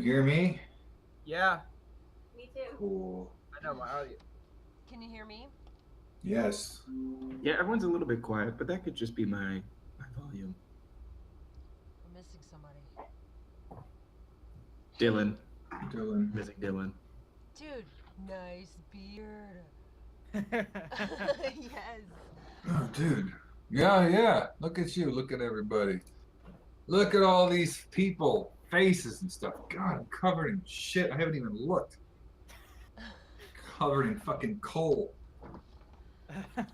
hear me? Yeah, Me too. Cool. I know my audio. Can you hear me? Yes. Yeah, everyone's a little bit quiet, but that could just be my volume. We're missing somebody. Dylan. Dylan. Missing Dylan. Dude, nice beard. Yes. Oh, dude. Yeah. Look at you. Look at everybody. Look at all these people, faces and stuff. God, I'm covered in shit. I haven't even looked. Covered in fucking coal. Oh,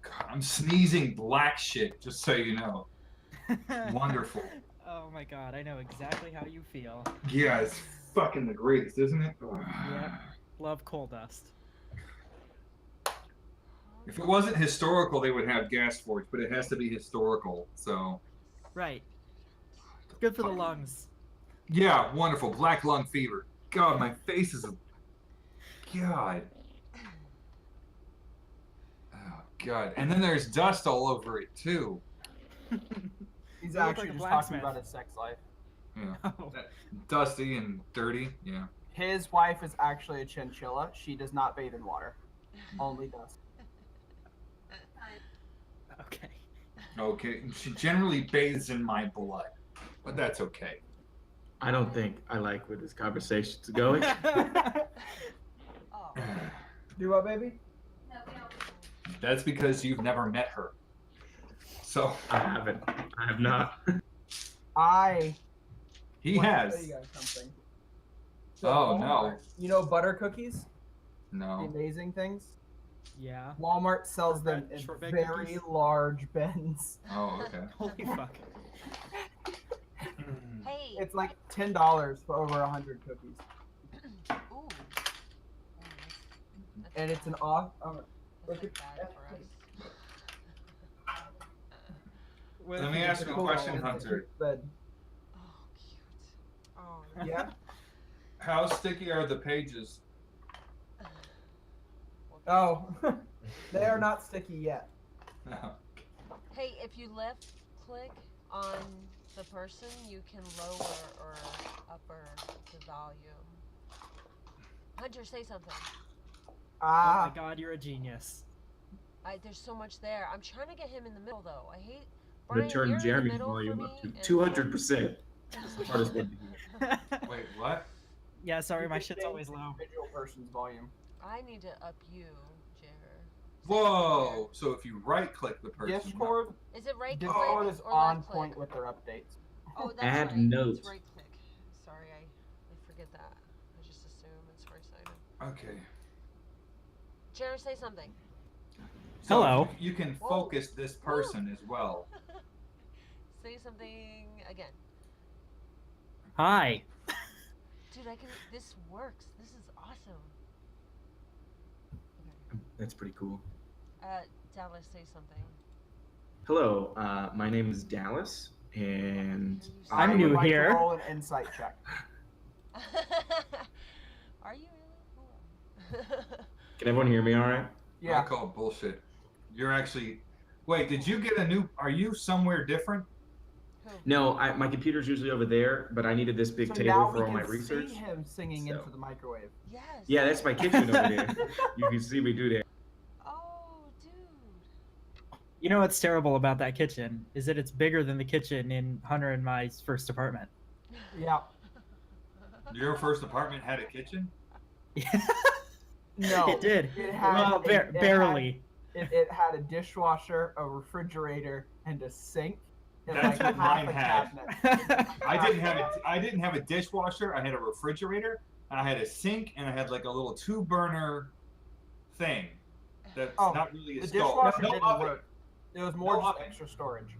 God. I'm sneezing black shit, just so you know. Wonderful. Oh my god, I know exactly how you feel. Yeah, it's fucking the greatest, isn't it? Yep. Love coal dust. If it wasn't historical, they would have gas forge, but it has to be historical, so. Right. Good for the lungs. Yeah, wonderful. Black lung fever. God, my face is a. God. Oh, God. And then there's dust all over it, too. He's You look actually like a just talking blacksmith. about his sex life. Yeah. Oh. Dusty and dirty. Yeah. His wife is actually a chinchilla. She does not bathe in water, only dust. Okay. Okay. She generally bathes in my blood, but that's okay. I don't think I like where this conversation's going. Oh. Do what, baby? No, we don't. That's because you've never met her. So. I haven't. I have not. He want to has. tell you guys something. Oh, no. You know butter cookies? The No. amazing things? Yeah. Walmart sells them in Shortbread very cookies? large bens. Oh, okay. Holy fuck. Hey. It's like $10 for over 100 cookies. Ooh. Oh, And it's an bad. off. That's look like at bad for us. With Let me ask you a question, Hunter. Bed. Oh, cute. Oh, Yeah. How sticky are the pages? Oh, they are not sticky yet. No. Hey, if you left click on the person, you can lower or upper the volume. Hunter, say something. Oh Ah, my god, you're a genius. There's so much there. I'm trying to get him in the middle, though. I hate. I'm gonna Brian, turn you're in the Jeremy's middle for volume me, up to and- 200%. That's the hardest one to hear. Wait, what? Yeah, sorry, you my can shit's change always the low. individual person's volume. I need to up you, Jer. Whoa! So if you right-click the person. Discord, Is it right click Discord is or on left point click? with their updates. Oh, that's Add right. note. It's right click. Sorry, I forget that. I just assume it's right-sided. Okay. Jer, say something. So Hello. You can Whoa. focus this person as well. Say something again. Hi. Dude, this works. This is awesome. That's pretty cool. Dallas, say something. Hello, my name is Dallas, and I'm I new would like here. To roll an insight check. Are you really? can everyone hear me all right? I Yeah. call it bullshit. You're actually. Wait, did you get a new? Are you somewhere different? Who? No, my computer's usually over there, but I needed this big So table now for we all my can research. see him singing So. into the microwave. Yes. Yeah, that's my kitchen over there. You can see me do that. Oh, dude. You know what's terrible about that kitchen is that it's bigger than the kitchen in Hunter and my first apartment. Yeah. Your first apartment had a kitchen? No. It did. It had Well, barely. It had a dishwasher, a refrigerator, and a sink. And That's like what half mine a had. cabinet. I didn't have a dishwasher. I had a refrigerator, and I had a sink, and I had like a little 2-burner thing. That's Oh, not really a The stove. dishwasher No didn't oven. work. It was more No just oven. extra storage.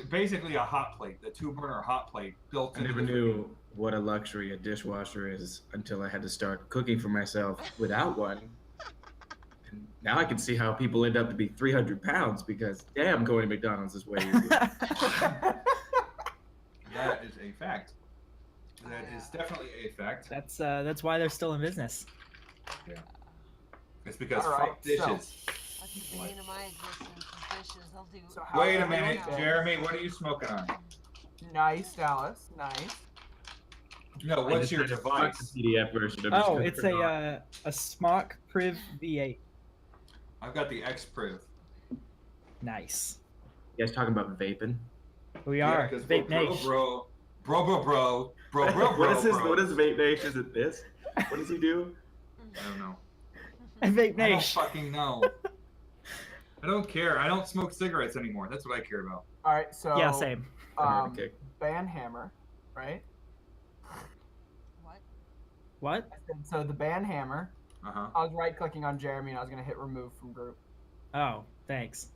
Basically a hot plate, the 2-burner hot plate built I into never the knew what a luxury a dishwasher is until I had to start cooking for myself without one. And now I can see how people end up to be 300 pounds because, damn, going to McDonald's is way easier. That is a fact. That is definitely a fact. That's why they're still in business. It's because All right, fuck dishes. I can be into my existence with dishes. I'll do. So how Wait a are minute, you doing? Jeremy, what are you smoking on? Nice, Dallas. Nice. No, I what's just your had to device? fuck the PDF version of Oh, Discovery it's Dog. a Smock Priv V8. I've got the X-Priv. Nice. You guys talking about vaping? We are because Vape bro, Nation. bro. What is this? bro. What is Vape Nation? Is it this? What does he do? I don't know. Vape I don't Nation. fucking know. I don't care. I don't smoke cigarettes anymore. That's what I care about. All right, so Yeah, same. Um, Okay. Banhammer, right? What? What? I said, so the Banhammer. Uh huh. I was right clicking on Jeremy and I was gonna hit remove from group. Oh, thanks.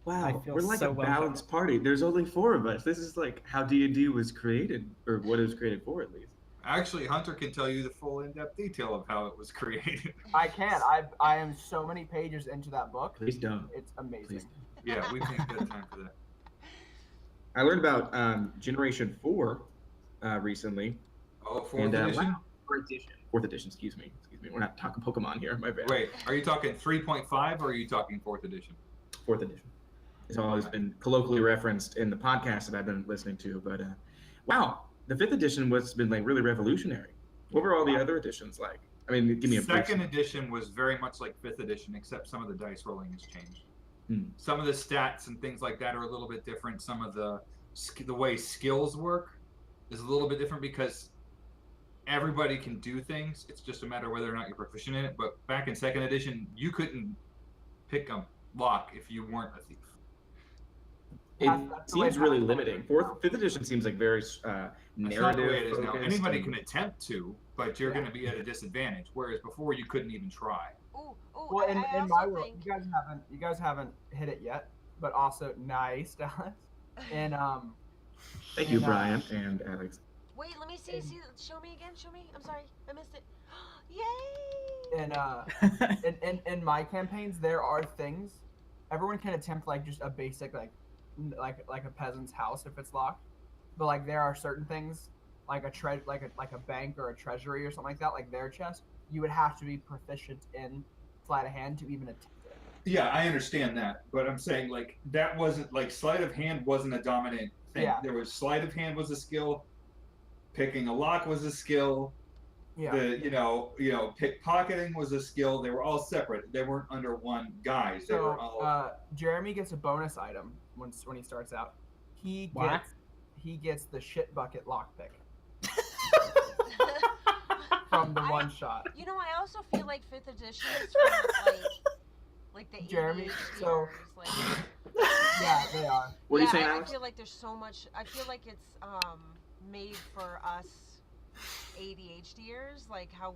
I Wow, feel we're like so a well balanced party. There's only 4 of us. This is like how D&D was created, or what it was created for, at least. Actually, Hunter can tell you the full in-depth detail of how it was created. I can. I am so many pages into that book. Please don't. It's amazing. Please. Yeah, we made good time for that. I learned about Generation 4 recently. Oh, fourth And, edition? wow, fourth edition, excuse me. We're not talking Pokemon here, my bad. Wait, are you talking 3.5 or are you talking fourth edition? Fourth edition. It's always been colloquially referenced in the podcast that I've been listening to, but wow, the 5th edition was been like really revolutionary. What were all the other editions like? I mean, give me a brief Second edition was very much like 5th edition, except some of the dice rolling has changed. Hmm. Some of the stats and things like that are a little bit different. Some of the way skills work is a little bit different because everybody can do things. It's just a matter of whether or not you're proficient in it. But back in 2nd edition, you couldn't pick a lock if you weren't a thief. It That's the way seems really Pathfinder limiting. is now. 5th edition seems like very That's not narrative the way it is now. focused Anybody and- can attempt to, but you're going to be at a disadvantage. Whereas before, you couldn't even try. Ooh, ooh. Well, I in also my world, think... you guys haven't hit it yet, but also nice, Dallas. And Thank you, and, Brian and Alex. Wait, let me see. And- Show me again. Show me. I'm sorry, I missed it. Yay! and in my campaigns, there are things everyone can attempt, like just a basic like a peasant's house if it's locked, but like there are certain things like a bank or a treasury or something like that, like their chest. You would have to be proficient in sleight of hand to even attempt it. Yeah, I understand that, but I'm saying like that wasn't like sleight of hand wasn't a dominant thing. Yeah. There was sleight of hand was a skill, picking a lock was a skill. Yeah. The pickpocketing was a skill. They were all separate. They weren't under one guise. They were all. So Jeremy gets a bonus item when he starts out. He What? gets the shit bucket lockpick from the one shot. You know, I also feel like 5th edition is from like the Jeremy, ADHD so- years, like, Yeah, they are. What are you yeah, saying, I Alex? feel like there's so much. I feel like it's made for us ADHDers, like how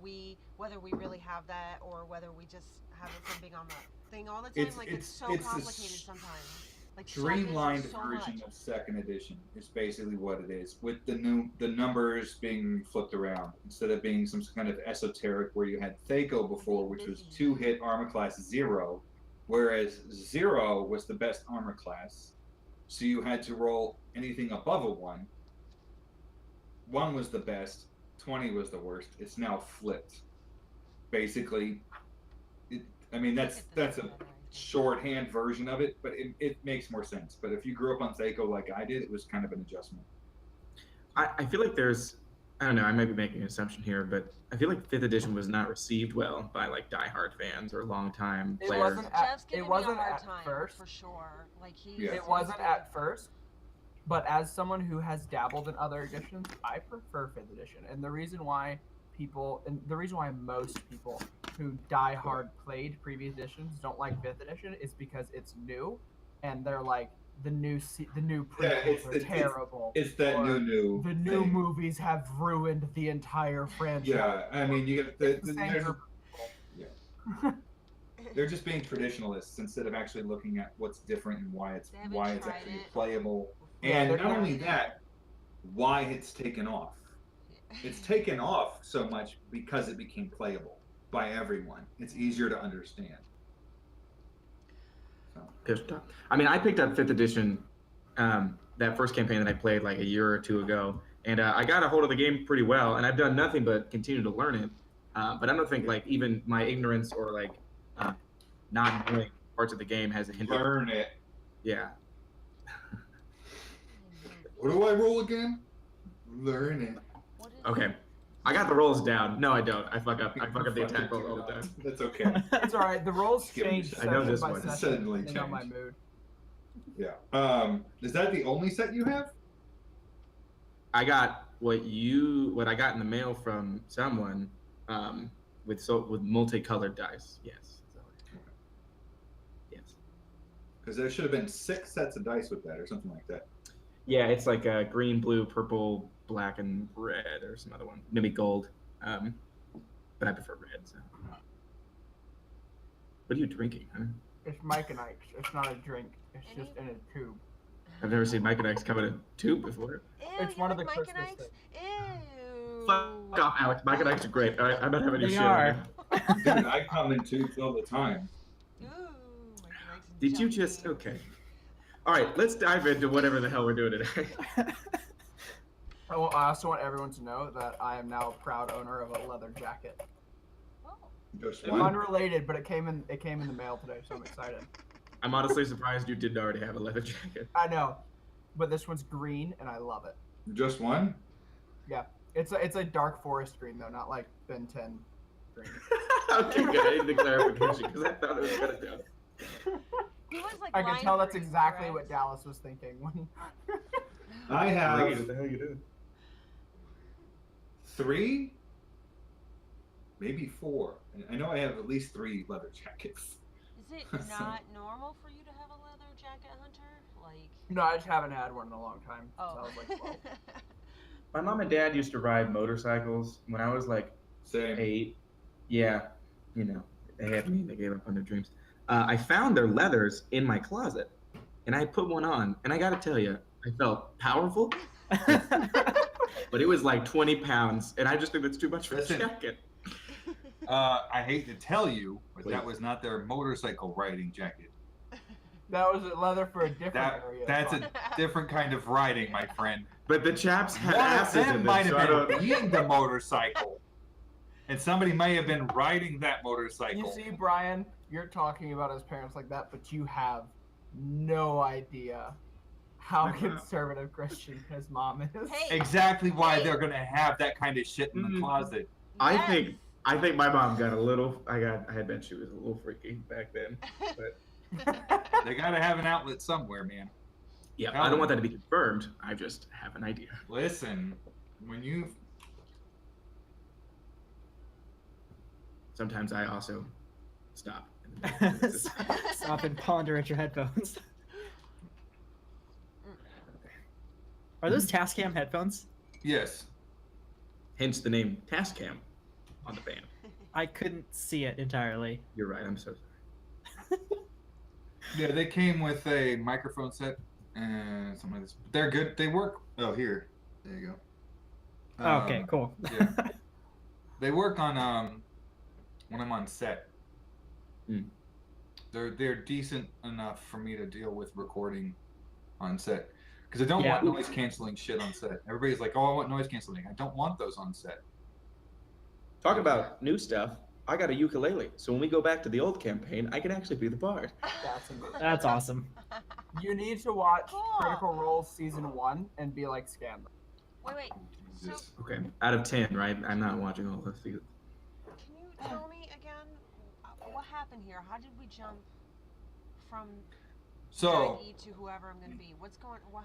whether we really have that or whether we just have it from being on the thing all the time. It's- like it's- it's so it's a complicated sometimes. Like so Streamlined so version much. of 2nd edition is basically what it is, with the numbers being flipped around instead of being some kind of esoteric where you had Thaco before, which was 2-hit armor class 0, whereas 0 was the best armor class, so you had to roll anything above a 1. 1 was the best, 20 was the worst. It's now flipped. Basically, that's a shorthand version of it, but it makes more sense. But if you grew up on Thaco like I did, it was kind of an adjustment. I feel like there's, I don't know, I might be making an assumption here, but I feel like 5th edition was not received well by like diehard fans or longtime It players. wasn't Jeff's it giving wasn't me a hard at time first. for sure. Like he. Yeah. It wasn't at first, but as someone who has dabbled in other editions, I prefer 5th edition. And the reason why most people who die hard played previous editions don't like 5th edition is because it's new, and they're like the new prequels are terrible. It's that or new the new thing. movies have ruined the entire franchise. Yeah, I mean, you get It's the same there's- for they're just being traditionalists instead of actually looking at what's different and why it's They haven't tried actually it. playable. Yeah, And they're not only not- that, why it's taken off. It's taken off so much because it became playable by everyone. It's easier to understand. So, Good stuff. I mean, I picked up 5th edition, that first campaign that I played like a year or two ago, and I got a hold of the game pretty well, and I've done nothing but continue to learn it. But I don't think like even my ignorance or like not knowing parts of the game has hindered. learn it. Yeah. What do I roll again? Learn it. What is Okay. I got the rolls down. No, I don't. I fuck up the attack roll all the time. That's okay. It's all right. The rolls Give me change a I know session this by one. session, Suddenly depending on my change. mood. Yeah. Is that the only set you have? I got what I got in the mail from someone, with multicolored dice. Yes. So, yes. Because there should have been 6 sets of dice with that, or something like that. Yeah, it's like green, blue, purple, black, and red, or some other one. Maybe gold. But I prefer red. So. What are you drinking, huh? It's Mike and Ike's. It's not a drink. It's just in a tube. I've never seen Mike and Ike's come in a tube before. Ew, It's you one of like the Mike and Christmas Ike's? Ew. Fuck off, Alex. Mike and Ike's are great. All right, I'm not having your They shit. are. Dude, I come in tubes all the time. Ooh, Mike and Ike's and Did you Johnny. just okay? All right, let's dive into whatever the hell we're doing today. I also want everyone to know that I am now a proud owner of a leather jacket. Oh. Just It's one. unrelated, but it came in the mail today, so I'm excited. I'm honestly surprised you didn't already have a leather jacket. I know, but this one's green and I love it. Just one? It's a dark forest green though, not like Ben 10 green. Okay, good. I need the clarification because I thought it was gonna do. He was like I can lime tell that's green, exactly correct? what Dallas was thinking when. I have What the hell you doing? 3, maybe 4. I know I have at least 3 leather jackets. Is it not normal for you to have a leather jacket, Hunter? Like. No, I just haven't had one in a long time. Oh. So I was like, 12. My mom and dad used to ride motorcycles when I was like Same. 8. Yeah, you know, they had me. They gave up on their dreams. I found their leathers in my closet, and I put one on, and I gotta tell you, I felt powerful, but it was like 20 pounds, and I just think that's too much for a Listen. jacket. I hate to tell you, but Wait. that was not their motorcycle riding jacket. That was a leather for a different area. That's a different kind of riding, my friend. But the chaps had One of asses in them them, might so I have don't. been in the motorcycle. And somebody may have been riding that motorcycle. You see, Brian, you're talking about his parents like that, but you have no idea how conservative Christian his mom is. Hey. Exactly why Hey. they're gonna have that kind of shit in the Mm. closet. Yes. I think my mom got a little. I bet she was a little freaky back then. They gotta have an outlet somewhere, man. Yeah, I don't want that to be confirmed. I just have an idea. Listen, when you Sometimes I also stop. Stop and ponder at your headphones. Are those Tascam headphones? yes, Hence the name Tascam on the band. I couldn't see it entirely. You're right. I'm so sorry. yeah, they came with a microphone set and something like this. They're good. They work. Oh, here, there you go. Okay, cool. yeah. They work on when I'm on set. Hmm. They're decent enough for me to deal with recording on set because I don't Yeah. want noise canceling shit on set. Everybody's like, "Oh, I want noise canceling." I don't want those on set. Talk about new stuff. I got a ukulele, so when we go back to the old campaign, I can actually be the bard. That's amazing. That's awesome. You need to watch Cool. Critical Role season 1 and be like Scandal. Wait. So, Jesus. Okay, out of 10, right? I'm not watching all those seasons. can you tell me again what happened here? How did we jump from So, Jackie to whoever I'm going to be? What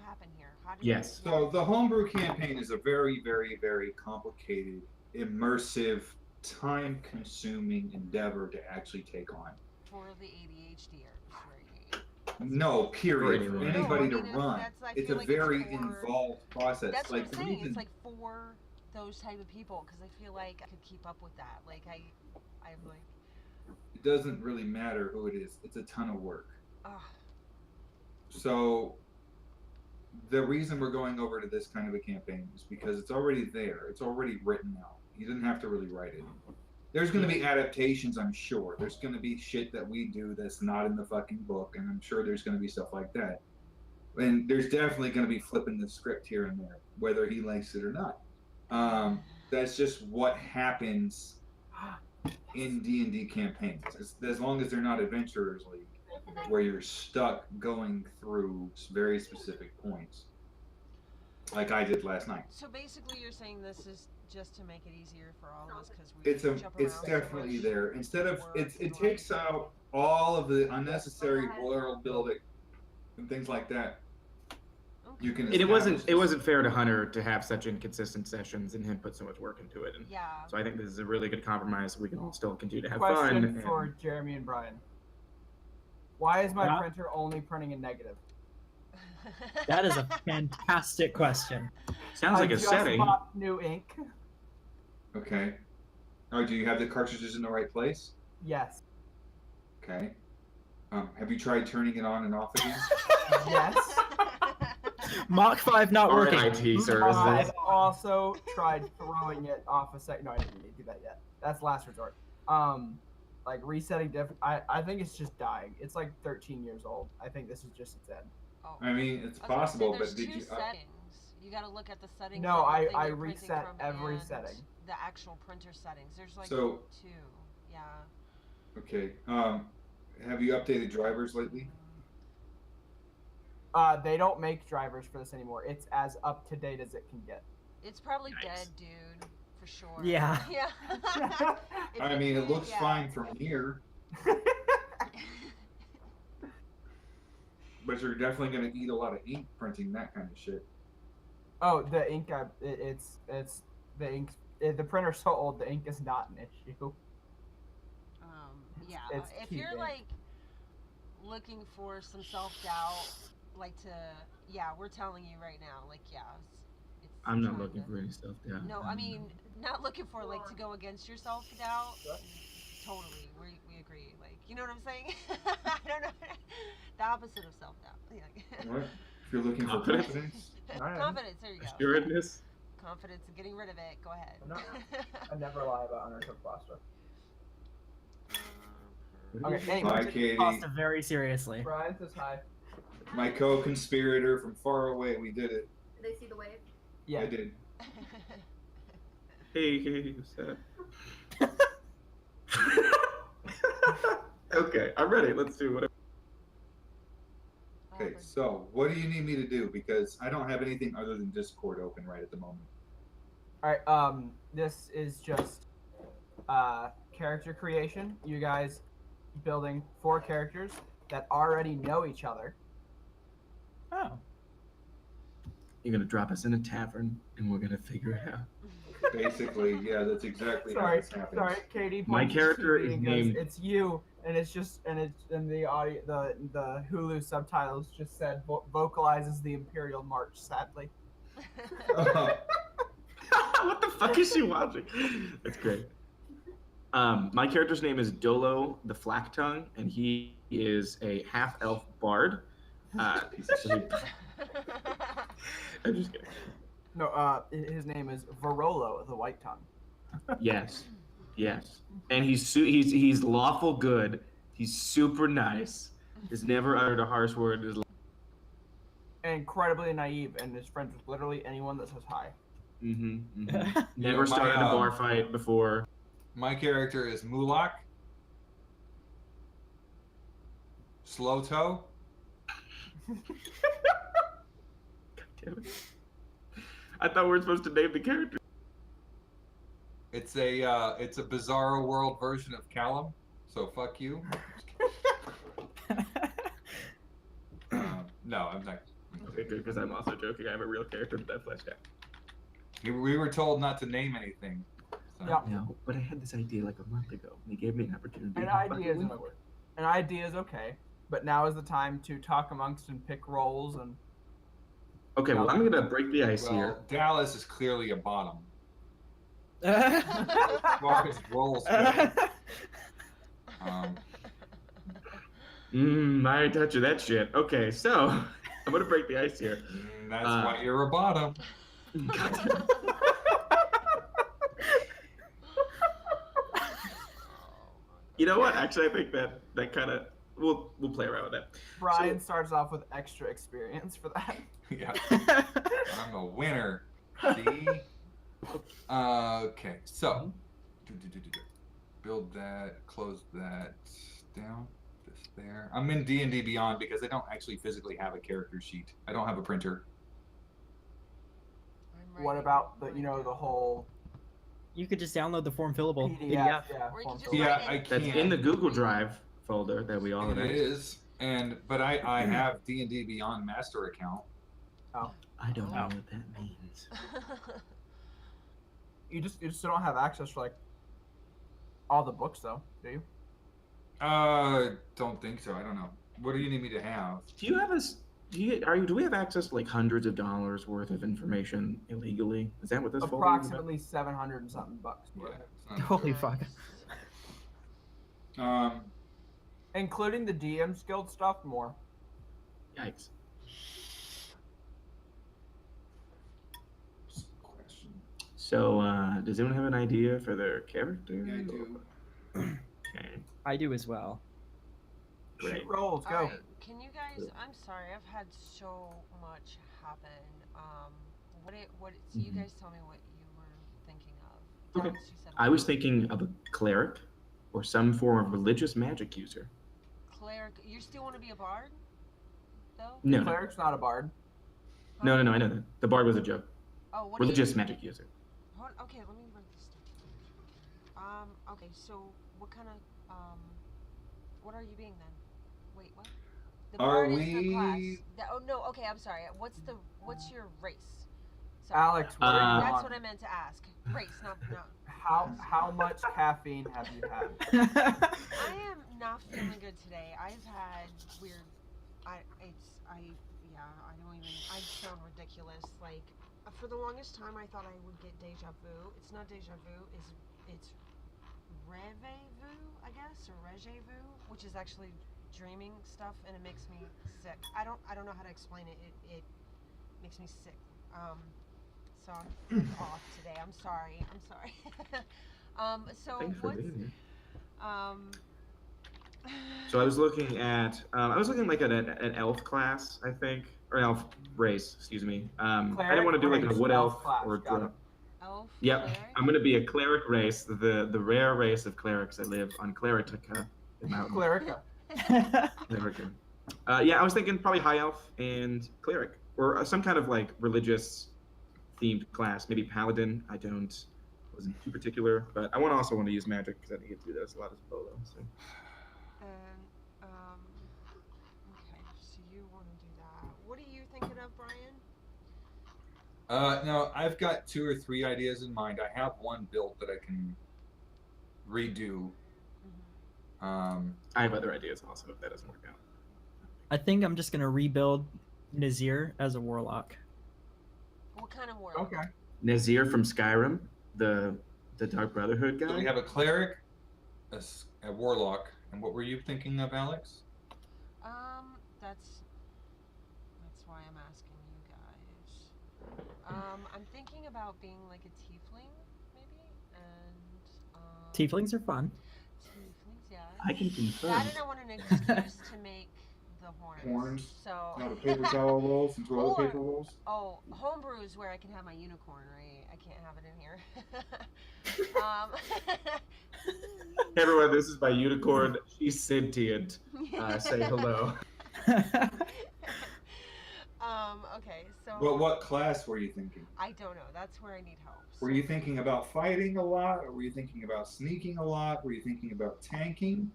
happened here? How did Yes. We, so the homebrew campaign is a very, very, very complicated, immersive, time-consuming endeavor to actually take on. for the ADHDers, right? No, period. For For anyone. anybody No, I to mean, run. that's- I It's feel a like it's very for- involved process. That's like what the I'm saying. reason It's like for those type of people because I feel like I could keep up with that. Like I'm like, it doesn't really matter who it is. It's a ton of work. ugh. So the reason we're going over to this kind of a campaign is because it's already there. It's already written out. You didn't have to really write it. There's going to be adaptations, I'm sure. There's going to be shit that we do that's not in the fucking book, and I'm sure there's going to be stuff like that. And there's definitely going to be flipping the script here and there, whether he likes it or not. That's just what happens in D&D campaigns. As long as they're not Adventurers League, where you're stuck going through very specific points. like I did last night. So basically, you're saying this is just to make it easier for all of us because we It's jump it's around so definitely much. there. Instead of work it and takes like- out all of the unnecessary world building and things like that. You can. And it establish wasn't fair to Hunter to have such inconsistent sessions and him put so much work into it. And Yeah. so I think this is a really good compromise. We can all still continue to have Question fun. for and- Jeremy and Brian. Why is my Yeah. printer only printing in negative? That is a fantastic question. Sounds like I a just setting. bought new ink. Okay. All right. Do you have the cartridges in the right place? Yes. Okay. Have you tried turning it on and off again? Yes. Mach 5 not working. RIT services. I've also tried throwing it off a sec. No, I didn't need to do that yet. That's last resort. Like resetting I think it's just dying. It's like 13 years old. I think this is just its end. Oh. I mean, it's I was gonna say, possible, there's but did two you? settings. You got to look at the settings. No, of the I thing you're printing reset from every and setting. The actual printer settings. There's like So- two. Yeah. Okay. Have you updated drivers lately? They don't make drivers for this anymore. It's as up to date as it can get. It's probably Nice. dead, dude. For sure. Yeah. Yeah. If I mean, it did, looks yeah. fine from here, but you're definitely gonna eat a lot of ink printing that kind of shit. Oh, the ink. It's the ink. The printer's so old. The ink is not an issue. Yeah. It's If cute you're ink. like looking for some self-doubt, like to, yeah, we're telling you right now, like, yeah. It's I'm not trying looking to- for any stuff down. No, I mean, not looking for like to go against your self-doubt. Totally, we agree. Like, you know what I'm saying? I don't know. The opposite of self-doubt. Yeah. What? If you're looking for Confidence? confidence? Alright. Confidence. There you go. Assuredness. Confidence and getting rid of it. Go ahead. No. I never lie about undercooked pasta. Okay, anyway. Bye, Katie. Pasta very seriously. Brian says hi. My co-conspirator from far away. We did it. Did they see the wave? Yeah. I did. Hey, what's up? Okay, I'm ready. Let's do whatever. Okay, so what do you need me to do? Because I don't have anything other than Discord open right at the moment. All right. This is just character creation. You guys building 4 characters that already know each other. Oh. You're gonna drop us in a tavern, and we're gonna figure it out. Basically, yeah, that's exactly how Sorry, this happens. sorry, Katie. My points to character me is and goes, named- It's you, and it's just and the audio the Hulu subtitles just said vocalizes the Imperial March. Sadly. What the fuck is she watching? That's great. My character's name is Dolo the Flack Tongue, and he is a half-elf bard. So I'm just kidding. No, his name is Varolo the White Tongue. Yes, and he's lawful good. He's super nice. Has never uttered a harsh word in his life. And incredibly naive, and is friends with literally anyone that says hi. Never my, started a bar fight before. My character is Mulak. Slow toe. Damn it. I thought we were supposed to name the character. It's a bizarro world version of Callum. So fuck you. No, I'm not. Okay, good, because I'm also joking. I have a real character that I fleshed out. We were told not to name anything. So. Yeah. No, but I had this idea like a month ago. And they gave me an opportunity. An to idea fucking is win for it. an idea is okay, but now is the time to talk amongst and pick roles and. Okay, well, I'm gonna break the ice here. Well, Dallas is clearly a bottom. As far as roles go. I ain't touching that shit. Okay, so I'm gonna break the ice here. That's why you're a bottom. You know what? Actually, I think that kind of we'll play around with that. Brian starts off with extra experience for that. Yeah, I'm a winner. See? Okay, so build that, close that down. This there. I'm in D&D Beyond because I don't actually physically have a character sheet. I don't have a printer. what Right. about the the whole You could just download the form fillable PDF? PDF. Yeah, Or you form could just fillable. Yeah, write I it. can't. That's in the Google Drive folder that we all have. It access. is, but I have D&D Beyond Master account. I don't know Oh. what that means. You just don't have access to like all the books though, do you? Don't think so. I don't know. What do you need me to have? Do you have us? Do we have access to like hundreds of dollars worth of information illegally? Is that what this folder is about? Approximately 700 and something bucks, Yeah, for it. it's not Holy good. fuck. Including the DM's Guild stuff. More. Yikes. Question. So, does anyone have an idea for their character? Yeah, I do. Okay, I do as well. great. Shoot rolls, go. Alright, can you guys? I'm sorry, I've had so much happen. So you Mhm. guys tell me what you were thinking of. Okay. Alex, you said I was thinking of a cleric or some form of religious magic user. cleric. You still want to be a bard, though? No, no, Cleric's not a bard. no, I know that. The bard was a joke. Oh, what Religious do you, magic user. Okay, let me write this down. Okay, so what kind of what are you being then? Wait, what? The Are bard is the class. we- Oh no, okay, I'm sorry. What's your race? Sorry. Alex, what are you That's on? what I meant to ask. Race, not. How much caffeine have you had? I am not feeling good today. I've had weird. I don't even. I sound ridiculous. Like, for the longest time, I thought I would get deja vu. It's not deja vu. It's rêve-vu, I guess, or reje vu, which is actually dreaming stuff, and it makes me sick. I don't know how to explain it. It makes me sick. So I'm off today. I'm sorry. So Thanks for what's being here. um. So I was looking at, like an elf class, I think, or an elf race, excuse me. I didn't want to do like a Cleric wood race, elf class, or got it. Elf. Yep, cleric? I'm gonna be a cleric race, the rare race of clerics that live on Claritica, the mountain. Clerica. Clerica. Yeah, I was thinking probably high elf and cleric, or some kind of like religious themed class, maybe paladin. Wasn't too particular, but I also want to use magic because I think it do this a lot as Bolo. So. And okay, so you want to do that. What are you thinking of, Brian? No, I've got 2 or 3 ideas in mind. I have one built that I can redo. Mm-hmm. I have other ideas also if that doesn't work out. I think I'm just gonna rebuild Nazir as a warlock. What kind of world? Okay. Nazir from Skyrim, the Dark Brotherhood guy. So we have a cleric, a warlock, and what were you thinking of, Alex? That's why I'm asking you guys. I'm thinking about being like a tiefling, maybe, and Tieflings are fun. Tieflings, yeah. I can confirm. That and I want an excuse to make the horns. Horns? So. No, the paper towel rolls and toilet Or- paper rolls. Oh, homebrew is where I can have my unicorn, right? I can't have it in here. Hey everyone, this is my unicorn. She's sentient. Say hello. Okay, so. Well, what class were you thinking? I don't know. That's where I need help. Were you thinking about fighting a lot, or were you thinking about sneaking a lot? Were you thinking about tanking?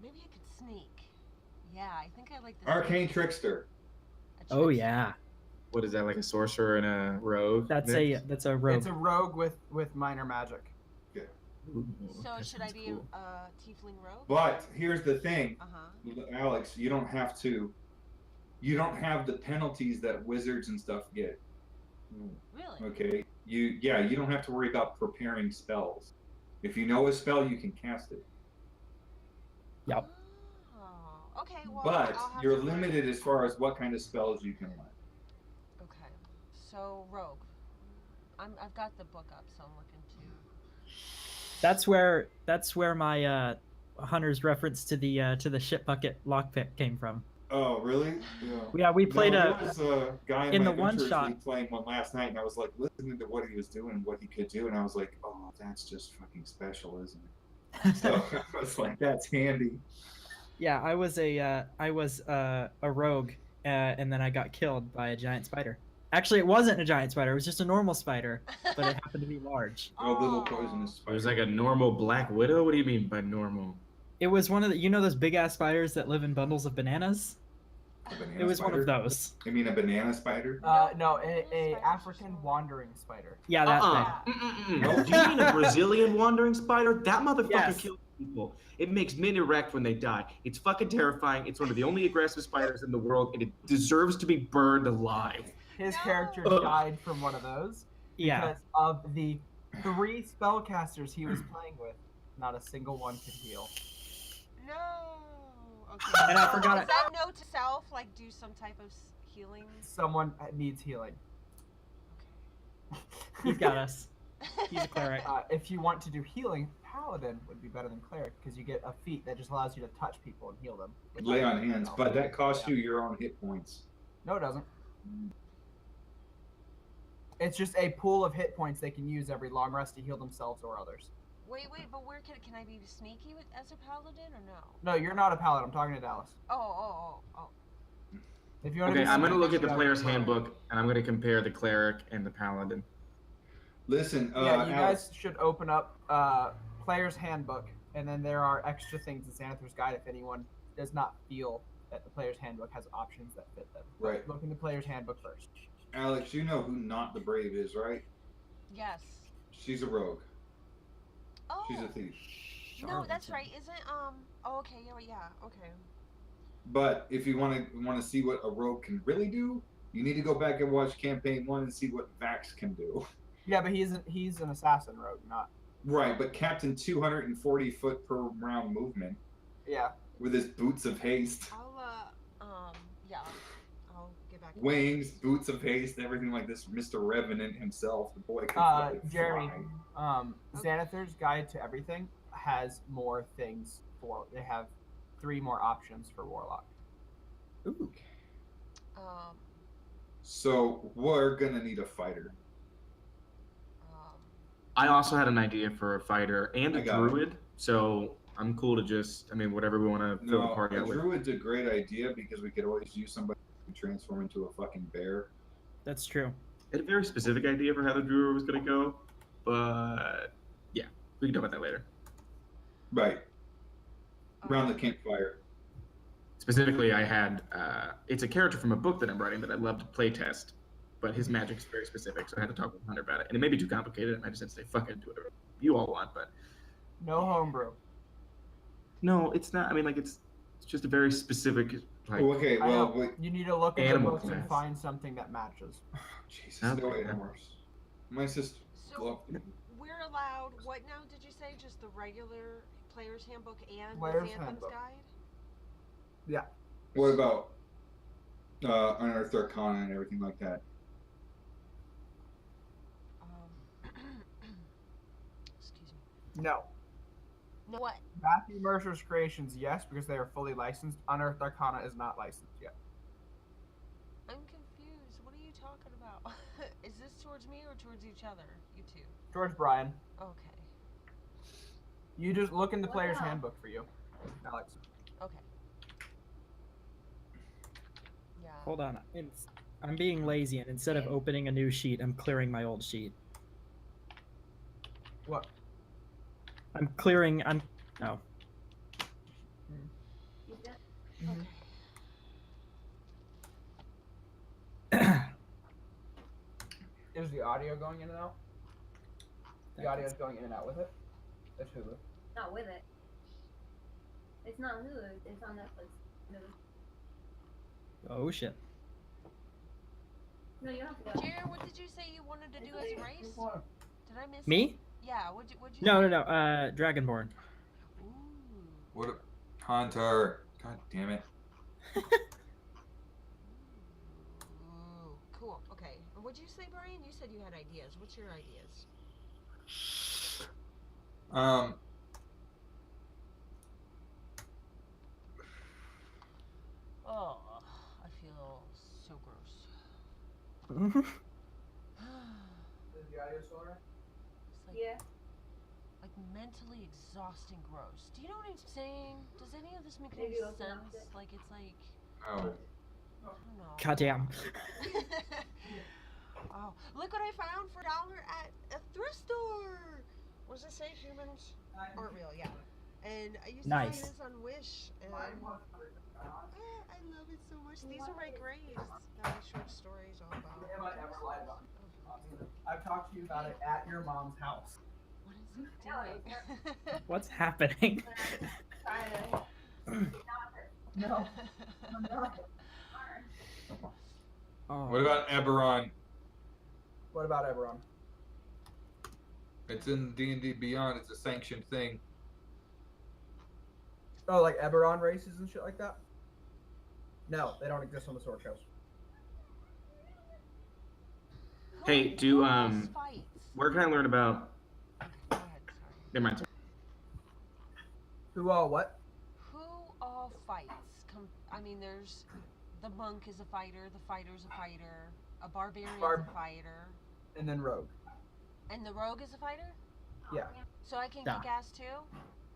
Maybe I could sneak. Yeah, I think I like the Arcane sneak. Trickster. A Oh trickster. yeah, What is that, like a sorcerer and a rogue? that's mix? a rogue. It's a rogue with minor magic. Ooh, So that should I sounds be cool. a tiefling rogue? But here's the thing, Uh-huh. Alex, you don't have the penalties that wizards and stuff get. Really? Okay, you don't have to worry about preparing spells. If you know a spell, you can cast it. Yep. Oh, okay. Well, But I'll have you're to learn. limited as far as what kind of spells you can learn. Okay. So rogue. I've got the book up, so I'm looking to. That's where my hunter's reference to the shit bucket lockpick came from. Oh, really? Yeah, we played there was a guy in my the one adventures shot. league playing one last night, and I was like listening to what he was doing, what he could do, and I was like, oh, that's just fucking special, isn't it? So I was like, that's handy. Yeah, I was a rogue, and then I got killed by a giant spider. Actually, it wasn't a giant spider. It was just a normal spider, but it happened to be large. Oh, little poisonous It was spider. like a normal black widow. What do you mean by normal? It was one of the, you know, those big ass spiders that live in bundles of bananas. A banana It was one spider? of those. You mean a banana spider? No, a spiders are African so- wandering spider. Yeah, that Uh-uh. thing. Mm-mm-mm. Do you mean a Brazilian wandering spider? That motherfucker Yes. kills people. It makes men erect when they die. It's fucking terrifying. It's one of the only aggressive spiders in the world, and it deserves to be burned alive. His No. character Ugh. died from one of those Yeah. because of the 3 spellcasters he was playing with. Not a single one could heal. No. Okay. And I So forgot Is it- that note to self? Like, do some type of healing? Someone needs healing. He's got us. He's a cleric. If you want to do healing, Paladin would be better than Cleric because you get a feat that just allows you to touch people and heal them. Lay on hands, No. but that costs you your own hit points. No, it doesn't. It's just a pool of hit points they can use every long rest to heal themselves or others. Wait, but where can I be sneaky with as a paladin or no? No, you're not a Paladin. I'm talking to Dallas. Oh. If you want Okay, to I'm gonna sneaky, look at the you have player's to roll. handbook, and I'm gonna compare the cleric and the paladin. Listen, Yeah, you Alex, guys should open up player's handbook, and then there are extra things in Xanathar's guide if anyone does not feel that the player's handbook has options that fit them. Right. Look in the player's handbook first. Alex, you know who Not the Brave is, right? Yes. She's a rogue. Oh. She's a thief. No, that's right. Isn't Oh, okay. Yeah. Okay. But if you want to see what a rogue can really do, you need to go back and watch campaign 1 and see what Vax can do. Yeah, but he's an assassin rogue, not. Right, but Captain 240 foot per round movement Yeah. with his boots of haste, Yeah. I'll get back. wings, boots of haste, everything like this. Mr. Revenant himself, the boy can fucking Jeremy, fly. Xanathar's guide to everything has more things for. They have 3 more options for warlock. Ooh. So we're gonna need a fighter. I also had an idea for a fighter and I a got it. druid, so I'm cool to just, I mean, whatever we want to fill the No, party a out with. druid's a great idea because we could always use somebody who can transform into a fucking bear. That's true. I had a very specific idea for how the druid was going to go, but yeah, we can talk about that later. Right. Around the campfire. Specifically, I had, it's a character from a book that I'm writing that I'd love to play test, but his magic is very specific, so I had to talk with Hunter about it. And it may be too complicated, and I just had to say, fuck it, do whatever you all want, but No homebrew. no, it's not. I mean, like, it's just a very specific, like, Oh, okay, I well, know. wait. You need to look at the Animal books and class. find something that matches. Jesus, Okay. no animals. My sister So loved we're allowed. What now? Did you say just the regular player's handbook and Player's the Xanthem's handbook. guide? What about Unearthed Arcana and everything like that? Excuse me. No. No, what? Matthew Mercer's creations, yes, because they are fully licensed. Unearthed Arcana is not licensed yet. I'm confused. What are you talking about? Is this towards me or towards each other? You two. George Bryan, Okay. you just look in the player's Wow. handbook for you, Alex. Okay. Yeah. Hold on. I'm being lazy, and instead of opening a new sheet, I'm clearing my old sheet. What? I'm clearing. No. You got- Okay. Is the audio going in and out? The audio is going in and out with it. It's Hulu. Not with it. It's not Hulu. It's on Netflix. No, Oh shit. no, you don't have to go. Jared, what did you say you wanted to do as a race? Did I miss it? Me? Yeah. What'd you No, say? no, no. Dragonborn. Ooh. What a Hunter. God damn it. Ooh. Cool. Okay. And what'd you say, Brian? You said you had ideas. What's your ideas? Oh, I feel so gross. Is the audio still alright? It's like, Yeah. like mentally exhausting gross. Do you know what I'm saying? Does any of this make Maybe any open up sense? it. Like it's like Oh. I don't know. Goddamn. humans aren't real, yeah. And I used to Nice. play this on Wish, and I love it so much. These are my graves that my short stories all about. Am I ever lied about? I've talked to you about it at your mom's house. What is he doing? What's happening? No, I'm not. Oh. What about Eberron? What about Eberron? It's in D&D Beyond. It's a sanctioned thing. Oh, like Eberron races and shit like that? No, they don't exist on the Sword Coast. Hey, Who else fights? where can I learn about? Go ahead, sorry. Never mind. Who all what? Who all fights? I mean, there's the monk is a fighter, the fighter's a fighter, a barbarian's a fighter, And then Rogue. and the rogue is a fighter. Yeah. So I can Yeah. kick ass too.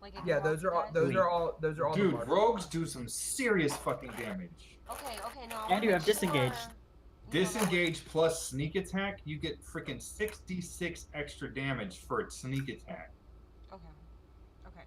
Like I Yeah, can those are all. rock Those Sweet. are all. Those are all. Dude, the barbs. rogues do some serious fucking damage. Okay, no. I And wanna you have make disengaged. sure- Disengage plus sneak attack, you get freaking 66 extra damage for its sneak attack. Okay.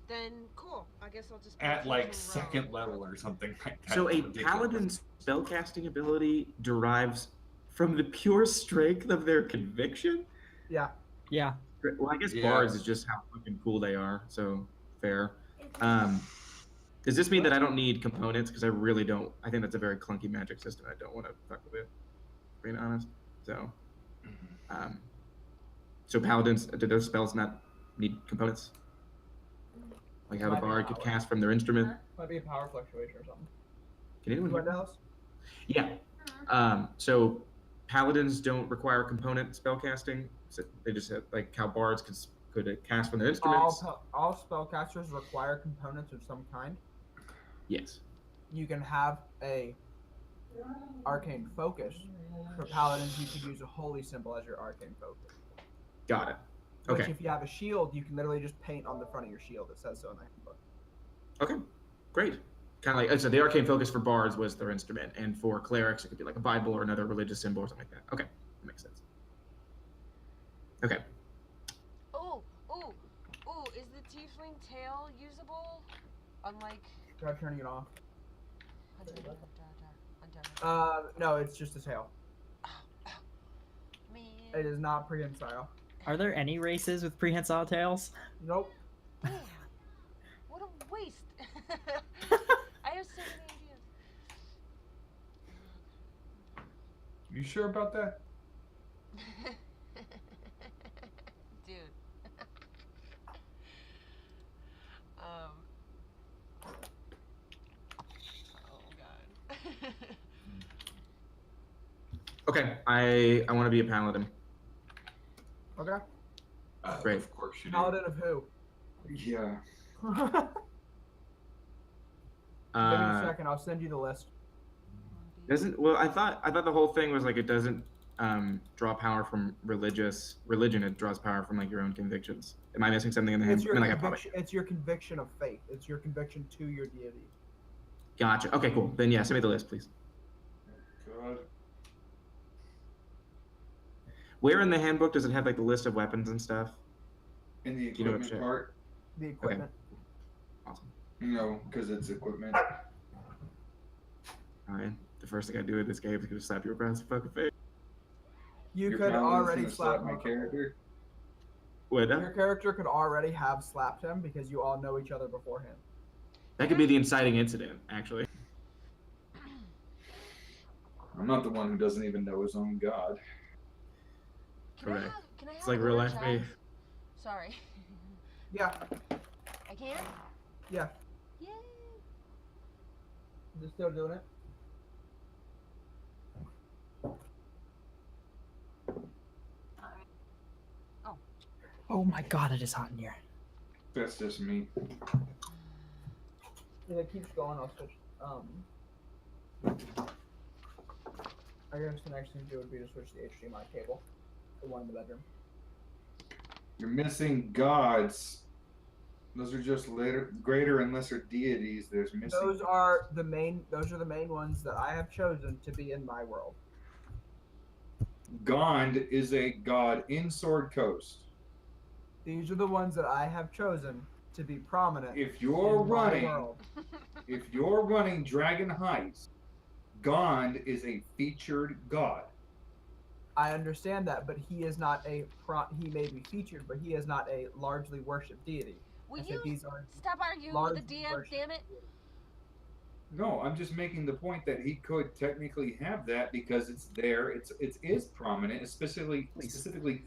Then cool. I guess I'll just At put like rogue. second level or something like that. So a It's ridiculous. paladin's spellcasting ability derives from the pure strength of their conviction. Yeah. Yeah. Well, I guess Yeah. bards is just how fucking cool they are. So fair. Does this mean that I don't need components? Because I really don't. I think that's a very clunky magic system. I don't want to fuck with it, being honest. So, so paladins, do those spells not need components? Like how the Might be bard could power. cast from their instrument? Might be a power fluctuation or something. Can anyone You hear want me? Dallas? Yeah. So paladins don't require component spell casting. So they just have, like how bards could cast from their instruments. All spellcasters require components of some kind. Yes. You can have a arcane focus. For paladins, you could use a holy symbol as your arcane focus. Got it. Which, Okay. if you have a shield, you can literally just paint on the front of your shield. It says so in the handbook. Okay. Great. Kind of like so the arcane focus for bards was their instrument, and for clerics it could be like a Bible or another religious symbol or something like that. Okay, that makes sense. Okay. Oh, is the tiefling tail usable? Unlike Try turning it off. Hunter. No, it's just a tail. Man. It is not prehensile. Are there any races with prehensile tails? Nope. Damn. What a waste. I have so many ideas. You sure about that? Dude. Oh god. Okay. I want to be a paladin. Okay. Great. Of course you do. Paladin of who? Yeah. Give me a Uh, second. I'll send you the list. doesn't well I thought the whole thing was like it doesn't draw power from religion. It draws power from like your own convictions. Am I missing something in the It's hand? your, I mean, like, I probably- conviction, it's your conviction of faith. It's your conviction to your deity. Gotcha. Okay, cool. Then yeah, send me the list, please. God. Where in the handbook does it have like the list of weapons and stuff? In the You know what equipment shit- part, The equipment. Awesome. because it's equipment. All right. The first thing I do in this game is gonna slap you across the fucking face. You Your could paladin's already gonna slap my character. What? Your character could already have slapped him because you all know each other beforehand. That could be the inciting incident, actually. I'm not the one who doesn't even know his own god. Correct. Can I have It's like a real word, life me. Jeff? Sorry. Yeah. I can? Yeah. Yay. Is it still doing it? Oh my god, it is hot in here. That's just me. If it keeps going, I'll switch. I guess the next thing to do would be to switch the HDMI cable. The one in the bedroom. You're missing gods. Those are just greater and lesser deities. There's missing. Those are the main. Those are the main ones that I have chosen to be in my world. Gond is a god in Sword Coast. These are the ones that I have chosen to be prominent. If you're in my running, world. if you're running Dragon Heist, Gond is a featured god. I understand that, but he is not he may be featured, but he is not a largely worshipped deity. Will I said you these are stop arguing with the largely DM? worshipped Damn it! deities. No, I'm just making the point that he could technically have that because it's there. It is prominent, specifically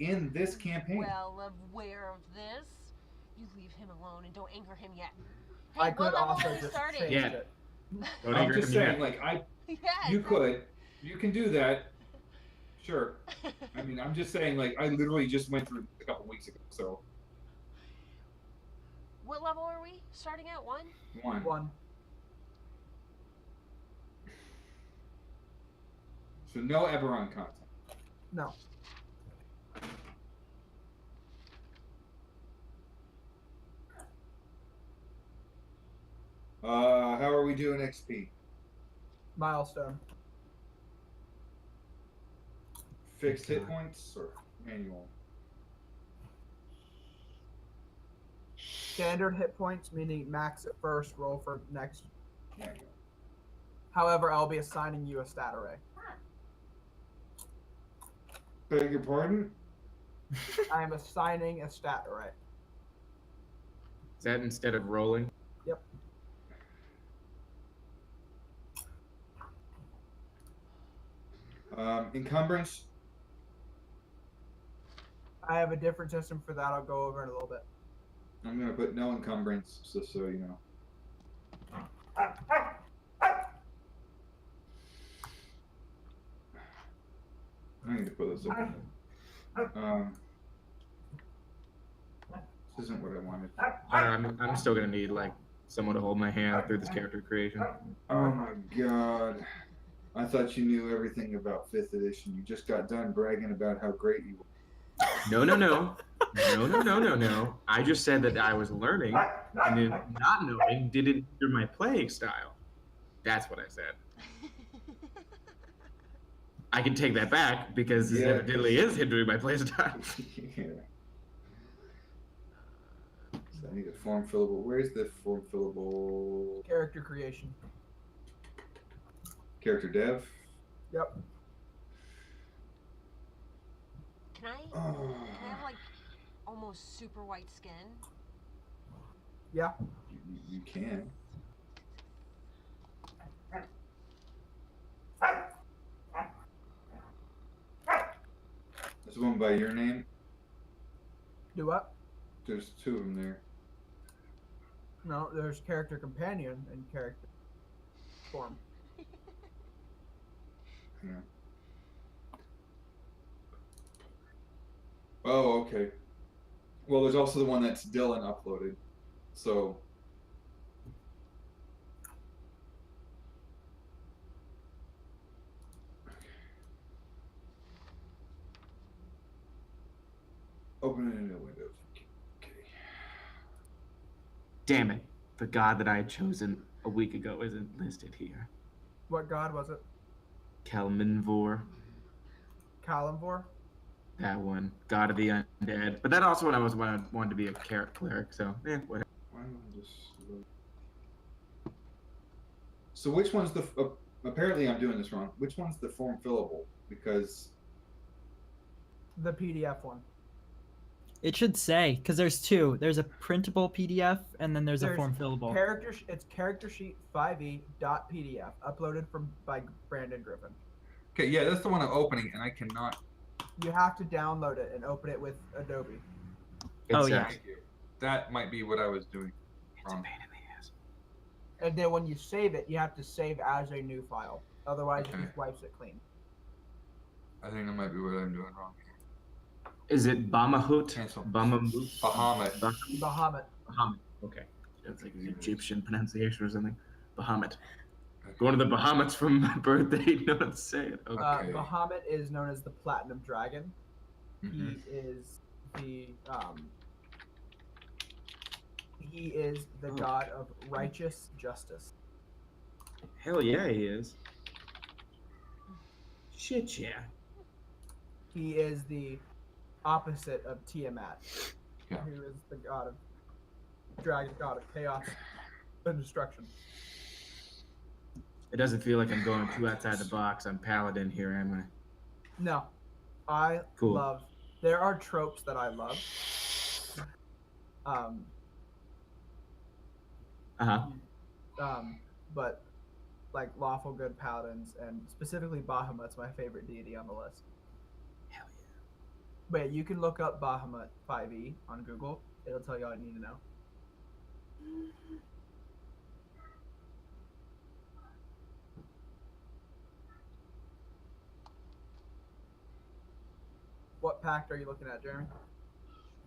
in this campaign. Well aware of this. You leave him alone and don't anger him yet. Hey, I what could level also are we just starting? change Yeah. it. Don't I'm anger just him saying, yet. like Yes. you can do that. Sure. I mean, I'm just saying, like, I literally just went through a couple weeks ago, so What level are we starting at? 1? One. So no Eberron content. No. How are we doing XP? Milestone. Fixed hit points or manual? Standard hit points, meaning max at first, roll for next. Manual. However, I'll be assigning you a stat array. Beg your pardon? I am assigning a stat array. Is that instead of rolling? Yep. Encumbrance. I have a different system for that. I'll go over in a little bit. I'm gonna put no encumbrance, just so you know. I need to put this up. This isn't what I wanted. I don't know, I'm still gonna need like someone to hold my hand through this character creation. Oh my god. I thought you knew everything about 5th edition. You just got done bragging about how great you were. No. I just said that I was learning, and then not knowing didn't hinder my playing style. That's what I said. I can take that back because this Yeah. evidently is hindering my play style. Yeah. So I need a form fillable. Where's the form fillable Character creation. character dev? Yep. Can I Oh, have like almost super white skin? Yeah. you can. There's one by your name. Do what? There's 2 of them there. No, there's character companion and character form. Yeah. Oh, okay. Well, there's also the one that's Dylan uploaded. So. Open it in a window. Okay. Damn it. The god that I had chosen a week ago isn't listed here. What god was it? Kelminvor. Kalimvor? That one. God of the Undead. But that also when I wanted to be a cleric, so whatever. Why don't I just look? So which one's the? Apparently, I'm doing this wrong. Which one's the form fillable? Because The PDF one. It should say, because there's 2. There's a printable PDF and then there's a There's form fillable. It's character sheet 5e.pdf uploaded by Brandon Griffin. Okay, yeah, that's the one I'm opening, and I cannot. You have to download it and open it with Adobe. Oh, It's, yeah. Thank you. That might be what I was doing. It's a pain in the ass. And then when you save it, you have to save as a new file. Otherwise, it Okay. just wipes it clean. I think that might be what I'm doing wrong here. Is it Bamahut? Cancel. Bamahut? Bahamut. Bahamut. Bahamut. Okay. That's like an Egyptian pronunciation or something. Bahamut. Going to the Bahamuts for my birthday. You know what I'm saying? Okay. Okay. Bahamut is known as the Platinum Dragon. Mhm. He is the Oh. god of righteous justice. Hell yeah, he is. Shit yeah. He is the opposite of Tiamat, Yeah. who is the god of dragon, god of chaos and destruction. It doesn't feel like I'm going too outside the box. I'm paladin here, am I? No, I Cool. love. There are tropes that I love. But like lawful good paladins and specifically Bahamut's my favorite deity on the list. Hell yeah. But yeah, you can look up Bahamut 5e on Google. It'll tell you all you need to know. What pact are you looking at, Jeremy?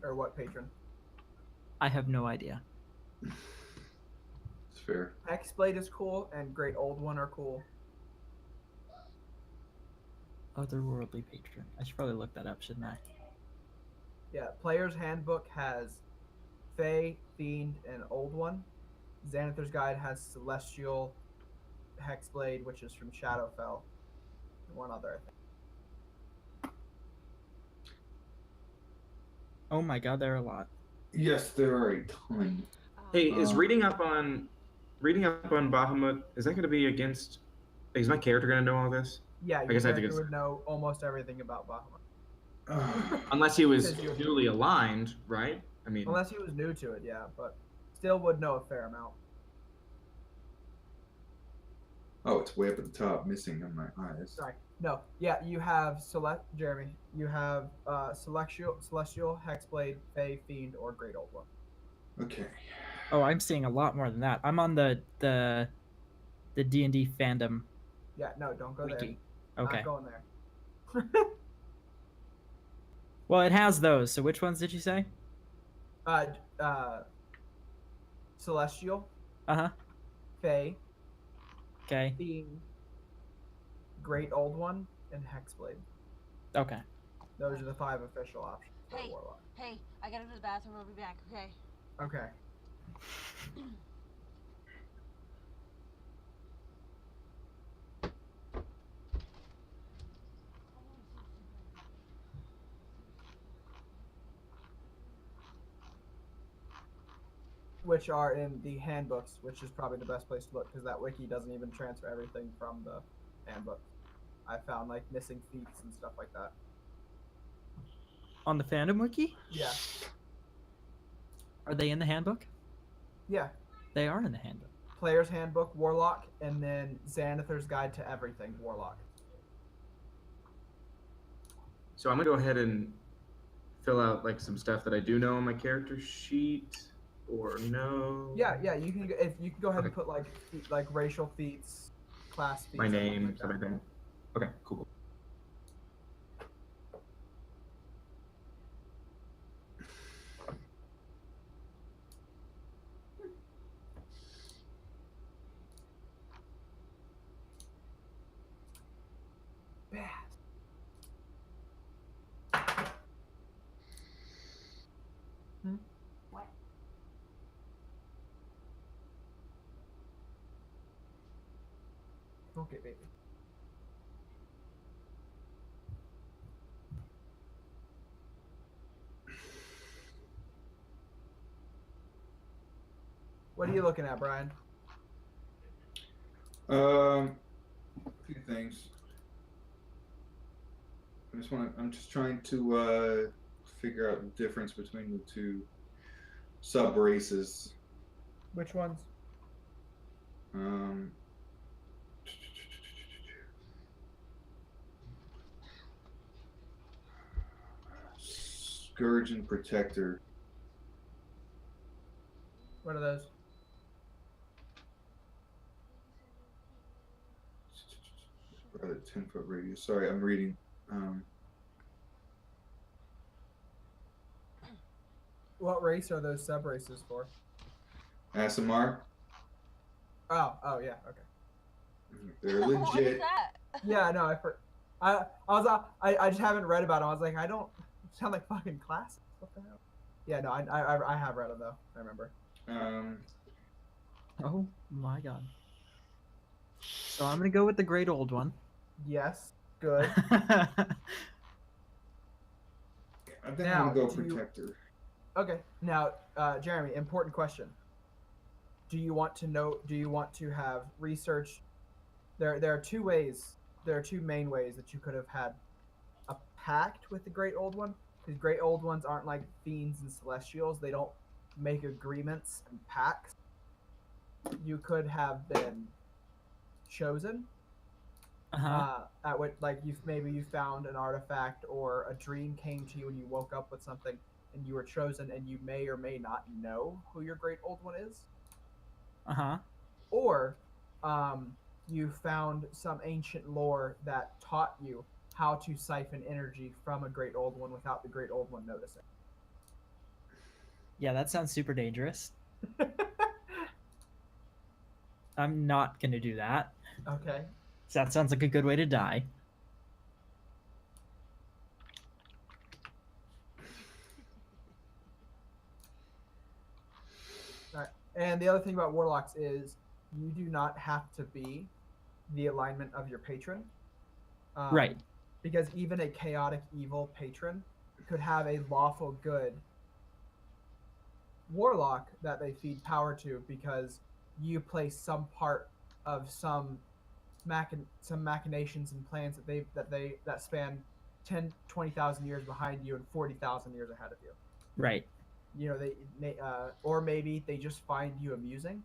Or what patron? I have no idea. It's fair. Hexblade is cool, and Great Old One are cool. Otherworldly patron. I should probably look that up, shouldn't I? Yeah, Player's Handbook has Fey, Fiend, and Old One. Xanathar's Guide has Celestial, Hexblade, which is from Shadowfell, and one other, I think. Oh my god, there are a lot. Yes, there are a ton. Hey, is Um, reading up on Bahamut, is that going to be against? Is my character going to know all this? Yeah, your guess I have to character get- would know almost everything about Bahamut. Unless he was Because newly aligned, right? I mean, Unless he was new to it, yeah, but still would know a fair amount. Oh, it's way up at the top, missing on my eyes. Sorry. No, yeah, you have Jeremy. You have Celestial, Hexblade, Fey, Fiend, or Great Old One. Okay. Oh, I'm seeing a lot more than that. I'm on the D&D fandom Yeah, no, don't go wiki. there. Okay. Not going there. Well, it has those. So which ones did you say? Celestial, Uh-huh. Fey, Okay. Fiend, Great Old One, and Hexblade. Okay. Those are the 5 official options for Hey. Warlock. Hey, I gotta go to the bathroom. I'll be back. Okay. Okay. Which are in the handbooks, which is probably the best place to look because that wiki doesn't even transfer everything from the handbook. I found like missing feats and stuff like that. On the fandom wiki? Yeah. Are they in the handbook? Yeah. They are in the handbook. Player's Handbook, Warlock, and then Xanathar's Guide to Everything, Warlock. so I'm gonna go ahead and fill out like some stuff that I do know on my character sheet, or no. Yeah, you can if you can go ahead and put like racial feats, class feats. My and stuff name, like stuff that. like that. Okay, cool. Bad. What? Okay, baby. What are you looking at, Brian? A few things. I'm just trying to figure out the difference between the two sub races. Which ones? Scourge and Protector. What are those? Rather 10-foot radius. Sorry, I'm reading. What race are those sub races for? Asimar. Oh yeah, okay. They're What is legit. that? Yeah, no, I just haven't read about them. I was like, I don't sound like fucking classics. What the hell? Yeah, no, I have read them though. I remember. Oh my god. So I'm gonna go with the great old one. Yes, good. I think Now, I'm gonna go do you- protector. Okay. Now, Jeremy, important question. Do you want to know? Do you want to have research? There are two ways. There are two main ways that you could have had a pact with the Great Old One. Because Great Old Ones aren't like fiends and celestials. They don't make agreements and pacts. You could have been chosen. At what, like, you found an artifact or a dream came to you and you woke up with something and you were chosen, and you may or may not know who your Great Old One is. Or you found some ancient lore that taught you how to siphon energy from a Great Old One without the Great Old One noticing. Yeah, that sounds super dangerous. I'm not gonna do that. Okay. So that sounds like a good way to die. Alright. And the other thing about warlocks is you do not have to be the alignment of your patron. Right. Because even a chaotic evil patron could have a lawful good warlock that they feed power to, because you play some part of some machinations and plans that span 20,000 years behind you and 40,000 years ahead of you. Right. You know, or maybe they just find you amusing,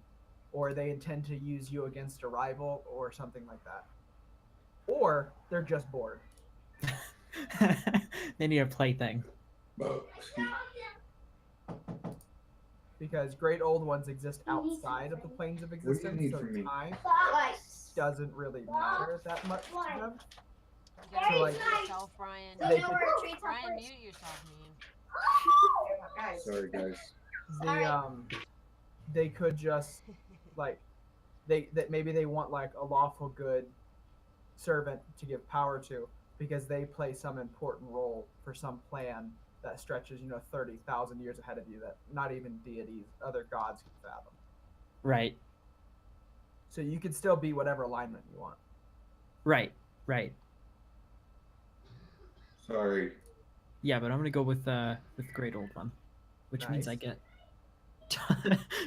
or they intend to use you against a rival or something like that, or they're just bored. They need a plaything. Excuse me. Because Great Old Ones exist outside of the planes of What do you existence, need so from me? time doesn't really matter that much to them. Get So, like, yourself, Brian. they could, Brian, mute yourself, man. Sorry, guys. they could just like maybe they want like a lawful good servant to give power to, because they play some important role for some plan that stretches 30,000 years ahead of you, that not even deities, other gods can fathom. Right. So you can still be whatever alignment you want. Right. Sorry. Yeah, but I'm gonna go with Great Old One, which means I Nice. get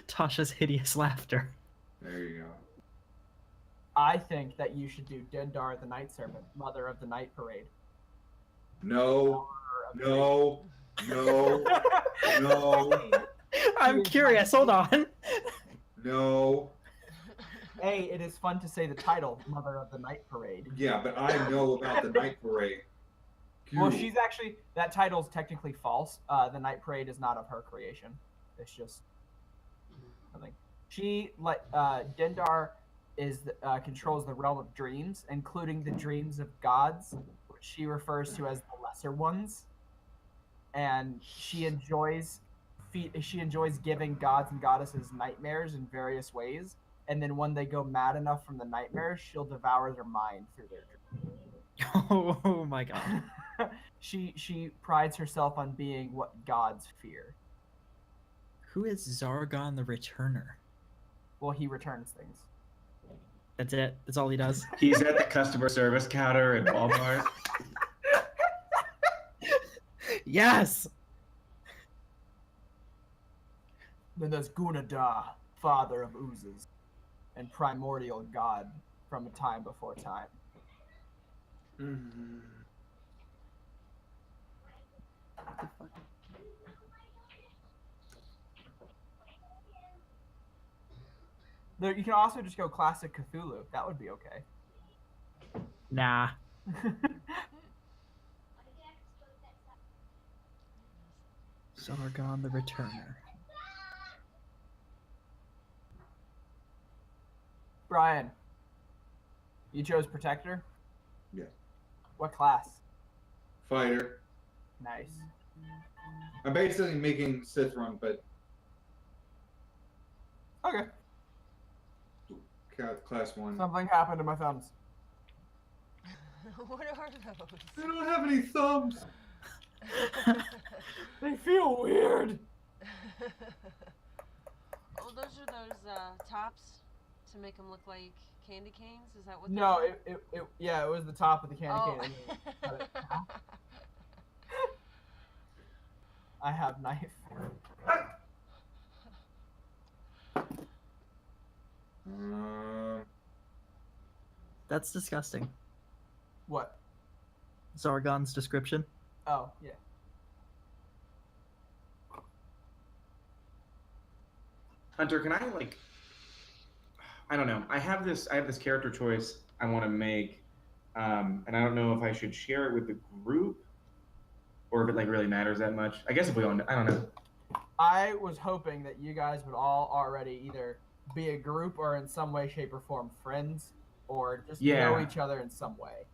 Tasha's hideous laughter. There you go. I think that you should do Dendar the Night Servant, Mother of the Night Parade. No. No. No. No. I'm curious. Hold on. No. A, it is fun to say the title, Mother of the Night Parade. Yeah, but I know about the night parade. Well, Phew. she's actually, that title is technically false. The Night Parade is not of her creation. It's just something. She, like, Dendar controls the realm of dreams, including the dreams of gods, which she refers to as the lesser ones. And she enjoys giving gods and goddesses nightmares in various ways. And then when they go mad enough from the nightmares, she'll devour their mind through their dreams. Oh my god. She prides herself on being what gods fear. Who is Zargon the Returner? Well, he returns things. That's it. That's all he does. He's at the customer service counter at Walmart. Yes. Then there's Gunada, father of oozes, and primordial god from a time before time. There, you can also just go classic Cthulhu. That would be okay. Nah. Zargon the Returner. Brian, you chose Protector? Yes. What class? Fighter. Nice. I'm basically making Sith run, but Okay. class 1. Something happened to my thumbs. What are those? I don't have any thumbs. They feel weird. Oh, those are those tops to make them look like candy canes? Is that what No, those it was the top of the candy are? cane. Oh. I have knife. That's disgusting. What? Zargon's description. Oh, yeah. Hunter, can I like? I don't know. I have this character choice I want to make, and I don't know if I should share it with the group, or if it like really matters that much. I guess if we all, I don't know. I was hoping that you guys would all already either be a group or in some way, shape, or form friends, or just know Yeah. each other in some way.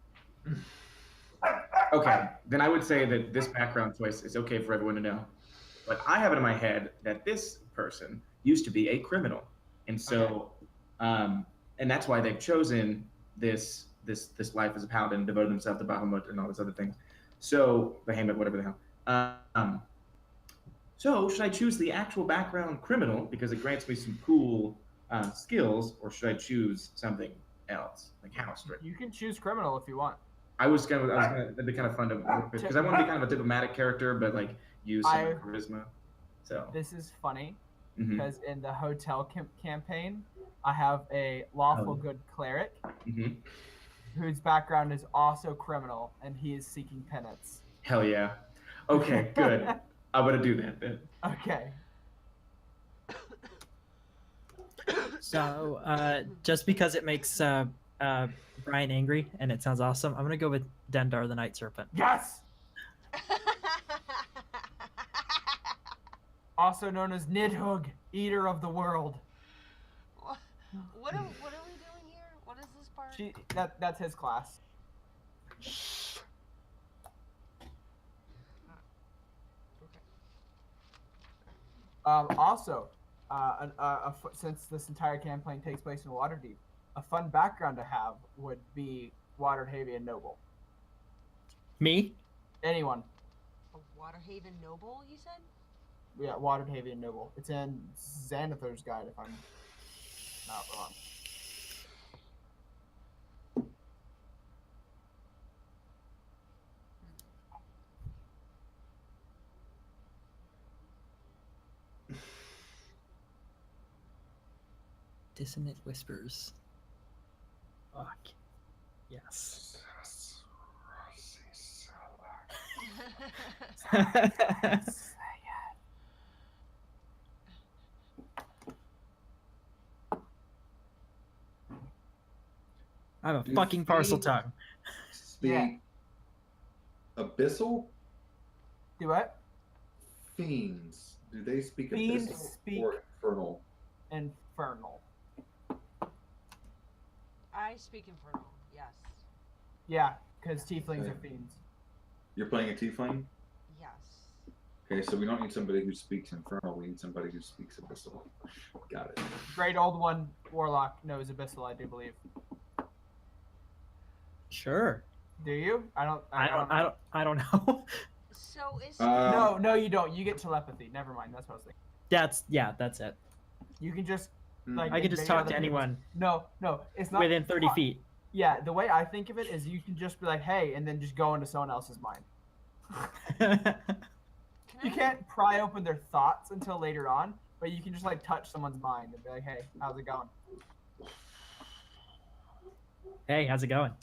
Okay, then I would say that this background choice is okay for everyone to know. But I have it in my head that this person used to be a criminal, and so, and that's why they've chosen this life as a paladin and devoted themselves to Bahamut and all these other things. So Behemoth, whatever the hell. So should I choose the actual background criminal because it grants me some cool skills, or should I choose something else like house strict? You can choose criminal if you want. That'd be kind of fun to work with because I want to be kind of a diplomatic character, but like use some charisma. So This is funny mhm, because in the hotel campaign, I have a lawful Oh. good cleric mhm. whose background is also criminal, and he is seeking penance. Hell yeah. Okay, good. I'm gonna do that then. Okay. So, just because it makes Brian angry and it sounds awesome, I'm gonna go with Dendar the Night Serpent. Yes! Also known as Nidhogg, Eater of the World. What are we doing here? What is this part? That's his class. Also, since this entire campaign takes place in Waterdeep, a fun background to have would be Waterhavian Noble. Me? Anyone. A Waterhaven noble, you said? Yeah, Waterhavian Noble. It's in Xanathar's Guide, if I'm not wrong. Dissonant Whispers. Fuck. Yes. I'm a You fucking parcel think- tongue. Speak Yeah. abyssal Do what? fiends. Do they speak Fiends abyssal speak- or infernal? Infernal. I speak Infernal, yes. Yeah, because tieflings Okay. are fiends. You're playing a tiefling? Yes. Okay, so we don't need somebody who speaks infernal. We need somebody who speaks abyssal. Got it. Great old one warlock knows abyssal, I do believe. Sure. Do you? I don't know. So is No, you don't. You get telepathy. Never mind. That's what I was thinking. That's it. You can just Mm. like I can just invade talk other to people's- anyone No, it's not within 30 talk. feet. Yeah, the way I think of it is you can just be like, "Hey," and then just go into someone else's mind. You can't pry open their thoughts until later on, but you can just like touch someone's mind and be like, "Hey, how's it going?" Hey, how's it going?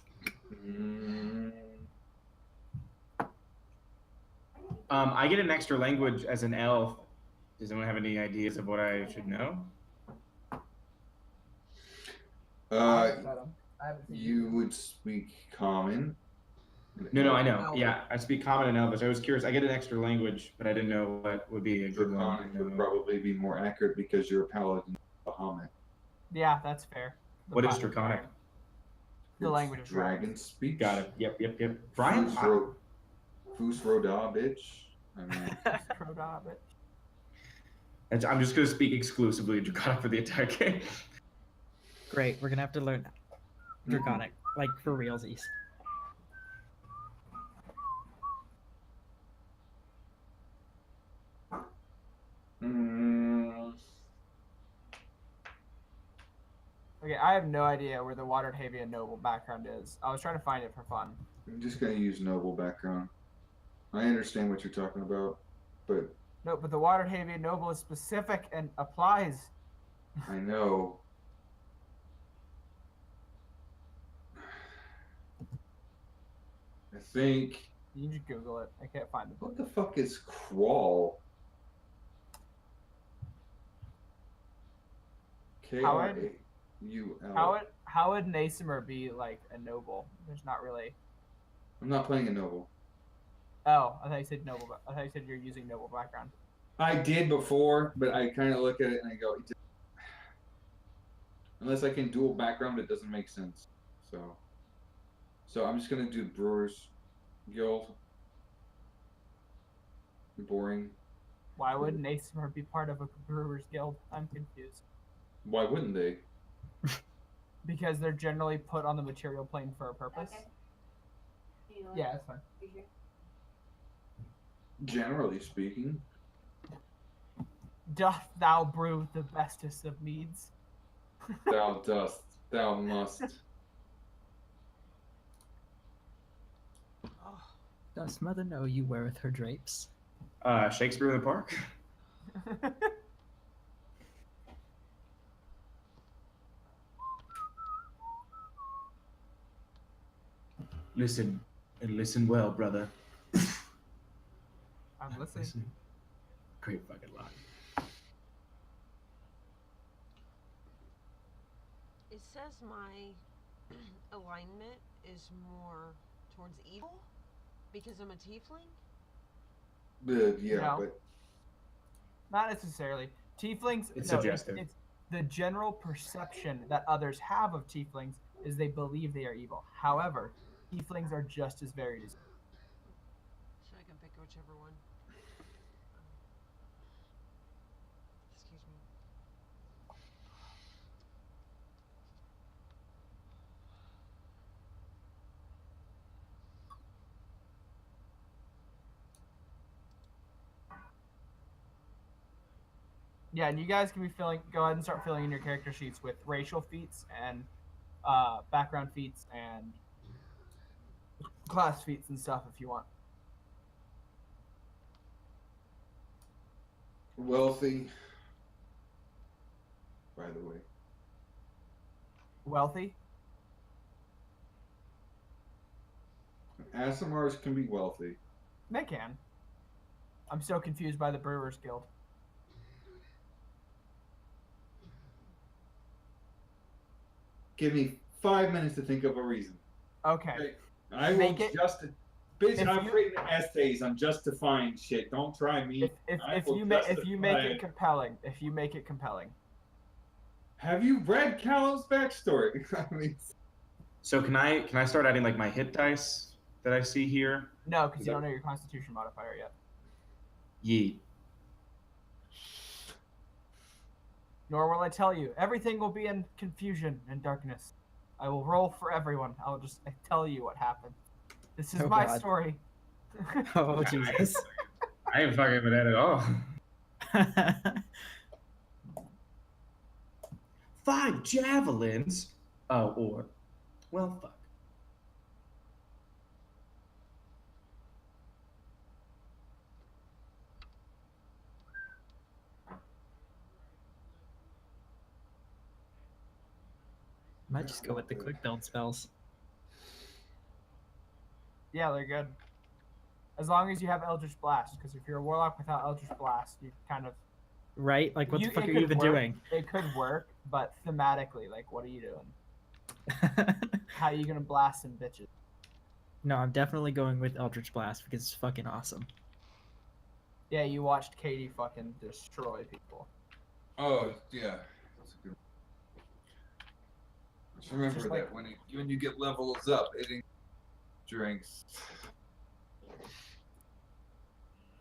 Mm. I get an extra language as an elf. Does anyone have any ideas of what I should know? I haven't seen you would speak common. No, I know. Elvish. Yeah, I speak Common and Elvish. I was curious. I get an extra language, but I didn't know what would be a good one. Draconic would probably be more accurate because you're a paladin of Bahamut. Yeah, that's fair. What is Draconic? The language of dragon dragons. speak. Got it. Yep. Brian? Fus Roda, bitch. I mean, Crodabbit. I'm just going to speak exclusively Draconic for the entire game. Great, we're gonna have to learn Draconic, like for realsies. mm, Okay, I have no idea where the Waterhavian noble background is. I was trying to find it for fun. I'm just gonna use noble background. I understand what you're talking about, but No, but the Waterhavian Noble is specific and applies. I know. I think. You just Google it. I can't find the book. What the fuck is crawl? Howard? K-R-A-U-L. How would Nasimir be like a noble? There's not really. I'm not playing a noble. Oh, I thought you said noble. I thought you said you're using noble background. I did before, but I kind of look at it and I go, unless I can dual background, it doesn't make sense. So I'm just gonna do Brewers Guild. Boring. Why would Nasimir be part of a Brewers Guild? I'm confused. Why wouldn't they? Because they're generally put on the material plane for a purpose. Okay. You know what? Yeah, that's fine. You sure? Generally speaking. Doth thou brew the bestest of meads? Thou dost, thou must. Oh, Does mother know you weareth her drapes? Shakespeare in the Park. Listen, and listen well, brother. I'm listening. Listen. Great fucking line. it says my alignment is more towards evil because I'm a tiefling. Yeah, No. but Not necessarily. Tieflings. It's no, suggestive. It's the general perception that others have of tieflings is they believe they are evil. However, tieflings are just as varied as. So I can pick whichever one. Excuse me. Yeah, and you guys can be go ahead and start filling in your character sheets with racial feats and background feats and class feats and stuff if you want. wealthy. By the way. Wealthy? Asimars can be wealthy. They can. I'm so confused by the Brewers Guild. Give me 5 minutes to think of a reason. Okay. I will Make it- Bitch, if I've you- written essays on justifying shit. Don't try me. If will you make justify it compelling, if you make it compelling. Have you read Callum's backstory? I mean, So can I start adding like my hit dice that I see here? No, because you don't know your Constitution modifier yet. Yeet. Nor will I tell you. Everything will be in confusion and darkness. I will roll for everyone. I'll just tell you what happened. This is Oh, my God. story. Oh Jesus. I ain't fucking with that at all. 5 javelins. Oh, or, well, fuck. Might just go with the quick build spells. Yeah, they're good. As long as you have Eldritch Blast, because if you're a warlock without Eldritch Blast, you kind of Right? Like what the fuck it are could you even work. doing? It could work, but thematically, like, what are you doing? How are you gonna blast some bitches? No, I'm definitely going with Eldritch Blast because it's fucking awesome. Yeah, you watched Katie fucking destroy people. Oh yeah. That's a good. Just remember Just that like- when you get levels up, eating drinks.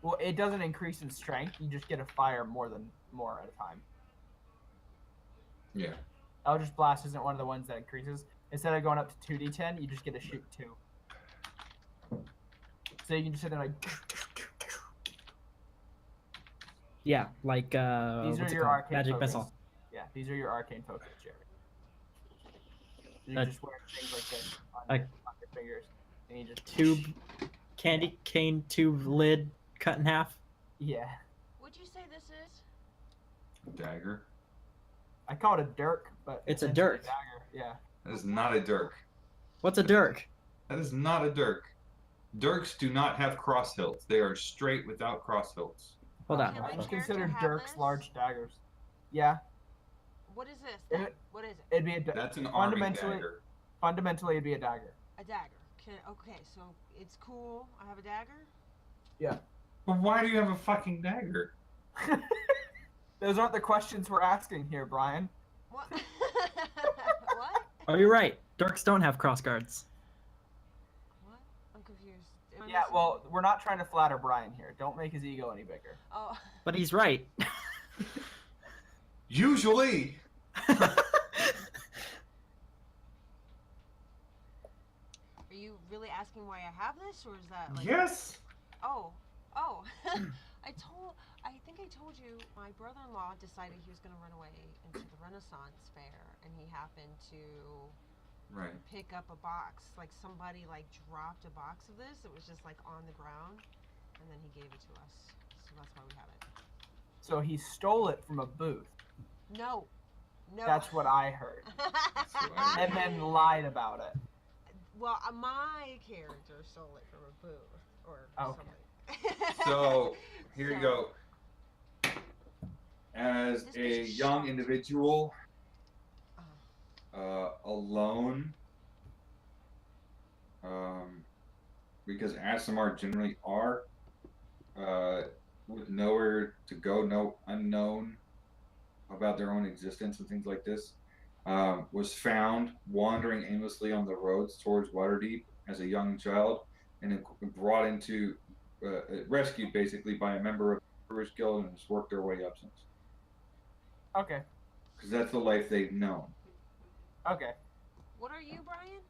Well, it doesn't increase in strength. You just get to fire more at a time. Yeah. Eldritch Blast isn't one of the ones that increases. Instead of going up to 2d10, you just get to shoot 2. So you can just sit there like. Yeah, like These are what's it your called? arcane Magic focus. missile. Yeah, these are your arcane focus, Jeremy. You Uh, just wear things like this on, like- on your fingers, and you just Tube, candy cane tube lid cut in half. Yeah. What'd you say this is? Dagger. I call it a dirk, but It's a essentially dirk. dagger. Yeah. That is not a dirk. What's a dirk? That is not a dirk. Dirks do not have cross hilts. They are straight without cross hilts. Hold on. Can my I just character consider have dirks this? large daggers. Yeah, What is this? Is then? it- What is it? it'd be That's an army fundamentally. dagger. Fundamentally, it'd be a dagger. A dagger. Okay, so it's cool. I have a dagger. But why do you have a fucking dagger? Those aren't the questions we're asking here, Brian. What? What? Oh, you're right. Dirks don't have cross guards. What? I'm confused. Am I Yeah, missing- well, we're not trying to flatter Brian here. Don't make his ego any bigger. Oh. But he's right. Usually. Are you really asking why I have this, or is that like? Yes. Oh. I think I told you my brother-in-law decided he was going to run away into the Renaissance fair, and he happened to Right. pick up a box. Like somebody like dropped a box of this. It was just like on the ground, and then he gave it to us. So that's why we have it. So he stole it from a booth. No. No. That's what I heard. what I And then lied about it. Well, my character stole it from a booth or Okay. something. So here you So- go. As This a bitch is young shocked. individual, alone, because ASMR generally are, with nowhere to go, no unknown about their own existence and things like this, was found wandering aimlessly on the roads towards Waterdeep as a young child, and then brought into, rescued basically by a member of the Brewers Guild, and has worked their way up since. Okay. Because that's the life they've known. Okay. What are you, Brian?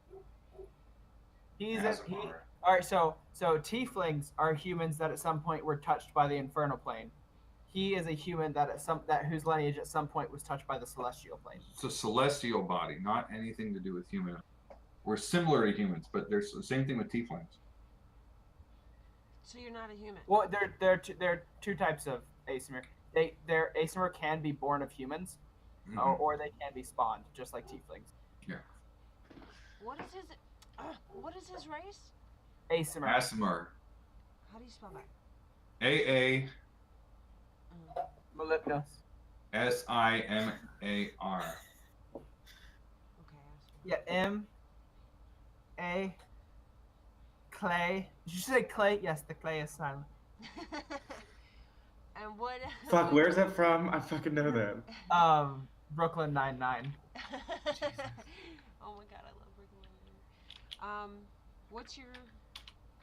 He's ASMR. all right. So tieflings are humans that at some point were touched by the infernal plane. He is a human whose lineage at some point was touched by the celestial plane. It's a celestial body, not anything to do with human. We're similar to humans, but there's the same thing with tieflings. So you're not a human. Well, there are two types of Asimir. Their Asimir can be born of humans, Mhm. or they can be spawned, just like tieflings. What is his race? Asimir. Asimar. How do you spell that? AASIMAR. Molybdenous. Okay. Yeah, M-A. Clay. Did you say clay? Yes, the clay is silent. And what? Fuck, where's that from? I fucking know that. Brooklyn Nine-Nine. Oh my god, I love Brooklyn Nine-Nine. What's your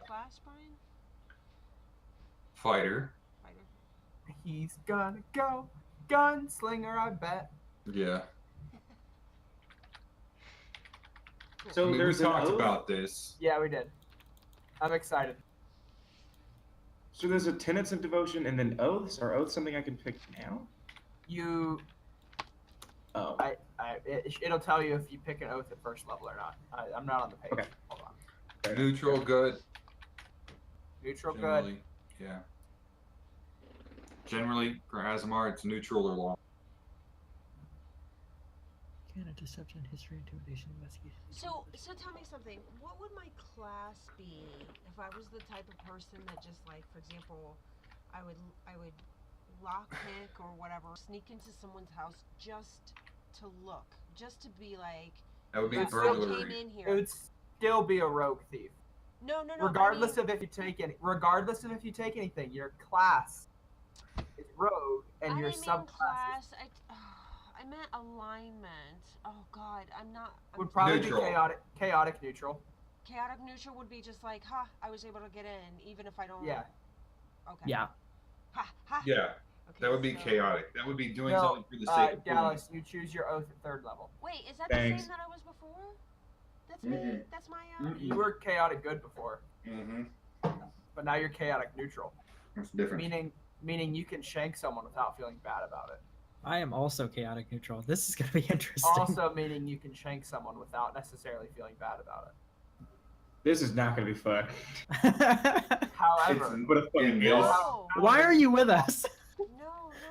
class, Brian? Fighter. Fighter. He's gonna go gunslinger, I bet. Yeah. Cool. So I mean, we there's an talked oath? about this. Yeah, we did. I'm excited. So there's a tenets of devotion and then oaths. Are oaths something I can pick now? You, Oh. it'll tell you if you pick an oath at first level or not. I'm not on the page. Okay. Hold on. Neutral, good. Neutral, good. Generally, yeah. Generally, for Asimar, it's neutral or long. Kind of deception, history, intimidation, investigation. So tell me something. What would my class be if I was the type of person that just like, for example, I would lockpick or whatever, sneak into someone's house just to look, just to be like, That would be That's I burglary. came in It here. would still be a rogue thief, No. regardless of if you take anything. Your class is rogue, and I your didn't mean subclass class. I meant alignment. Oh God, I'm not. would probably Neutral. be chaotic neutral. Chaotic neutral would be just like, ha, I was able to get in, even if I don't. Yeah. Okay. Yeah. Ha ha. Yeah, Okay, that would be so- chaotic. That would be doing No, something for the sake of doing Dallas, you choose your oath at third level. Wait, is that Thanks. the same that I was before? That's me. Mhm. That's my. You were chaotic good before, it. Mm-hmm. but now you're chaotic neutral, That's different. meaning you can shank someone without feeling bad about it. I am also chaotic neutral. This is gonna be interesting. Also meaning you can shank someone without necessarily feeling bad about it. This is not gonna be fun. However, What a fucking In guess. this- No. Why are you with us?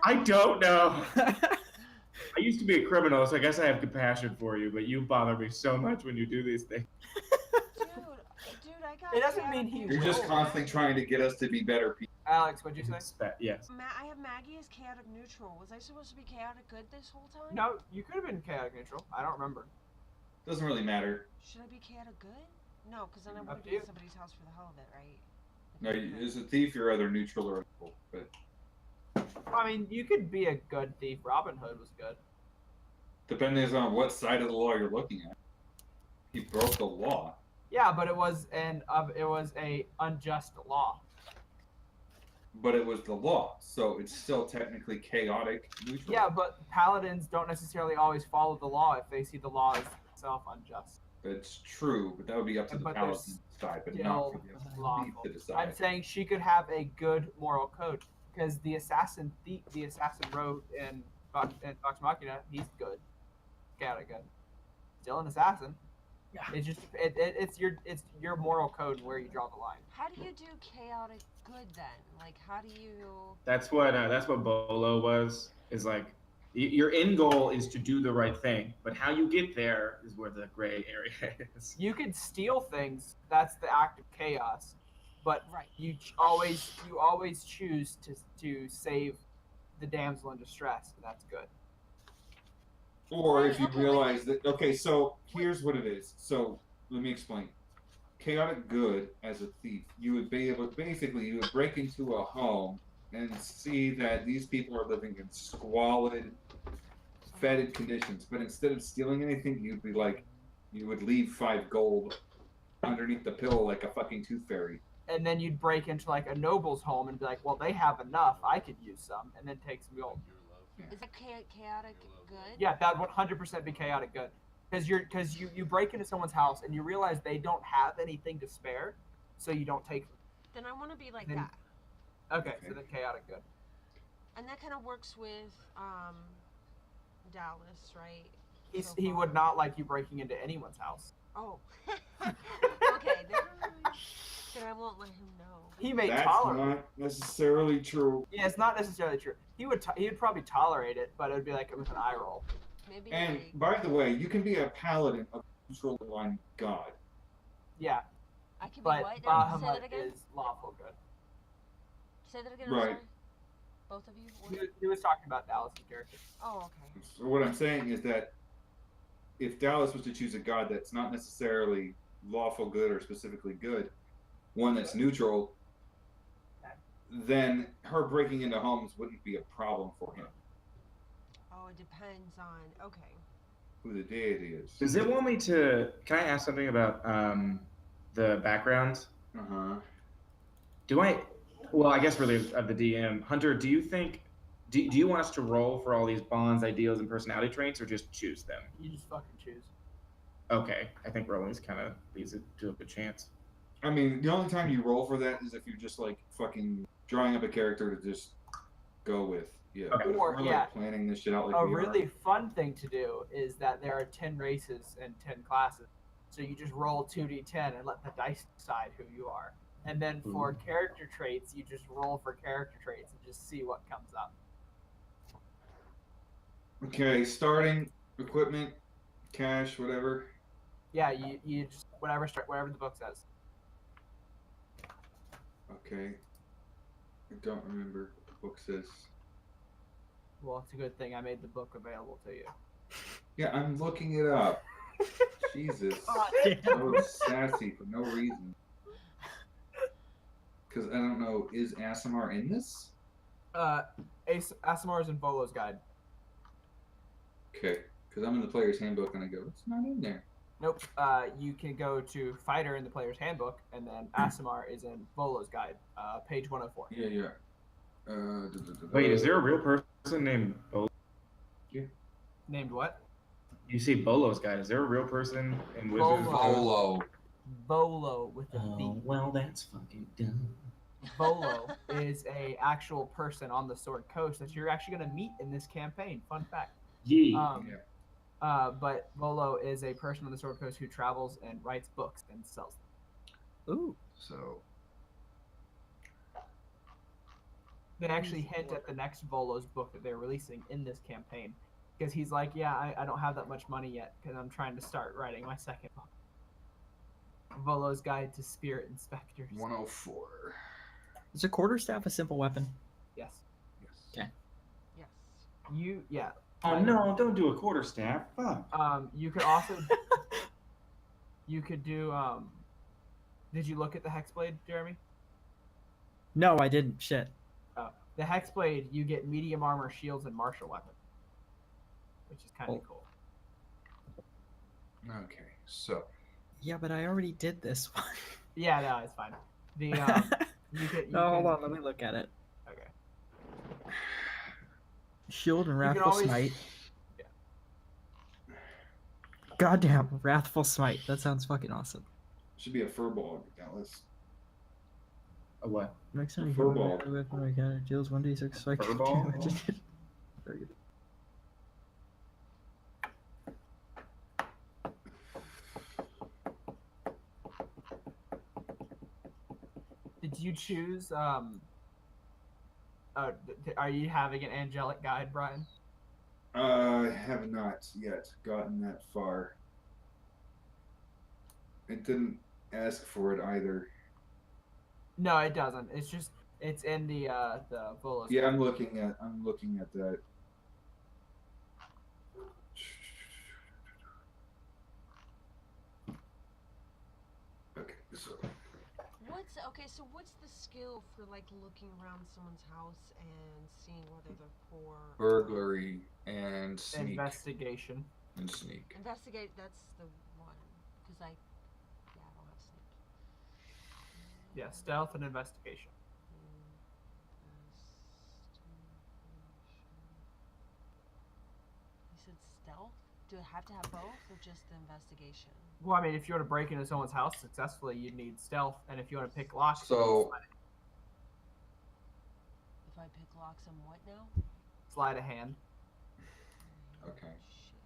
I don't know. I used to be a criminal, so I guess I have compassion for you, but you bother me so much when you do these things. Dude, I got. It doesn't mean he You're just will. constantly trying to get us to be better people. Alex, what'd you say? Yes. I have Maggie as chaotic neutral. Was I supposed to be chaotic good this whole time? No, you could have been chaotic neutral. I don't remember. Doesn't really matter. Should I be chaotic good? No, because then I Up wouldn't to be you. in somebody's house for the hell of it, right? No, as a thief, you're either neutral or evil. But I mean, you could be a good thief. Robin Hood was good. depending on what side of the law you're looking at, he broke the law. Yeah, but it was a unjust law. But it was the law, so it's still technically chaotic neutral. Yeah, but paladins don't necessarily always follow the law if they see the law as itself unjust. That's true, but that would be up to the But paladin there's to decide, but not for still the thief lawful. to decide. I'm saying she could have a good moral code because the assassin rogue in Vox Machina, he's good, chaotic good, still an assassin. Yeah. It's just it's your moral code and where you draw the line. How do you do chaotic good then? Like, how do you? That's what Bolo was. Is like your end goal is to do the right thing, but how you get there is where the gray area is. You could steal things. That's the act of chaos, but Right. you always choose to save the damsel in distress. And that's good. Or if you Okay, realize that, okay, so here's what it is. So let me explain. Chaotic good as a thief, you would be able, basically, you would break into a home and see that these people are living in squalid, fetid conditions. But instead of stealing anything, you'd be like, you would leave 5 gold underneath the pillow like a fucking tooth fairy. And then you'd break into like a noble's home and be like, well, they have enough. I could use some, and then take some gold. Is that chaotic good? Yeah, that would 100% be chaotic good. Because you break into someone's house and you realize they don't have anything to spare, so you don't take them. Then I want to be like Then- that. Okay, so then chaotic good. And that kind of works with Dallas, right? He's, So he far. would not like you breaking into anyone's house. Oh. Okay. Then I won't let him know. He may That's tolerate. not necessarily true. Yeah, it's not necessarily true. He would probably tolerate it, but it would be like with an eye roll. Maybe. And like, by the way, you can be a paladin of neutral line god. Yeah, I can be but what? Now, say Bahamut that again. is lawful good. Say that again. Right. I'm sorry. Both of you. He was talking about Dallas's character. Oh, okay. So what I'm saying is that if Dallas was to choose a god that's not necessarily lawful good or specifically good, one that's neutral, then her breaking into homes wouldn't be a problem for him. Oh, it depends on. Okay. Who the deity is. Does it want me to? Can I ask something about the backgrounds? Uh-huh. Do I? Well, I guess really of the DM. Hunter, do you think? Do you want us to roll for all these bonds, ideals, and personality traits, or just choose them? You just fucking choose. Okay, I think rolling's kind of leads it to a good chance. I mean, the only time you roll for that is if you're just like fucking drawing up a character to just go with. Yeah. Okay. But if Or, we're, like, yeah. planning this shit out like A we are. really fun thing to do is that there are 10 races and 10 classes. So you just roll 2d10 and let the dice decide who you are. And then for character traits, you just roll for character traits and just see what comes up. Okay, starting equipment, cash, whatever. Yeah, you just whatever the book says. Okay. I don't remember what the book says. Well, it's a good thing I made the book available to you. Yeah, I'm looking it up. Jesus. Damn. So sassy for no reason. Because I don't know, is Asimar in this? Asimar is in Bolo's guide. Okay. Because I'm in the player's handbook and I go, it's not in there. Nope. You can go to Fighter in the player's handbook, and then Asimar is in Bolo's guide, page 104. Yeah, yeah. Wait, is there a real person named Bolo? Named what? You see Bolo's guy. Is there a real person in Wizards? Bolo. Bolo with a B. Oh, well, that's fucking dumb. Bolo is a actual person on the Sword Coast that you're actually going to meet in this campaign. Fun fact. Yee. But Bolo is a person on the Sword Coast who travels and writes books and sells them. Ooh. So. They actually hint at the next Volo's book that they're releasing in this campaign, because he's like, yeah, I don't have that much money yet because I'm trying to start writing my second book. Volo's Guide to Spirit Inspectors. 104. Is a quarterstaff a simple weapon? Yes. Yes. Okay. Yes. Yeah. Oh no! Don't do a quarterstaff. Fuck. You could also you could do did you look at the Hexblade, Jeremy? No, I didn't. Shit. Oh, the Hexblade, you get medium armor, shields, and martial weapon, which is kind of cool. Okay, so Yeah, but I already did this one. Yeah, no, it's fine. The you could. No, hold on. Let me look at it. Okay. Shield and You can Wrathful always- Smite. Yeah. Goddamn, Wrathful Smite. That sounds fucking awesome. should be a furball. Dallas. A what? Next time you Furball. hit a weapon or counter deals 1d6 psychic Furball? damage. Very good. Did you choose? Are you having an angelic guide, Brian? I have not yet gotten that far. It didn't ask for it either. No, it doesn't. It's just it's in the Volos. Yeah, I'm looking at that. Okay, so So what's the skill for like looking around someone's house and seeing whether they're poor? burglary and sneak Investigation. and sneak. Investigate. That's the one. Because I don't have sneak. Yeah, stealth and investigation. You said stealth? Do I have to have both or just the investigation? Well, I mean, if you want to break into someone's house successfully, you'd need stealth, and if you want to pick locks, So- If I pick locks, I'm what now? slide a hand. Okay. Shit.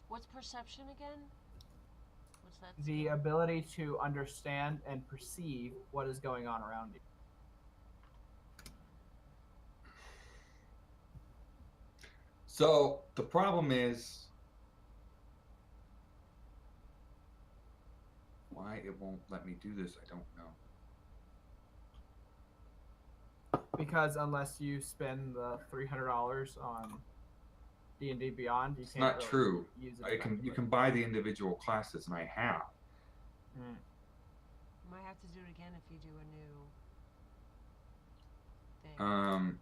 What's perception again? What's that? The skill? ability to understand and perceive what is going on around you. So the problem is why it won't let me do this. I don't know. Because unless you spend the $300 on D&D Beyond, you It's can't not really true. use it. You effectively. can buy the individual classes, and I have. Mm. Might have to do it again if you do a new thing. I don't know.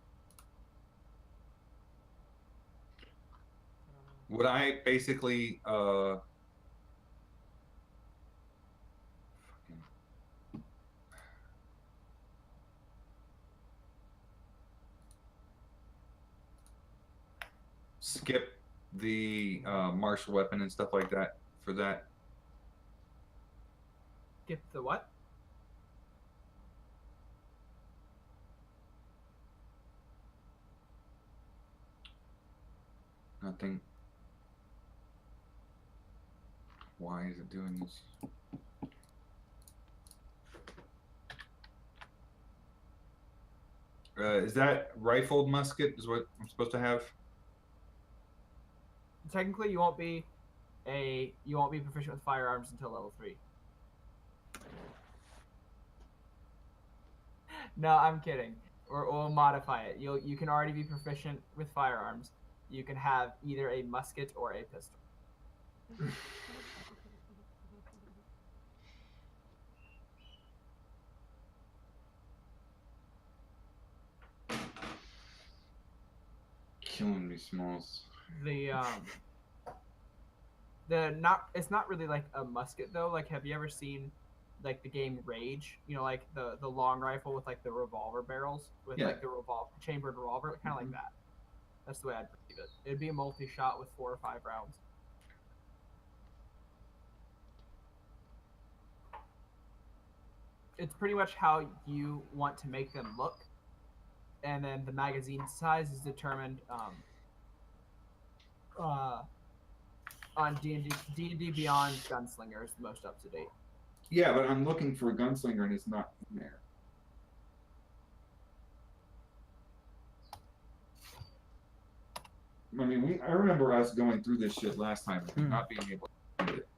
Would I basically fucking skip the martial weapon and stuff like that for that? Skip the what? Nothing. Why is it doing this? Is that rifled musket? Is what I'm supposed to have? Technically, you won't be proficient with firearms until level 3. No, I'm kidding. Or we'll modify it. You can already be proficient with firearms. You can have either a musket or a pistol. killing me, Smalls. It's not really like a musket though. Like, have you ever seen like the game Rage? You know, like the long rifle with like the revolver barrels with Yeah. like the chambered revolver, kind of like that. That's the way I'd perceive it. It'd be a multi-shot with 4 or 5 rounds. It's pretty much how you want to make them look, and then the magazine size is determined on D&D Beyond. Gunslinger is the most up to date. Yeah, but I'm looking for a gunslinger and it's not in there. I mean, I remember us going through this shit last time and not being able to find it.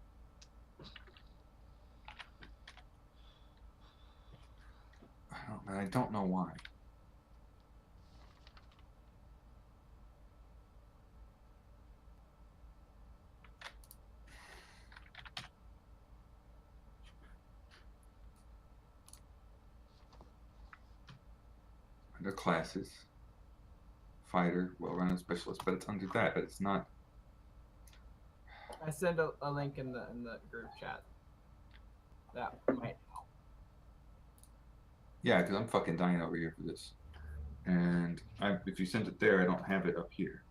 I don't know why. Under classes, fighter, well-rounded specialist, but it's under that, but it's not. I send a link in the group chat. That might help. Yeah, because I'm fucking dying over here for this. And if you sent it there, I don't have it up here.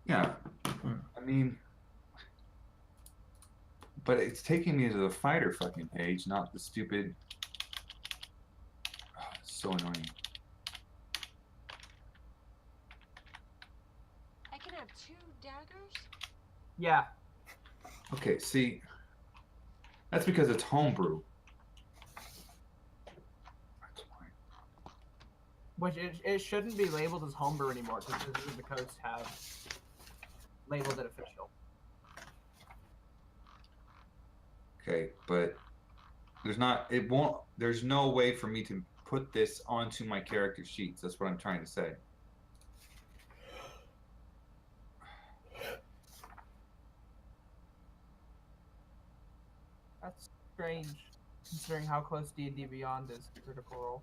Yeah, I mean, but it's taking me to the fighter fucking page, not the stupid. Oh, it's so annoying. I can have 2 daggers? Yeah, Okay, see, that's because it's homebrew. That's why. which it shouldn't be labeled as homebrew anymore because the codes have labeled it official. Okay, but there's no way for me to put this onto my character sheets. That's what I'm trying to say. That's strange, considering how close D&D Beyond is to Critical Role.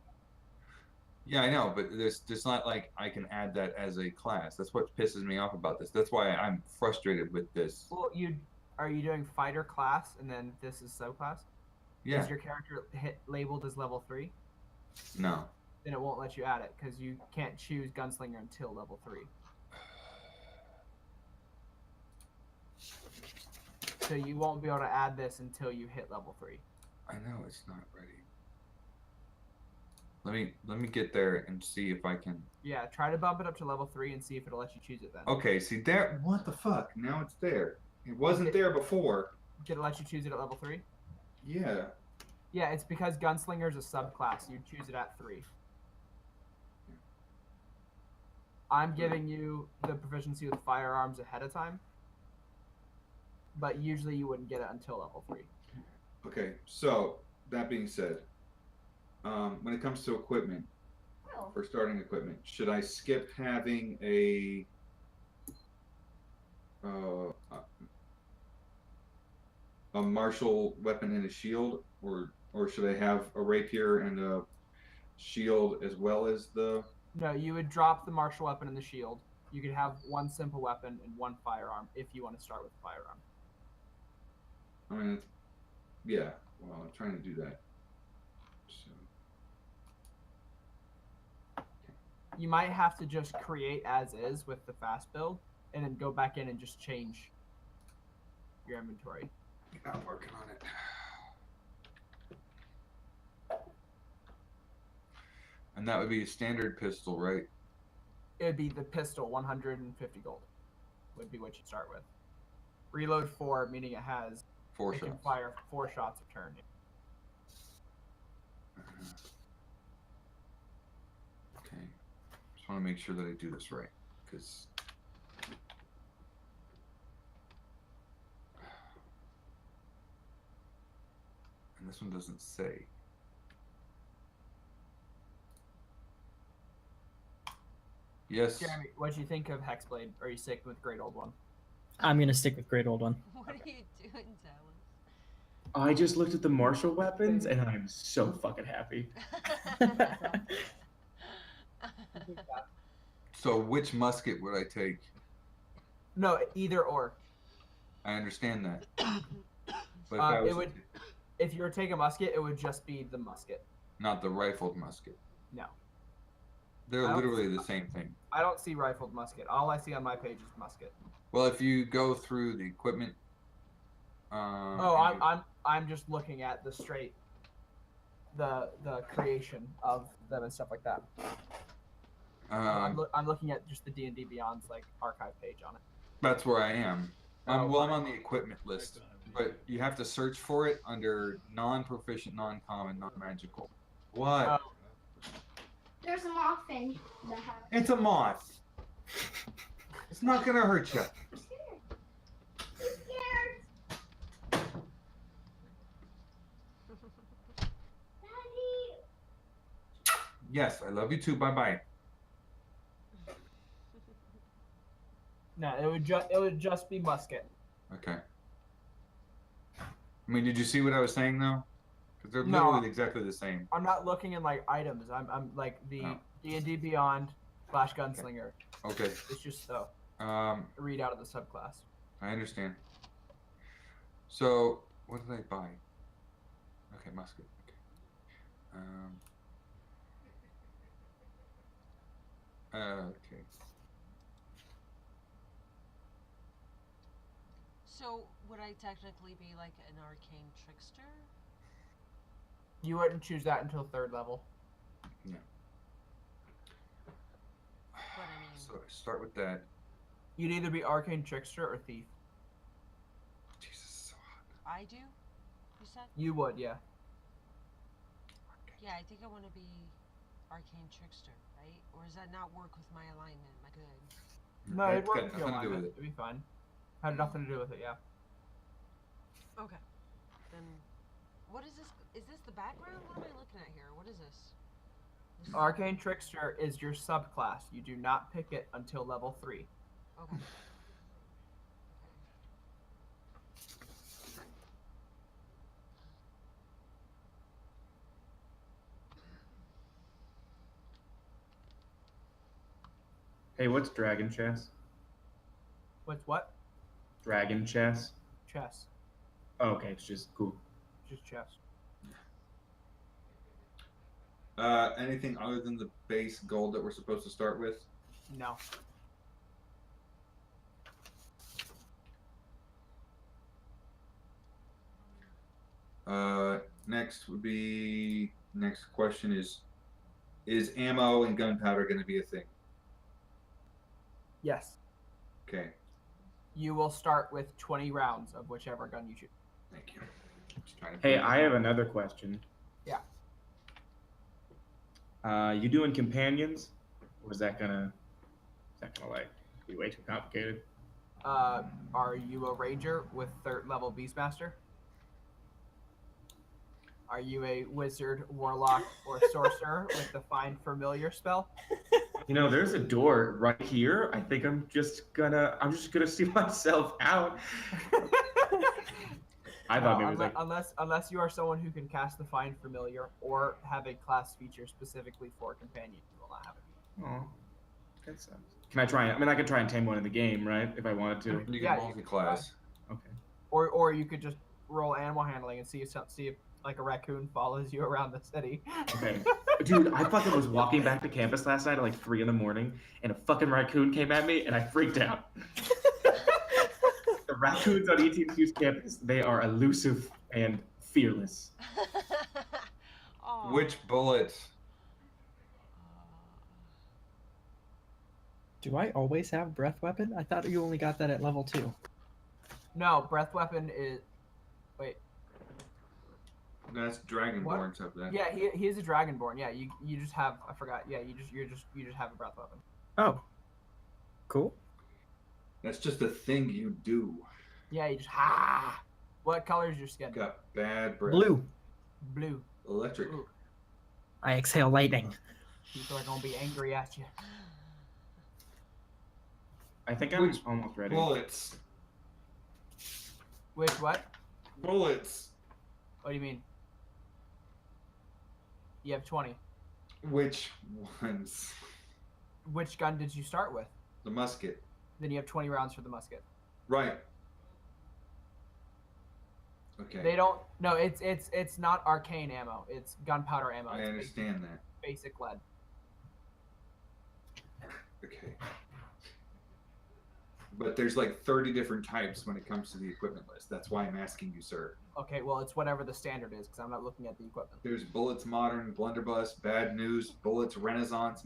Yeah, I know, but there's not like I can add that as a class. That's what pisses me off about this. That's why I'm frustrated with this. Well, are you doing fighter class and then this is subclass? Yeah, Is your character labeled as level 3? no. Then it won't let you add it because you can't choose Gunslinger until level 3. So you won't be able to add this until you hit level 3. I know it's not ready. Let me get there and see if I can. Yeah, try to bump it up to level 3 and see if it'll let you choose it then. Okay, see there. What the fuck? Now it's there. It wasn't there before. Did it let you choose it at level 3? Yeah. Yeah, it's because Gunslinger is a subclass. You choose it at 3. I'm giving you the proficiency with firearms ahead of time, but usually you wouldn't get it until level 3. Okay, so that being said, when it comes to equipment, Oh, for starting equipment, should I skip having a martial weapon and a shield, or should I have a rapier and a shield as well as the? No, you would drop the martial weapon and the shield. You could have one simple weapon and one firearm if you want to start with the firearm. I mean, yeah. Well, I'm trying to do that. So. You might have to just create as is with the fast build, and then go back in and just change your inventory. I'm working on it. And that would be a standard pistol, right? It would be the pistol, 150 gold, would be what you start with. Reload 4, meaning it has Four it can shots. fire 4 shots a turn. Okay. Just want to make sure that I do this right, because. And this one doesn't say. Yes. Jeremy, what do you think of Hexblade? Or are you sticking with Great Old One? I'm gonna stick with Great Old One. What are you doing, Dallas? I just looked at the martial weapons and I'm so fucking happy. So which musket would I take? No, either or. I understand that. But if Uh, I it was would- If you were to take a musket, it would just be the musket. not the rifled musket. No. They're I don't- literally the same thing. I don't see rifled musket. All I see on my page is musket. Well, if you go through the equipment, Oh, and you- I'm just looking at the straight, the creation of them and stuff like that. I'm looking at just the D&D Beyond's like archive page on it. that's where I am. Oh, Well, I'm on the equipment list, but you have to search for it under non-proficient, non-common, non-magical. What? Oh. There's a moth in the house. It's a moth. It's not gonna hurt you. I'm scared. I'm scared. Daddy. Yes, I love you too. Bye bye. No, it would just be musket. Okay. I mean, did you see what I was saying though? Because they're No. literally exactly the same. I'm not looking in like items. I'm like the Oh. D&D Beyond Flash Gunslinger. Okay. It's just the Um, readout of the subclass. I understand. So, what did I buy? Okay, musket. Okay. Okay. So would I technically be like an arcane trickster? You wouldn't choose that until 3rd level. But I mean, So start with that. You'd either be arcane trickster or thief. Jesus, so hot. I do. You said? You would, yeah. Yeah, I think I want to be arcane trickster, right? Or does that not work with my alignment? Am I good? No, it'd That's work got with your nothing to do alignment. with it. It'd be fine. Had nothing to do with it, yeah. Okay. Then, what is this? Is this the background? What am I looking at here? What is this? This is- Arcane trickster is your subclass. You do not pick it until level 3. Okay. Hey, what's Dragon Chess? What's what? Dragon Chess? Chess. Oh, okay, it's just cool. Just chess. Anything other than the base gold that we're supposed to start with? No. Next would be next question is ammo and gunpowder going to be a thing? Yes. Okay, You will start with 20 rounds of whichever gun you choose. thank you. Just trying to Hey, figure I it have out. another question. Yeah. You doing companions? Or is that gonna like be way too complicated? Are you a ranger with 3rd level Beastmaster? Are you a wizard, warlock, or sorcerer with the Find Familiar spell? You know, there's a door right here. I think I'm just gonna see myself out. I thought maybe it was like, unless you are someone who can cast the Find Familiar or have a class feature specifically for companion, you will not have it. oh, that sucks. Can I try? I mean, I could try and tame one in the game, right? If I wanted to. You Yeah, can you can multi-class. Okay. Or you could just roll animal handling and see if like a raccoon follows you around the city. Okay. Dude, I fucking was walking back to campus last night at like 3 a.m, and a fucking raccoon came at me, and I freaked out. The raccoons on ETSU's campus, they are elusive and fearless. Aw. Which bullet? Do I always have breath weapon? I thought you only got that at level 2. No, breath weapon is. Wait. That's Dragonborn stuff. Then. Yeah, he is a dragonborn. Yeah, you just have. I forgot. Yeah, you just have a breath weapon. Oh. Cool. That's just a thing you do. Yeah, you just ha. What color is your skin? Got bad breath. Blue. Blue. Electric. Ooh. I exhale lightning. People are gonna be angry at you. I think I'm Which almost ready. Bullets. Which what? Bullets. What do you mean? You have 20. Which ones? Which gun did you start with? The musket. Then you have 20 rounds for the musket. Right. Okay. They don't. No, it's not arcane ammo. It's gunpowder ammo. I It's understand that. Basic lead. Okay. But there's like 30 different types when it comes to the equipment list. That's why I'm asking you, sir. Okay, well, it's whatever the standard is because I'm not looking at the equipment. There's bullets modern, blunderbuss, bad news, bullets renaissance,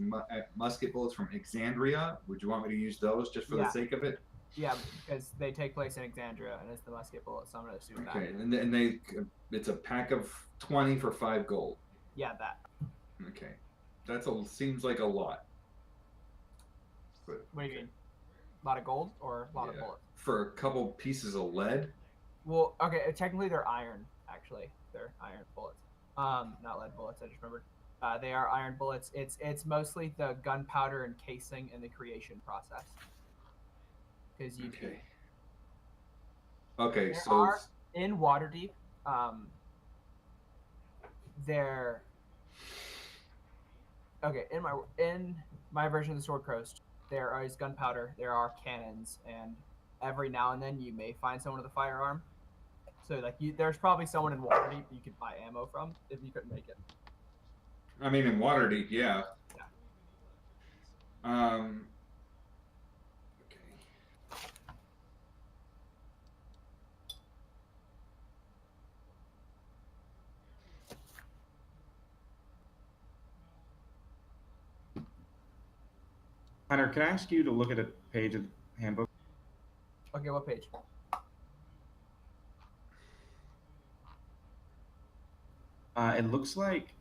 musket bullets from Exandria. Would you want me to use those just for Yeah. the sake of it? Yeah, because they take place in Exandria and it's the musket bullet, so I'm gonna assume Okay, that. and they it's a pack of 20 for 5 gold. Yeah, that. Okay, seems like a lot. But What do you mean? A lot of gold or a lot of Yeah. bullets? for a couple pieces of lead. Well, okay, technically they're iron. Actually, they're iron bullets. Not lead bullets. I just remembered. They are iron bullets. It's mostly the gunpowder and casing in the creation process. Because you Okay. Okay, There so are- in Waterdeep, there. Okay, in my version of the Sword Coast, there is gunpowder, there are cannons, and every now and then you may find someone with a firearm. So like, there's probably someone in Waterdeep you could buy ammo from if you couldn't make it. I mean, in Waterdeep, yeah. Yeah. Okay. Hunter, can I ask you to look at a page of the handbook? Okay, what page? It looks like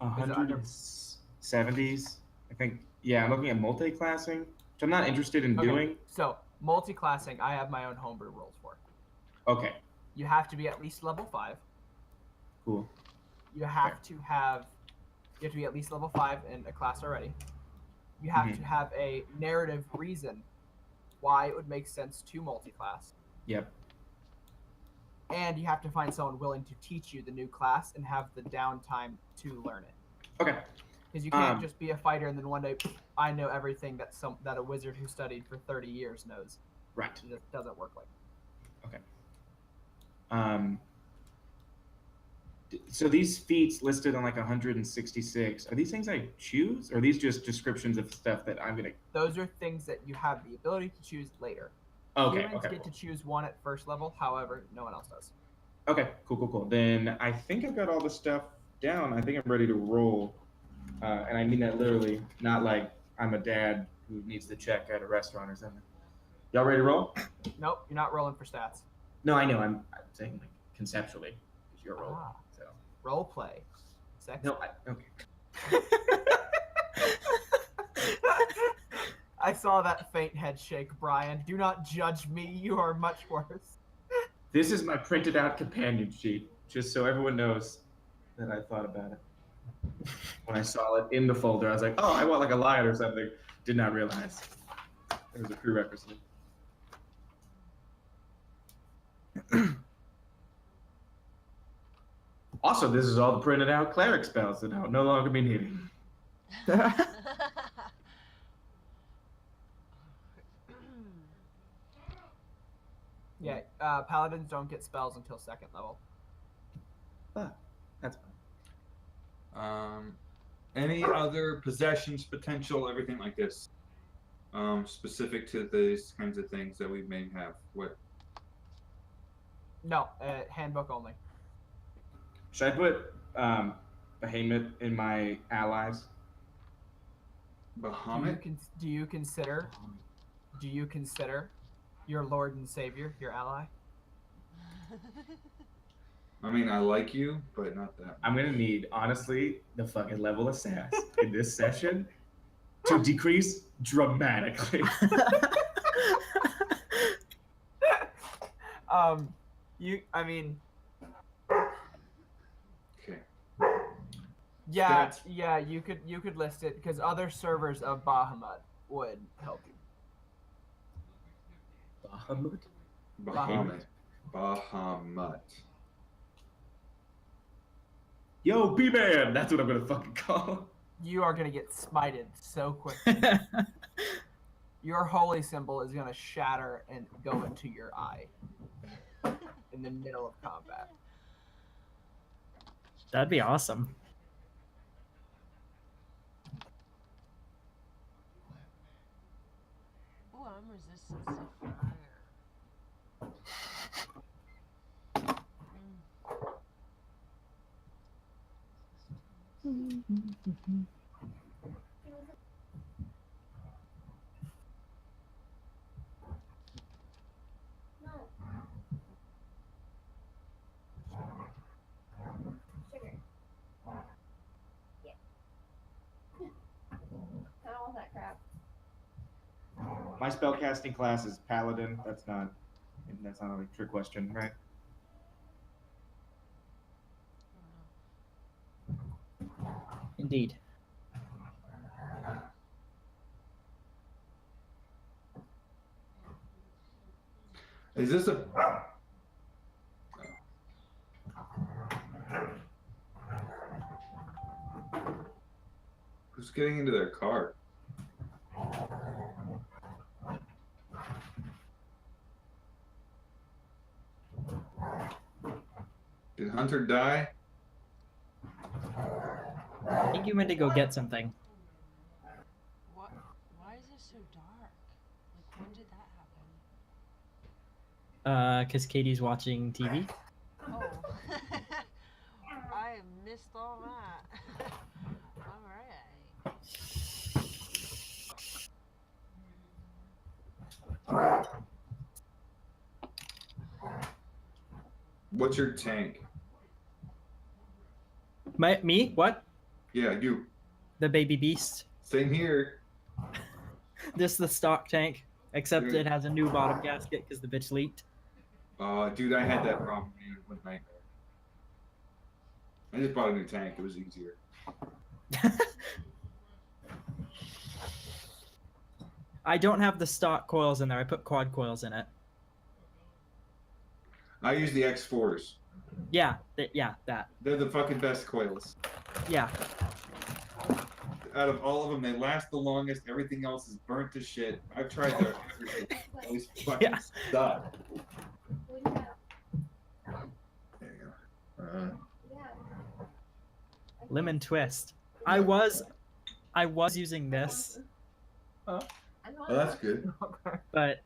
Is it under- 170s. I think. Yeah, I'm looking at multi-classing, which I'm not interested in Okay. doing. So multi-classing, I have my own homebrew rules for. Okay, You have to be at least level 5. cool. You have to be at least level 5 in a class already. You have Mhm. to have a narrative reason why it would make sense to multi-class. Yep. And you have to find someone willing to teach you the new class and have the downtime to learn it. Okay. Because you can't Um, just be a fighter and then one day I know everything that a wizard who studied for 30 years knows. Right. It just doesn't work like that. So these feats listed on like 166, are these things I choose, or are these just descriptions of stuff that I'm gonna? Those are things that you have the ability to choose later. Okay. Humans Okay. get to choose one at first level, however, no one else does. Okay. Cool. Then I think I've got all the stuff down. I think I'm ready to roll, and I mean that literally, not like I'm a dad who needs to check at a restaurant or something. Y'all ready to roll? Nope, you're not rolling for stats. No, I know. I'm saying like conceptually, because you're rolling. Ah. So Role play. Sex. no. Okay. I saw that faint head shake, Brian. Do not judge me. You are much worse. This is my printed out companion sheet, just so everyone knows that I thought about it. When I saw it in the folder, I was like, oh, I want like a line or something. Did not realize it was a prerequisite. Also, this is all the printed out cleric spells that I'll no longer be needing. Yeah, paladins don't get spells until 2nd level. Ah, that's fine. Any other possessions, potential, everything like this, specific to these kinds of things that we may have? What? No, handbook only. Should I put Behemoth in my allies? Bahamut? Do you consider your lord and savior your ally? I mean, I like you, but not that. I'm gonna need, honestly, the fucking level of sass in this session to decrease dramatically. I mean, Okay. yeah, Stats. yeah, you could list it because other servers of Bahamut would help you. Bahamut? Bahamut. Bahamut. Yo, B-Man! That's what I'm gonna fucking call him. You are gonna get smited so quick. Your holy symbol is gonna shatter and go into your eye in the middle of combat. That'd be awesome. Oh, I'm resistant to fire. No. Sugar. Yeah. I don't want that crap. My spellcasting class is paladin. That's not a trick question, right? Indeed. Is this a? Who's getting into their car? Did Hunter die? I think you went to go get something. What? Why is it so dark? Like, when did that happen? Cause Katie's watching TV. Oh. I missed all that. Alright. What's your tank? Me? What? Yeah, you. The baby beast. Same here. Just the stock tank, except Dude. it has a new bottom gasket because the bitch leaked. Dude, I had that problem with Nightmare. I just bought a new tank. It was easier. I don't have the stock coils in there. I put quad coils in it. I use the X4s. Yeah, that. They're the fucking best coils. Yeah. Out of all of them, they last the longest. Everything else is burnt to shit. I've tried their everything. These fucking Yeah. suck. What do you have? There you go. Yeah. Lemon twist. I was using this, Oh, that's good. but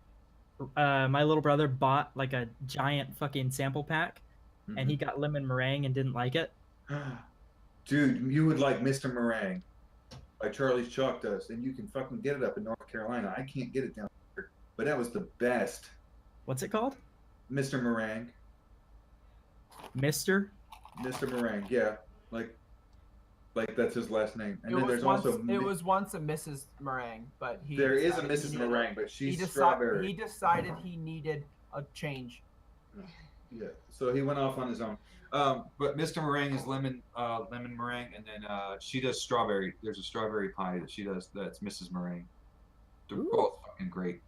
my little brother bought like a giant fucking sample pack, and he got lemon meringue and didn't like it. Dude, you would like Mr. Meringue by Charlie's Chalk Dust, and you can fucking get it up in North Carolina. I can't get it down here, but that was the best. What's it called? Mr. Meringue. Mister? Mr. Meringue, yeah. Like that's his last name. And It then was there's once. also It was once a Mrs. Meringue, but he. there is a decided he Mrs. needed- Meringue, but she's He strawberry. decided he needed a change. Yeah, so he went off on his own. But Mr. Meringue is lemon meringue, and then she does strawberry. There's a strawberry pie that she does that's Mrs. Meringue. They're Ooh. both fucking great.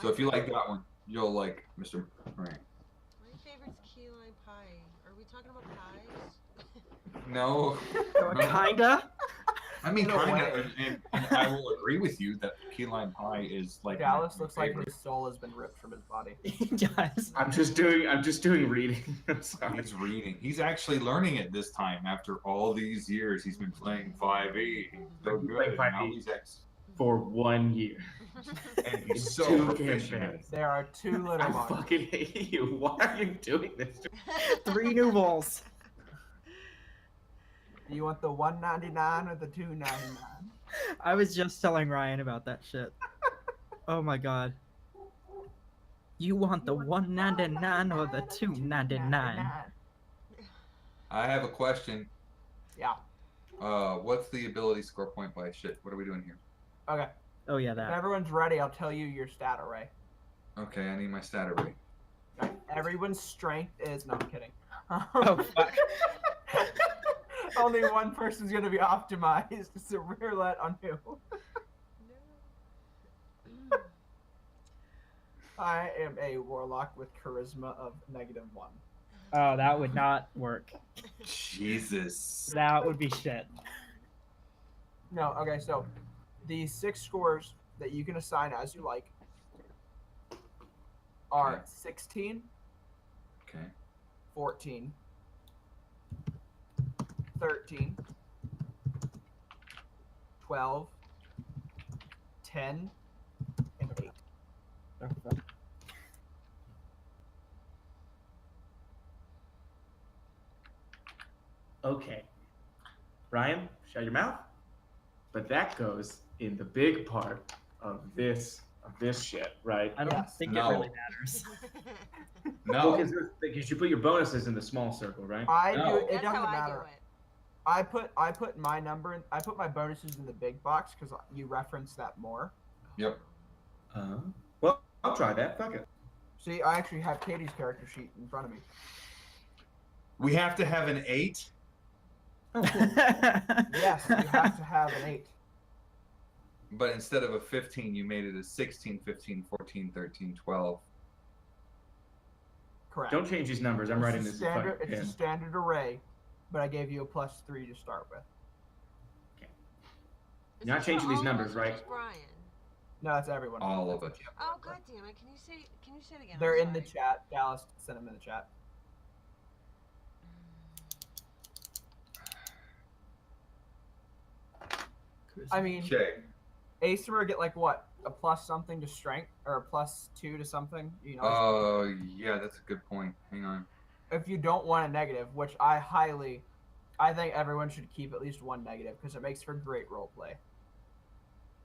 So if you like that one, you'll like Mr. Meringue. My favorite's key lime pie. Are we talking about pies? No, Kinda. I mean In a kind way. of, and I will agree with you that key lime pie is like Dallas my looks like favorite. his soul has been ripped from his body. He does. I'm just doing reading. I'm sorry. He's reading. He's actually learning it this time after all these years. He's been playing 5e. He's so Been good. playing And now 5e. he's For 1 year. and he's It's so 2 proficient. campaigns. There are two little I ones. fucking hate you. Why are you doing this to me? 3 new balls. Do you want the $1.99 or the $2.99? I was just telling Ryan about that shit. Oh my god. You want the $1.99 or the $2.99? I have a question. Yeah. What's the ability score point by shit? What are we doing here? Okay. Oh yeah, When that. everyone's ready, I'll tell you your stat array. Okay, I need my stat array. Okay. Everyone's strength is. No, I'm kidding. Oh fuck. Only one person's gonna be optimized. It's a roulette on who. No. I am a warlock with charisma of -1. Oh, that would not work. Jesus. That would be shit. No, okay, so the 6 scores that you can assign as you like are Okay. 16, Okay. 14, 13, 12, 10, and 8. Okay. Ryan, shut your mouth. But that goes in the big part of this shit, right? I don't Yes. think No. it really matters. No. Because you put your bonuses in the small circle, right? I No. do it That's doesn't how I matter. do it. I put my number in, I put my bonuses in the big box because you reference that more. Yep. Well, I'll try that. Fuck it. See, I actually have Katie's character sheet in front of me. We have to have an 8. Oh, cool. Yes, you have to have an 8. But instead of a 15, you made it a 16, 15, 14, 13, 12. Correct. Don't change these numbers. I'm writing this in standard. fucking It's a pen. standard array, but I gave you a +3 to start with. Is You're not this for changing these all of us numbers, or right? just Brian? No, that's everyone. All of it. Oh god damn it! Can you say it again? They're I'm in the sorry. chat. Dallas sent them in the chat. I mean, Okay. Acer get like what? A plus something to strength or a +2 to something? You know, Yeah, that's a good point. Hang on. if you don't want a negative, which I think everyone should keep at least one negative because it makes for great role play.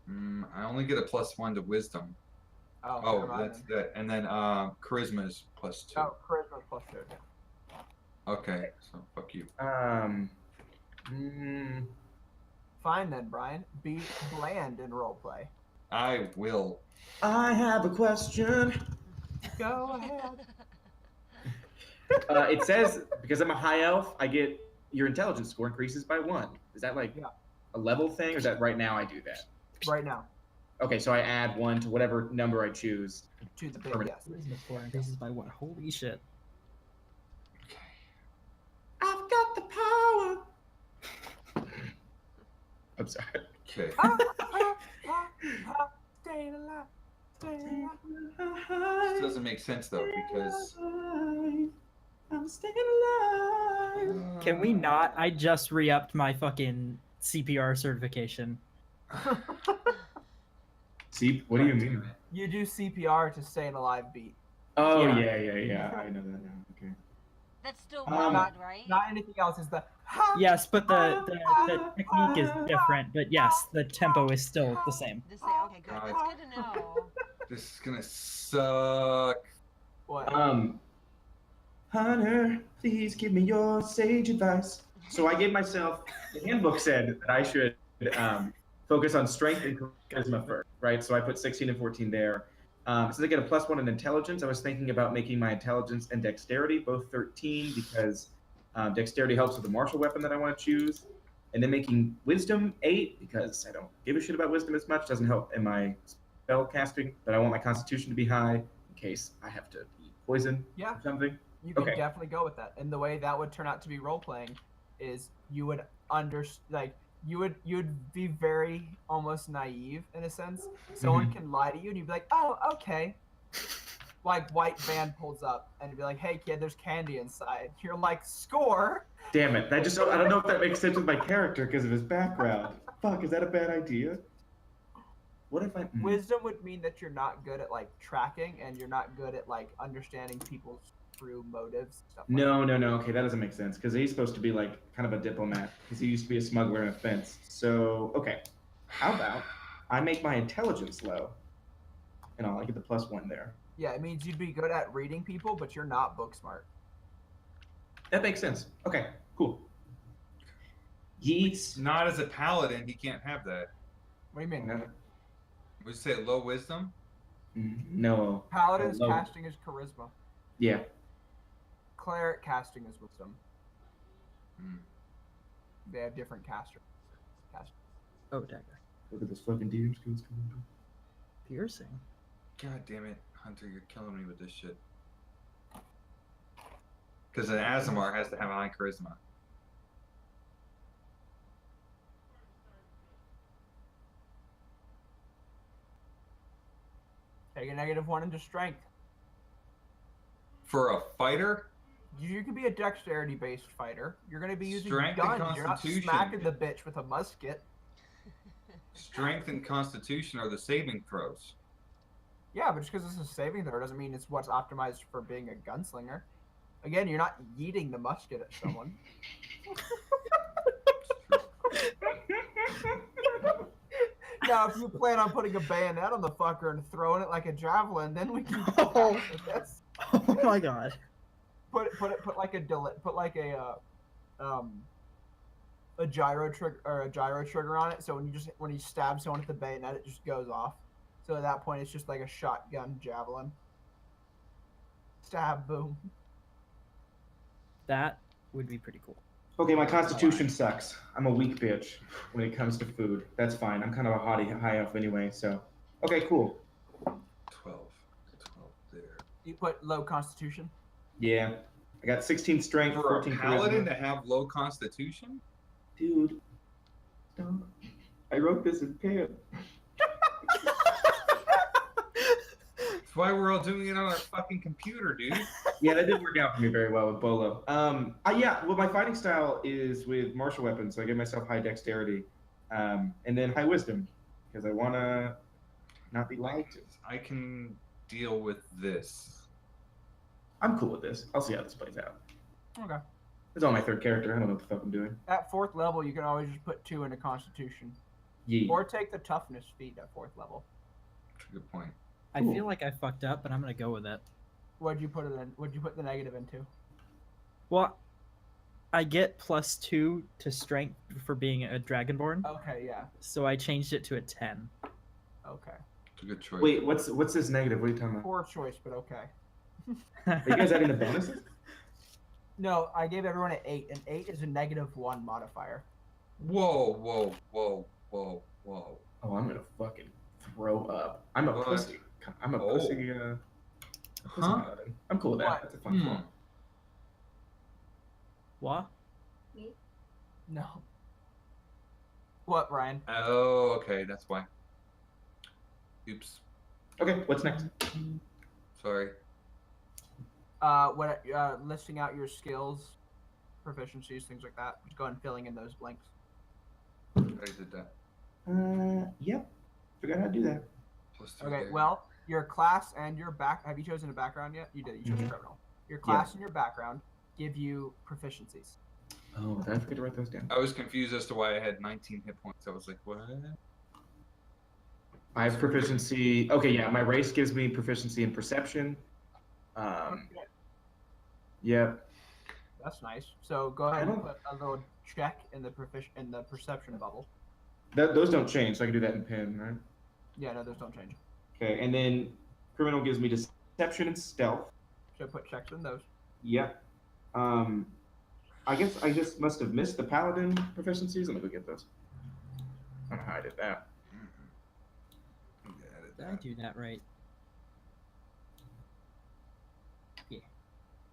I only get a +1 to wisdom. Oh, Oh, never mind that's then. that. And then charisma is +2. Oh, charisma +2. Okay, so fuck you. Fine then, Brian. Be bland in role play. I will. I have a question. Go ahead. It says because I'm a high elf, I get your intelligence score increases by 1. Is that like Yeah. a level thing, or is that right now I do that? Right now Okay, so I add 1 to whatever number I choose. to the big Permanent. yes. Charisma score increases by 1. Holy shit. I've got the power. I'm sorry. Okay. Staying alive. Staying alive. This doesn't make sense though because. I'm staying alive. Can we not? I just re-upped my fucking CPR certification. See, what do you mean? You do CPR to stay in a live beat. Oh Yeah. yeah. I know that now. Okay. That's still Um, bad, right? Not anything else. Is the Yes, but the technique is different. But yes, the tempo is still the same. This thing, okay, good. That's good to know. This is gonna suck. what? Hunter, please give me your sage advice. So I gave myself, the handbook said that I should focus on strength and charisma first, right? So I put 16 and 14 there. Since I get a +1 in intelligence, I was thinking about making my intelligence and dexterity both 13 because dexterity helps with the martial weapon that I want to choose. And then making wisdom 8 because I don't give a shit about wisdom as much. Doesn't help in my spell casting, but I want my constitution to be high in case I have to eat poison Yeah. or something. You could Okay. definitely go with that. And the way that would turn out to be role playing is you would you'd be very almost naive in a sense. Someone can lie to you and you'd be like, "Oh, okay." Like white van pulls up and you'd be like, "Hey kid, there's candy inside." You're like, "Score." Damn it. I don't know if that makes sense with my character because of his background. Fuck, is that a bad idea? What if I... Wisdom would mean that you're not good at like tracking and you're not good at like understanding people's true motives stuff. Like No. Okay, that doesn't make sense because he's supposed to be like kind of a diplomat because he used to be a smuggler in a fence. So, okay. How about I make my intelligence low and I'll get the +1 there. Yeah, it means you'd be good at reading people, but you're not book smart. That makes sense. Okay, cool. Yeets. Not as a paladin, he can't have that. What do you mean? Would you say low wisdom? No. Paladin's Low. casting is charisma. Yeah. Cleric casting is wisdom. Hmm. They have different casters. Oh, dagger. Look at this fucking DM skills coming up. Because an Azamar has to have high charisma. Take a -1 into strength. For a fighter, You can be a dexterity-based fighter. You're going to be using Strength and guns. You're not constitution. smacking the bitch with a musket. strength and constitution are the saving throws. Yeah, but just because this is saving throw doesn't mean it's what's optimized for being a gunslinger. Again, you're not yeeting the musket at someone. Now, if you plan on putting a bayonet on the fucker and throwing it like a javelin, then we can. Oh. Oh my god. Put like a gyro trigger or a gyro trigger on it. So when you stab someone with the bayonet, it just goes off. So at that point, it's just like a shotgun javelin. Stab, boom. That would be pretty cool. Okay, my constitution sucks. I'm a weak bitch when it comes to food. That's fine. I'm kind of a high elf anyway, so. Okay, cool. 12 there. You put low constitution. Yeah. I got 16 strength, For a 14 paladin charisma. to have low constitution? Dude. Stop. I wrote this in pen. That's why we're all doing it on our fucking computer, dude. Yeah, that didn't work out for me very well with Bolo. Yeah, well, my fighting style is with martial weapons, so I give myself high dexterity, and then high wisdom, because I want to not be lied to. I can deal with this. I'm cool with this. I'll see how this plays out. Okay. It's on my third character. I don't know what the fuck I'm doing. At 4th level, you can always just put 2 into constitution. Yee. Or take the toughness feat at 4th level. That's a good point. I Cool. feel like I fucked up, but I'm gonna go with it. What'd you put it in? What'd you put the negative into? Well, I get +2 to strength for being a dragonborn, Okay, yeah. so I changed it to a 10. Okay. It's a good choice. Wait, what's this negative? What are you talking about? Poor choice, but okay. Are you guys adding the bonuses? No, I gave everyone an 8, and 8 is a -1 modifier. Whoa, whoa, whoa, whoa, whoa. Oh, I'm gonna fucking throw up. I'm a What? pussy. I'm a Oh. pussy. Pussy Huh? paladin. I'm cool with that. What? That's a fun Hmm. one. What? Me? No. What, Brian? Oh, okay, that's why. Oops. Okay, what's next? Sorry. Listing out your skills, proficiencies, things like that. Just go ahead and filling in those blanks. I did that. Yep. Forgot how to do that. +2 Okay, there. well, your class and your have you chosen a background yet? You did, you chose Mhm. criminal. Your class and your background give you proficiencies. Oh, did I forget to write those down? I was confused as to why I had 19 hit points. I was like, what? I have proficiency. Okay, yeah, my race gives me proficiency in perception. Okay, Yep. that's nice. So go ahead I and don't- put a little check in the perception bubble. Those don't change, so I can do that in pen, right? Yeah, no, those don't change. Okay, and then criminal gives me deception and stealth. So put checks in those. Yep. I guess I just must have missed the paladin proficiencies. Let me go get those. I don't know how I did that. Did I do that right?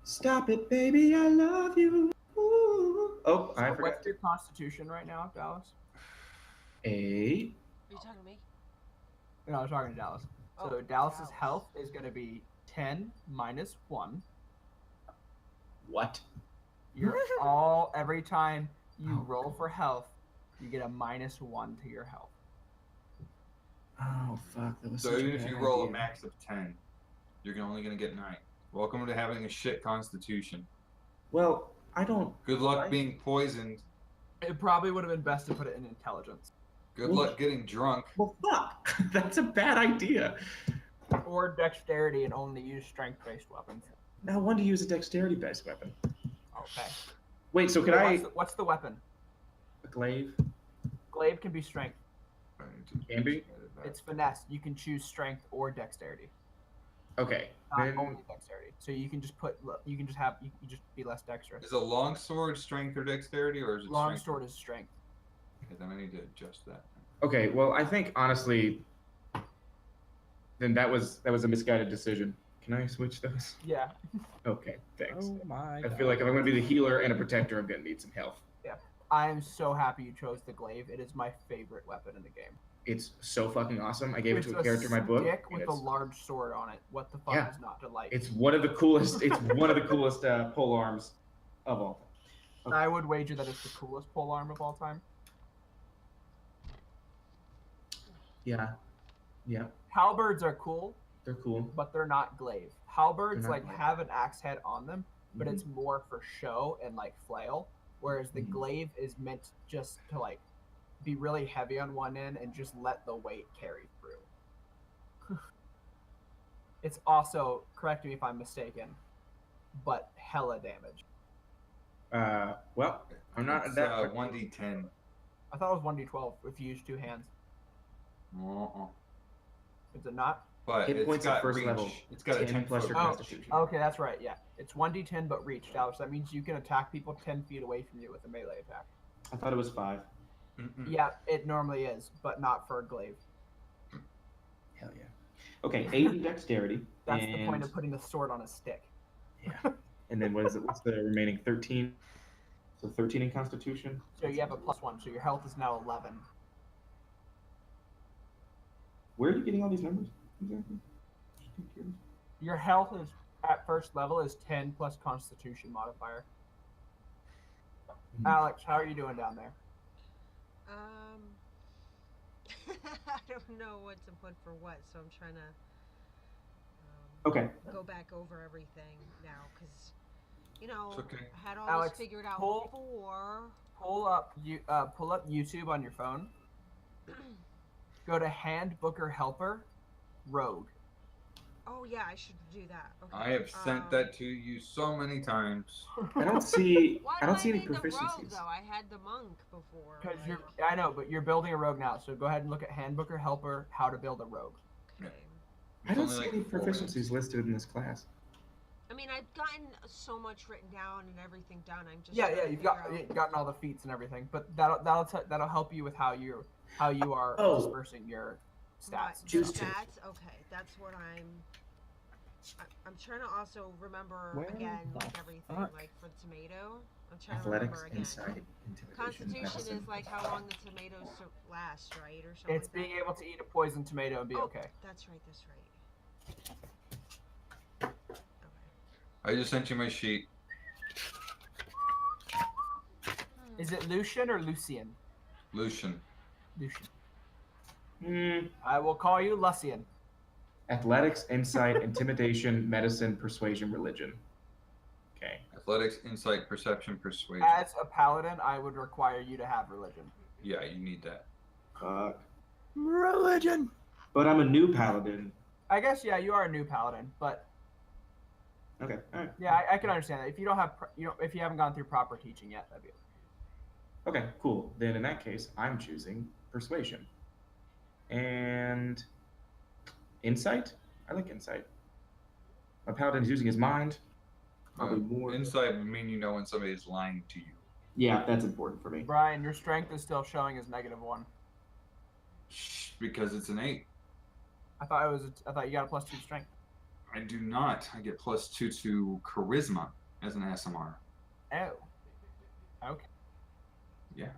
Stop it, baby, I love you. Ooh. Oh, I So forgot. what's your constitution right now, Dallas? 8. Are you talking to me? No, I was talking to Dallas. So Oh, Dallas's Dallas. health is going to be 10 minus 1. What? You're every time you roll for health, you get a -1 to your health. Oh fuck! That was So such even a if bad you roll a idea. max of 10, you're only going to get 9. Welcome to having a shit constitution. Well, I don't. Good luck Right. being poisoned. It probably would have been best to put it in intelligence Good Well- luck getting drunk. Well, fuck. That's a bad idea. or dexterity and only use strength-based weapons. Now, when to use a dexterity-based weapon? Okay. Wait, so could I? What's the weapon? A glaive? Glaive can be strength. Can be? It's finesse. You can choose strength or dexterity, Okay. not Then only dexterity. So you can just you can just be less dexterous. Is a long sword strength or dexterity, or is it Long strength? sword is strength. Okay, then I need to adjust that. okay. Well, I think honestly, then that was a misguided decision Can I switch those? Yeah. Okay, thanks. Oh my I god. feel like if I'm gonna be the healer and a protector, I'm gonna need some health. I am so happy you chose the glaive. It is my favorite weapon in the game. It's so fucking awesome. I gave it It's to a character in my book. stick and with a it's, large sword on it. What the fuck Yeah. is not to like? it's one of the coolest. It's one of the coolest pole arms of all time. I would wager that it's the coolest pole arm of all time. Yeah, yeah, Halberds are cool, they're cool. but they're not glaive. Halberds They're not like glaive. have an axe head on them, but Mhm. it's more for show and like flail. Whereas the Mhm. glaive is meant just to like be really heavy on one end and just let the weight carry through. It's also, correct me if I'm mistaken, but hella damage. Well, I'm not It's, that. 1d10. I thought it was 1d12 if you use two hands. Uh-uh. Is it not? But Hit it's points at got first reach. level, It's got a 10 10 plus foot your Oh, reach. constitution. Okay, that's right. Yeah, it's 1d10 but reach, Dallas. That means you can attack people 10 feet away from you with a melee attack. I thought it was 5. Mm-mm. Yeah, it normally is, but not for a glaive. Hell yeah. Okay, 8 in dexterity. That's and, the point of putting the sword on a stick. Yeah. And then what is it? What's the remaining 13? So 13 in constitution. So you have a +1, so your health is now 11. Where are you getting all these numbers? Exactly. Just curious. Your health is at first level is 10 plus Constitution modifier. Mhm. Alex, how are you doing down there? I don't know what to put for what, so I'm trying to Okay. go back over everything now, because, you know, It's okay. I had all Alex, this figured out pull- before. Pull up YouTube on your phone. Go to Handbook or Helper, Rogue. Oh yeah, I should do that. Okay. I have sent that to you so many times. I don't see. Why I do don't see any need the rogue proficiencies. though? I had the monk before. Because like, I know, but you're building a rogue now, so go ahead and look at Handbook or Helper, how to build a rogue. okay. I don't It's see only any like 4 proficiencies minutes. listed in this class. I mean, I've gotten so much written down and everything done. I'm just Yeah, trying to you've figure out- gotten all the feats and everything, but that'll help you with how you are Oh. dispersing your stats. The Juice tip. stats. Okay, that's what I'm trying to also remember Where again, the like everything, fuck? like for the tomato. I'm trying Athletics, to remember again. insight, intimidation, Constitution medicine. is like how long the tomatoes last, right, or something. It's like being that. able to eat a poison tomato and be Oh, okay. That's right. That's right. Okay. I just sent you my sheet. Is it Lucian or Lucian? Lucian. Lucian. Hmm. I will call you Lucian. Athletics, insight, intimidation, medicine, persuasion, religion. Okay. Athletics, insight, perception, persuasion. As a paladin, I would require you to have religion. Yeah, you need that. Fuck. Religion. But I'm a new paladin. I guess you are a new paladin, but Okay. All right. yeah, I can understand that. If you don't have if you haven't gone through proper teaching yet, that'd be Okay. Cool. Then in that case, I'm choosing persuasion. And insight. I like insight. A paladin is using his mind. Probably more. Insight would mean you know when somebody is lying to you. Yeah, that's important for me. Brian, your strength is still showing as -1. Because it's an 8. I thought you got a +2 strength. I do not. I get +2 to charisma as an SMR. Oh. Okay. Yeah.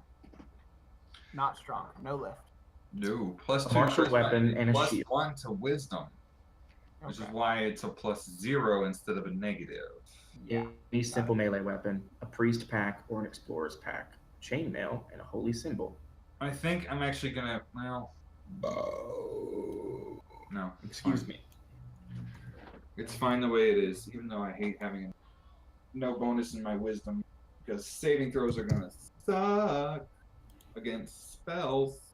Not strong. No lift. No. +2 A martial charisma weapon and a plus shield. 1 to wisdom. Which is Okay. why it's a +0 instead of a negative. Yeah. A simple melee weapon, a priest pack, or an explorer's pack, chainmail, and a holy symbol. I think I'm actually gonna no. Excuse me. It's fine the way it is, even though I hate having no bonus in my wisdom because saving throws are gonna suck against spells.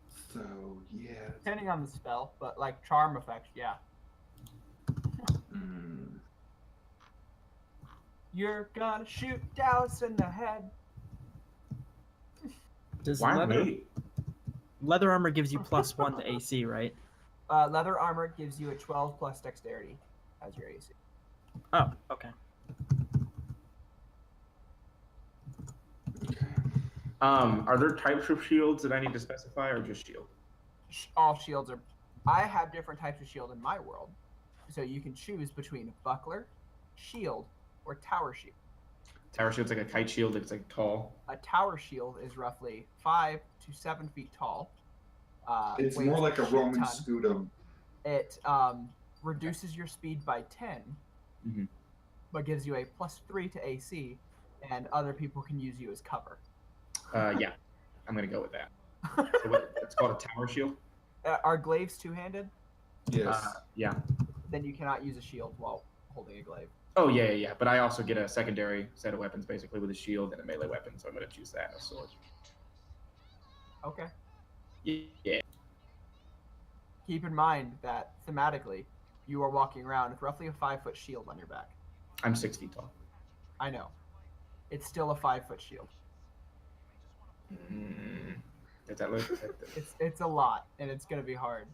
So yeah. Depending on the spell, but like charm effects, yeah. Mm. You're gonna shoot Dallas in the head. Does Why leather me? leather armor gives you +1 to AC, right? Leather armor gives you a 12 plus dexterity as your AC. Oh, okay. Are there types of shields that I need to specify, or just shield? All shields are I have different types of shield in my world, so you can choose between buckler, shield, or tower shield. Tower shield's like a kite shield. It's like tall. A tower shield is roughly 5 to 7 feet tall. It's weighs more like a shit Roman ton. scutum. It reduces your speed by 10, Mhm. but gives you a +3 to AC, and other people can use you as cover. Yeah, I'm gonna go with that. So it's called a tower shield. Are glaives two-handed? Yes. Yeah. Then you cannot use a shield while holding a glaive. Oh yeah. But I also get a secondary set of weapons, basically with a shield and a melee weapon. So I'm gonna choose that. A sword. Okay. Yeah. Keep in mind that thematically, you are walking around with roughly a 5-foot shield on your back. I'm 6 feet tall. I know. It's still a 5-foot shield. Does that look? It's a lot, and it's gonna be hard.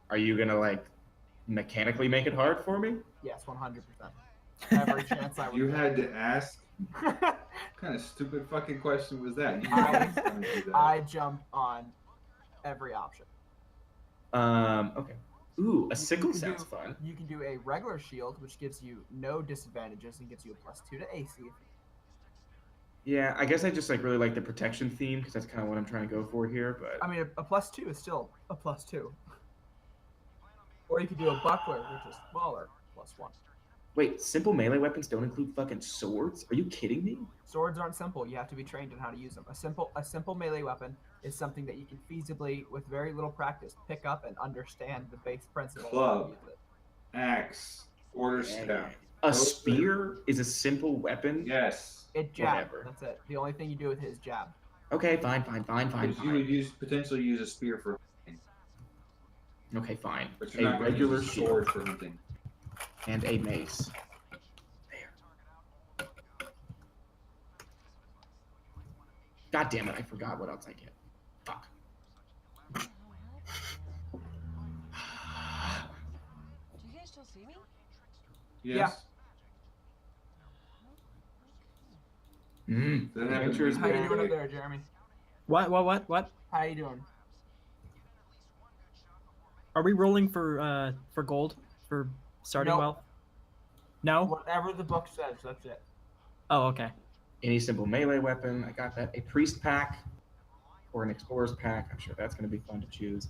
Are you gonna like mechanically make it hard for me? Yes, 100%. Every chance I would. You get. had to ask. What kind of stupid fucking question was that? You knew I was gonna do that. I jumped on every option. Okay. Ooh, a You sickle can sounds do- fun. You can do a regular shield, which gives you no disadvantages and gives you a +2 to AC. Yeah, I guess I just like really like the protection theme because that's kind of what I'm trying to go for here. But I mean, a +2 is still a +2. Or you could do a buckler, which is smaller, +1. wait, simple melee weapons don't include fucking swords? Are you kidding me? Swords aren't simple. You have to be trained in how to use them. A simple melee weapon is something that you can feasibly, with very little practice, pick up and understand the base principle of how Club. to use it. Axe. Order staff. A spear is a simple weapon. Yes. It jab. Whatever. That's it. The only thing you do with it is jab. Okay, fine. Because you would potentially use a spear for hunting, Okay, fine. but A you're not going to regular use a shield sword for hunting. and a mace. There. God damn it! I forgot what else I get. Fuck. Do you guys still see me? Yes. That happened Adventure is How you very doing up quick. there, Jeremy? What? How you doing? Are we rolling for gold for starting Nope. wealth? No. Whatever the book says, that's it. Oh, okay. Any simple melee weapon. I got that. A priest pack or an explorer's pack. I'm sure that's going to be fun to choose.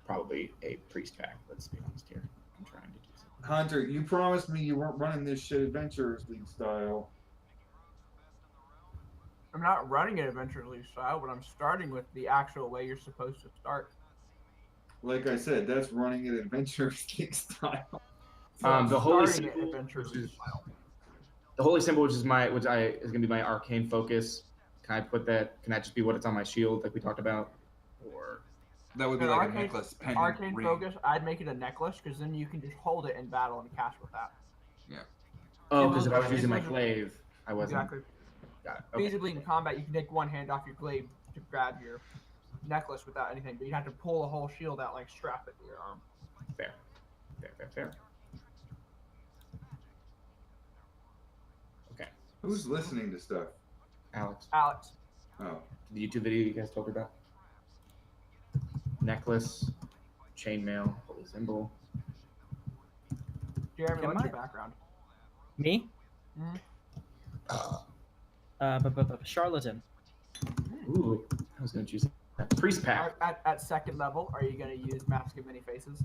Probably a priest pack. Let's be honest here. I'm trying to do something. Hunter, you promised me you weren't running this shit Adventurers League style. I'm not running it Adventure League style, but I'm starting with the actual way you're supposed to start. Like I said, that's running it Adventurers League style. So I'm The holy starting it symbol, Adventure which League is style. the holy symbol, which is going to be my arcane focus. Can I put that? Can that just be what it's on my shield, like we talked about? Or That would be An like arcane- a necklace pendant Arcane ring. Focus, I'd make it a necklace, because then you can just hold it in battle and cast with that. oh, It because if I was was- using my it was- glaive, I wasn't. Exactly. Got it. Okay. Feasibly in combat, you can take one hand off your glaive to grab your necklace without anything, but you'd have to pull a whole shield out, like strap it to your arm. Fair. Okay, Who's listening to stuff? Alex, Alex, Oh. the YouTube video you guys told me about. Necklace, chainmail, holy symbol. Jeremy, Am what's I- your background? Me? Mhm. Charlatan. Ooh, I was gonna choose that. Priest pack. At second level, are you going to use Mask of Many Faces?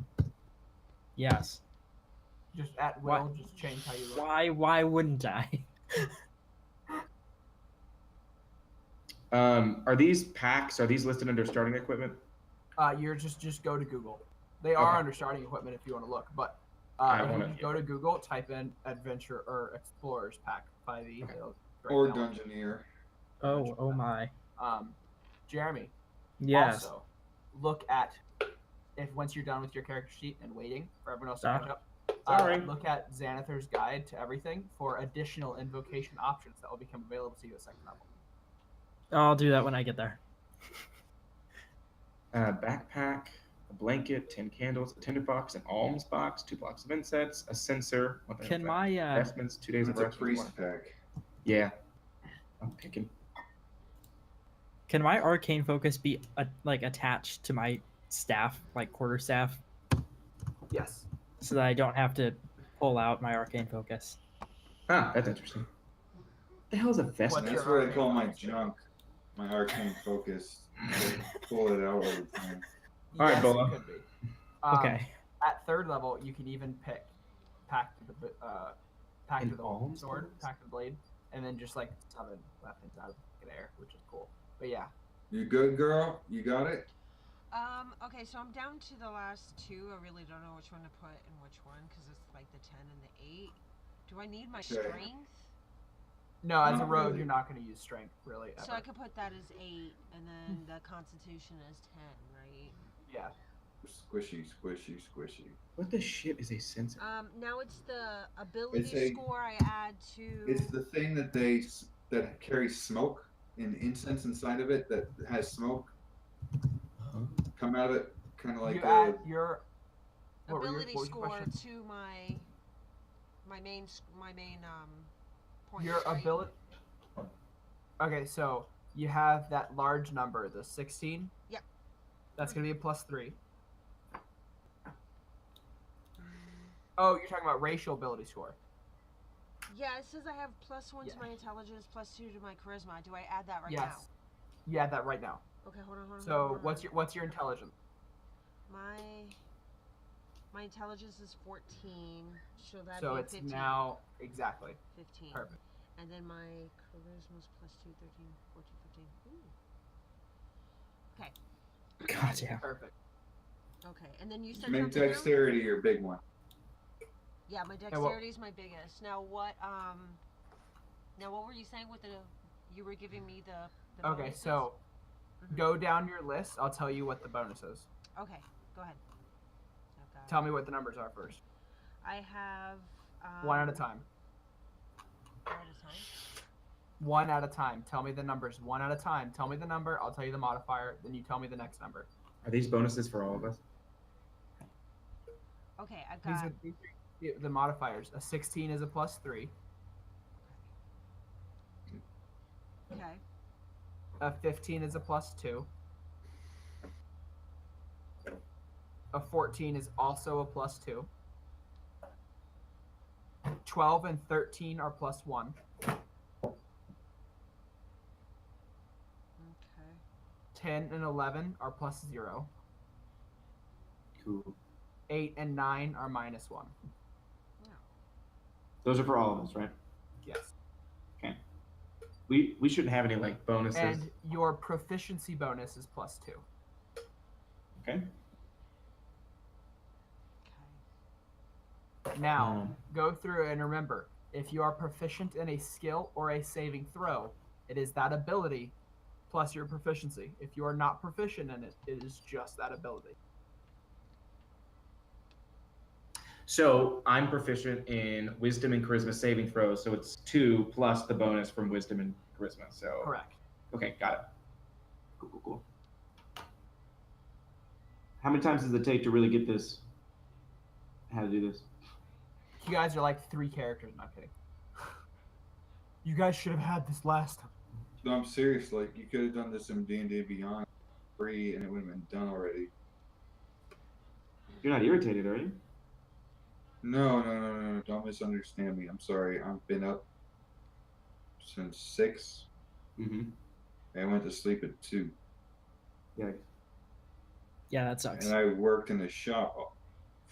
Yes. Just at will, just change how you look. Why wouldn't I? Are these packs? Are these listed under starting equipment? You're just go to Google. They are Okay. under starting equipment if you want to look, but I if you wanna- just go to Google, type in Adventure or Explorers Pack 5e. Okay. it'll Or break down. Dungeoneer. Oh my. Jeremy. Yes. Also, look at if once you're done with your character sheet and waiting for everyone else to Sorry. catch up. Sorry. Look at Xanathar's Guide to Everything for additional invocation options that will become available to you at second level. I'll do that when I get there. Backpack, a blanket, 10 candles, a tinderbox, an alms box, 2 blocks of incense, a censer. one thing Can of my investments, 2 days of That's a rest. priest pack. Yeah, I'm picking. can my arcane focus be like attached to my staff, like quarter staff, Yes. so that I don't have to pull out my arcane focus. Ah, that's interesting. What the hell is a vest? What's That's your what I call my arcane focus? junk, my arcane focus. Pull it out all the time. All right, Yes, Bola. it could be. Okay. At third level, you can even pick Pact to the Pact to the Embalm sword, spells? Pact to the blade, and then just like summon weapons out of the air, which is cool. But yeah, You good, girl? You got it? Okay, so I'm down to the last two. I really don't know which one to put in which one because it's like the 10 and the 8. Do I need my Okay. strength? no, as a Not rogue, really. you're not going to use strength really. So I Ever. could put that as 8, and then the constitution as 10, right? Yeah. Squishy, squishy, squishy. What the shit is a sensor? Now it's the ability It's a- score I add to. It's the thing that carries smoke and incense inside of it that has smoke come out of it, kind of like you a. add your what were your- ability what was your score question? to my main points. Your right? ability. Okay, so you have that large number, the 16. Yep. That's going to be a +3. Oh, you're talking about racial ability score. Yeah, it says I have +1 Yeah. to my intelligence, +2 to my charisma. Do I add that right Yes. You add that right now. now? Okay, hold on. So what's your intelligence? My intelligence is 14, so that So be it's 15. now exactly 15. perfect. And then my charisma's +2, 13, 14, 15. Ooh. God, yeah. Perfect. Okay, and then you said Make something now? dexterity your big one. Yeah, my well- dexterity is my biggest. Now what were you saying with you were giving me the Okay, bonuses? so Mhm. go down your list. I'll tell you what the bonus is. Okay, go ahead. I've got- Tell me what the numbers are first. I have One at a time. One at a time. One at a time. Tell me the numbers one at a time. Tell me the number. I'll tell you the modifier. Then you tell me the next number. Are these bonuses for all of us? Okay, I've These got are the modifiers. A 16 is a +3. okay. A 15 is a +2. A 14 is also a +2. 12 and 13 are +1. Okay. 10 and 11 are +0. Cool. 8 and 9 are -1. Those are for all of us, right? Yes. We shouldn't have any like bonuses. And your proficiency bonus is +2. Okay. Okay. Now, go through and remember, if you are proficient in a skill or a saving throw, it is that ability plus your proficiency. If you are not proficient in it, it is just that ability. So I'm proficient in wisdom and charisma saving throws, so it's 2 plus the bonus from wisdom and charisma. So Correct. Okay, got it. Cool. How many times does it take to really get this? How to do this? You guys are like 3 characters, not kidding. You guys should have had this last time. No, I'm serious. Like you could have done this in D&D Beyond free, and it would have been done already. You're not irritated, are you? No. Don't misunderstand me. I'm sorry. I've been up since 6. Mm-hmm. And I went to sleep at 2. Yeah. Yeah, that sucks. And I worked in the shop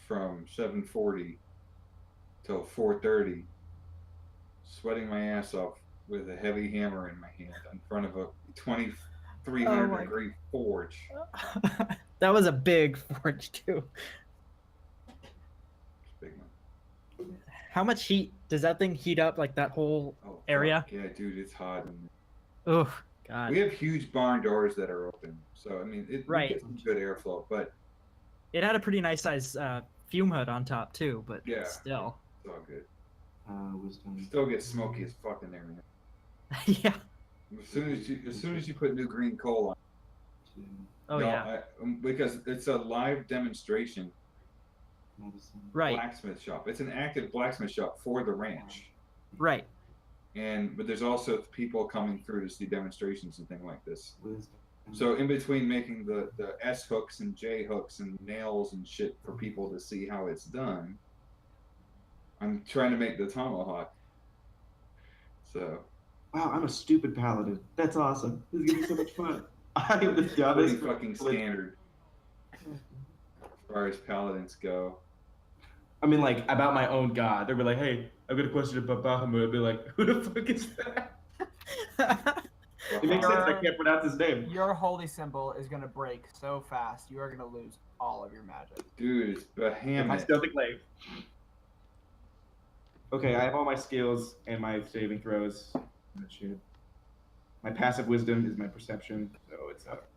from 7:40 till 4:30, sweating my ass off with a heavy hammer in my hand in front of a 2,300 Oh my- degree forge. That was a big forge too. It's a big one. How much heat does that thing heat up? Like that whole? Oh, Area? fuck. Yeah, dude, it's hot. And Oh God. we have huge barn doors that are open, so I mean, we Right. get some good airflow. But It had a pretty nice size fume hood on top too, but Yeah. still. it's all good. Wisdom. Still gets smoky as fuck in there, man. Yeah. As soon as you put new green coal on. Oh No, yeah. because it's a live demonstration Right. blacksmith shop. It's an active blacksmith shop for the ranch, Right. but there's also people coming through to see demonstrations and things like this. Wisdom. So in between making the S hooks and J hooks and nails and shit for people to see how it's done, I'm trying to make the tomahawk. So Wow, I'm a stupid paladin. That's awesome. This is gonna be so much fun. I would have done pretty this. fucking standard as far as paladins go. I mean, like, about my own god. They'd be like, hey, I've got a question about Bahamut. I'd be like, who the fuck is that? It makes sense. I can't pronounce his name. Your holy symbol is gonna break so fast. You are gonna lose all of your magic. Dude, it's I Bahamut. still declare. Okay, I have all my skills and my saving throws. Oh, shit. My passive wisdom is my perception, so it's up.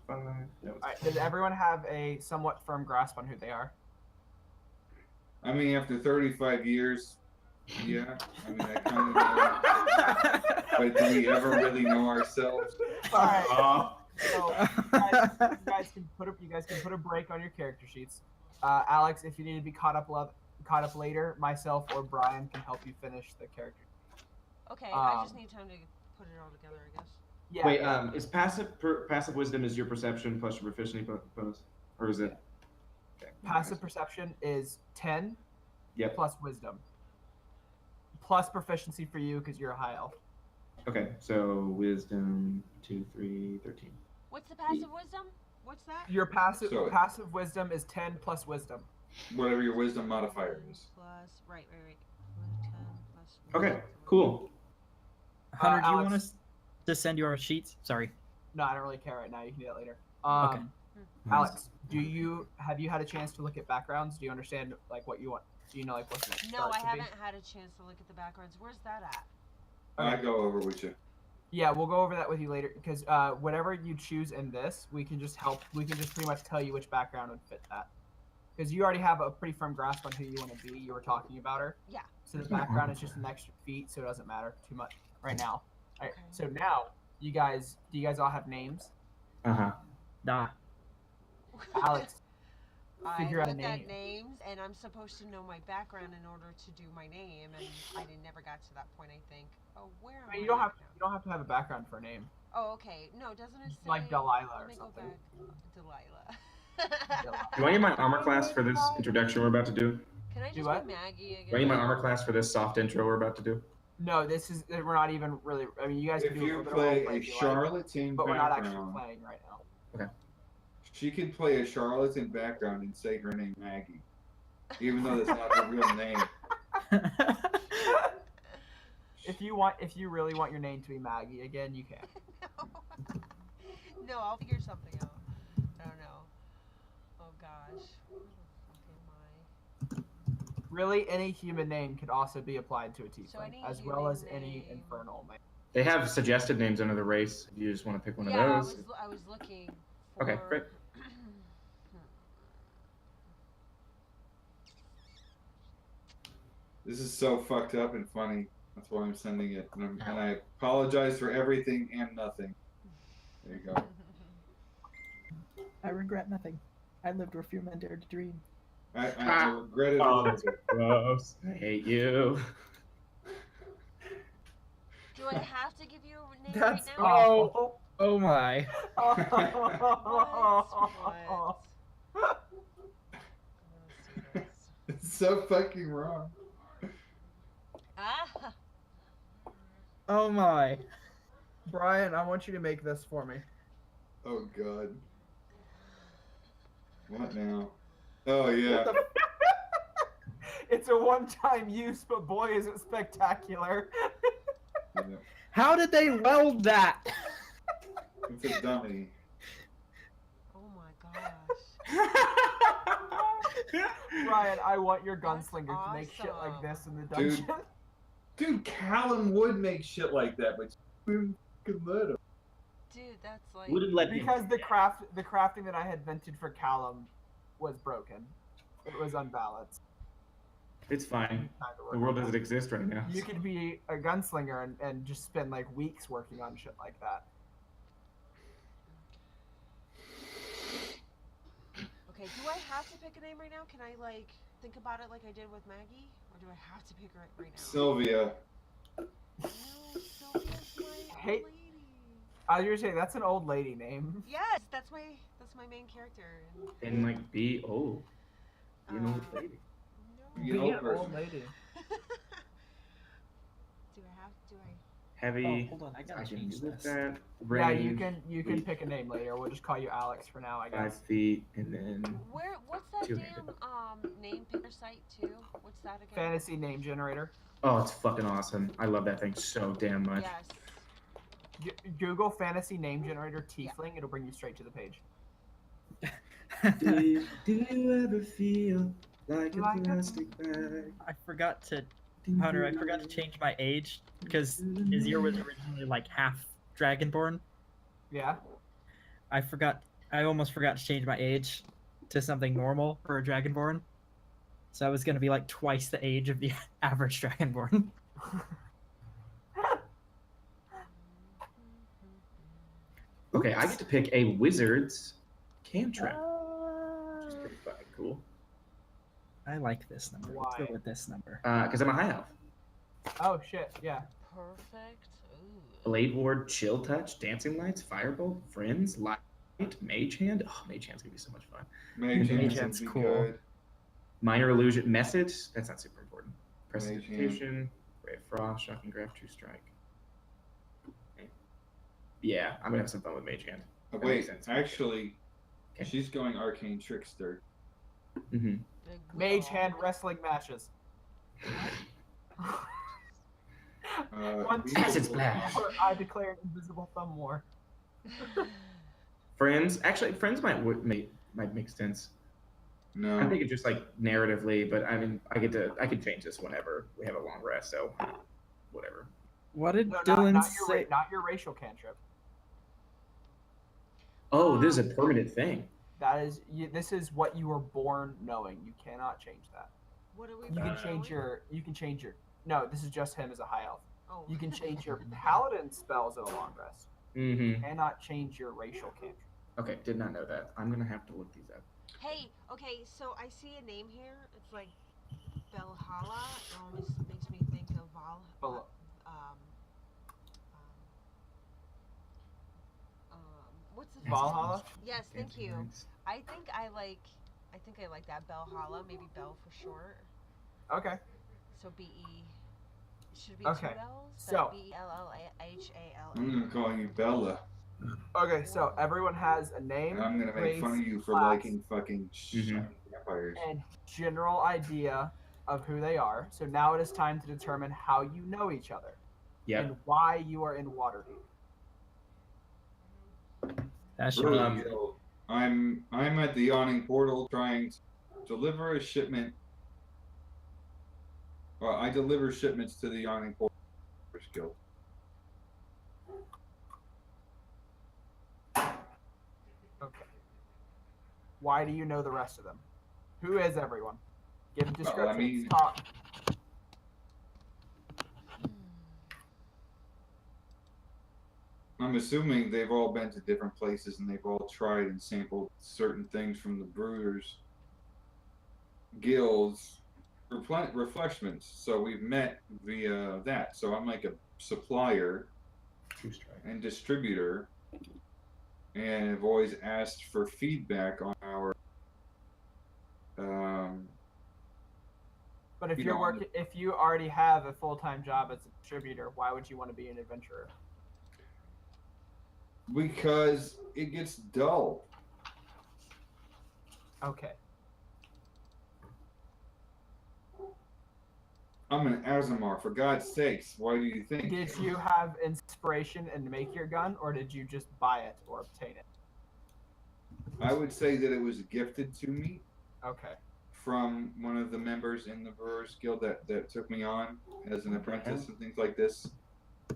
5. No, it's All right, does everyone have a somewhat firm grasp on who they are? I mean, after 35 years, yeah. I mean, I kind of know. But do we ever really know ourselves? All right. Oh. So you guys can put a break on your character sheets. Alex, if you need to be caught up later, myself or Brian can help you finish the character. Okay, I just need time to put it all together, I guess. Yeah. Wait, is passive wisdom is your perception plus your proficiency bonus, or is it? Okay. Passive perception is 10 Yep. plus wisdom. Plus proficiency for you because you're a high elf. Okay, so wisdom 2, 3, 13. What's the passive wisdom? What's that? Your passive So- passive wisdom is 10 plus wisdom. Whatever your wisdom modifier is. Plus, right. 10 plus Okay, wisdom. cool. Hunter, do you Alex. want us to send you our sheets? Sorry. No, I don't really care right now. You can do that later. Okay. Alex, have you had a chance to look at backgrounds? Do you understand like what you want? Do you know like what's next? No, I haven't had a chance to look at the backgrounds. Where's that at? I go over with you. Yeah, we'll go over that with you later because whatever you choose in this, we can just pretty much tell you which background would fit that. Because you already have a pretty firm grasp on who you want to be. You were talking about her. Yeah. So the background is just an extra feat, so it doesn't matter too much right now. All right. Okay. So now, do you guys all have names? Uh-huh. Nah. Alex, I figure out a looked at name. names, and I'm supposed to know my background in order to do my name, and I never got to that point. I think. Oh, where am I mean, I? you don't have now? you don't have to have a background for a name. Oh, okay. No, doesn't it say Like Delilah Let or me something. go back. Delilah. Do I need my armor class for this introduction we're about to do? Can I Do just what? be Maggie again? Do I need my armor class for this soft intro we're about to do? No, we're not even really. I mean, you guys can If do you a bit of play roleplay a if you like, charlatan but we're not actually background, playing right now. she can play a charlatan background and say her name Maggie, even though that's not her real name. If you really want your name to be Maggie again, you can. No, I'll figure something out. I don't know. Oh gosh. Where the fuck am I? Really, any human name could also be applied to a tiefling, So any as well as human any name. infernal name. They have suggested names under the race. If you just want to pick one Yeah, of those. I was looking for... Okay, great. This is so fucked up and funny. That's why I'm sending it, and I apologize for everything and nothing. There you go. I regret nothing. I lived where few men dared to dream. I regret it a Oh, little that's bit. gross. I hate you. Do I have to give you a name That's right now? awful. Oh my. What? I'm gonna see this. It's so fucking wrong. Ah! Oh my. Brian, I want you to make this for me. Oh god. What now? Oh yeah. It's a one-time use, but boy, is it spectacular. Yeah. How did they weld that? It's a dummy. Oh my gosh. Brian, I want your That's gunslinger to make shit like awesome. this in the Dude. dungeon. Dude, Callum would make shit like that, but you could let him. Dude, that's like... Wouldn't let me. Because the crafting that I had vented for Callum was broken. It was unbalanced. It's fine. Time to work The world on doesn't that. exist right now. You could be a gunslinger and just spend like weeks working on shit like that. Okay, do I have to pick a name right now? Can I, like, think about it like I did with Maggie? Or do I have to pick her right now? Sylvia. No, Sylvia's my Hey, lady. I was gonna say that's an old lady name. Yes, that's my main character. And like be old. You know, Uh, lady. No. Be Be an old an person. old lady. Do I? Heavy. hold on, I gotta I can change live this. that. Yeah, Range, you can pick a name later. We'll just call you Alex for now, I 5 guess. feet, and then What's that Two-handed. damn name picker site too? What's that again? Fantasy name generator. oh, it's fucking awesome. I love that thing so damn much. Yes. Google fantasy name generator tiefling. It'll bring you straight to the page. do you ever feel like a Like a- plastic bag? I forgot to, Hunter. I forgot to change my age because Azir was originally like half Dragonborn. Yeah. I almost forgot to change my age to something normal for a Dragonborn. So I was gonna be like twice the age of the average Dragonborn. Okay, I get to pick a wizard's cantrip. Which is pretty fucking cool. I like this number. Let's go Why? with this number. Because I'm a high elf. Oh shit. Yeah. Perfect. Ooh. Blade Ward, Chill Touch, Dancing Lights, Firebolt, Friends, Light, Mage Hand. Oh, Mage Hand's gonna be so much fun. Mage Mage Hand's Hand's would be cool. good. Minor Illusion, Message. That's not super important. Mage Hand. Precipitation, Ray of Frost, Shocking Graph, True Strike. Yeah, I'm gonna have some fun with Mage Hand. Oh, That makes wait, sense. actually, Okay. she's going Arcane Trickster. Mm-hmm. Big Mage wheel. hand wrestling matches. One, two, Acid Splash. or I declare an invisible thumb war. Friends. Actually, Friends might make sense. No. I'm thinking just like narratively, but I mean, I can change this whenever we have a long rest. So, whatever. What did No, Dylan not say? not your racial cantrip. Oh, this is a permanent thing. That is, this is what you were born knowing. You cannot change that. What are we? You can Uh, change your. You can change your. No, this is just him as a high elf. Oh. You can change your paladin spells at a long rest. Mm-hmm. You cannot change your racial cantrip. Okay, did not know that. I'm gonna have to look these up. Hey, okay, so I see a name here. It's like Belhala. It almost makes me think of Bel- what's the Valhalla? Yes, thank Dancing you. Lights. I think I like that Belhala, maybe Bell for short. Okay. So B-E. Should be Okay, two L's. so- B-E-L-L-H-A-L. I'm gonna call you Bella. Okay, so everyone has a name, And I'm gonna make race, fun of you for class, liking fucking Mhm. vampires. and general idea of who they are. So now it is time to determine how you know each other Yep. and why you are in Waterdeep. That should Really, be so I'm at the yawning portal trying to deliver a shipment. Well, I deliver shipments to the yawning portal guild. Okay. Why do you know the rest of them? Who is everyone? Give descriptions. mean- Talk. I'm assuming they've all been to different places and they've all tried and sampled certain things from the brewers guilds refreshments. So we've met via that. So I'm like a supplier True Strike. and distributor, and I've always asked for feedback on our But if You you're know, working, if you already have a full-time job as a distributor, why would you want to be an adventurer? because it gets dull. Okay. I'm an Azamar, for God's sakes. Why do you think? Did you have inspiration and make your gun, or did you just buy it or obtain it? I would say that it was gifted to me Okay. from one of the members in the Brewers Guild that took me on as an apprentice and things like this.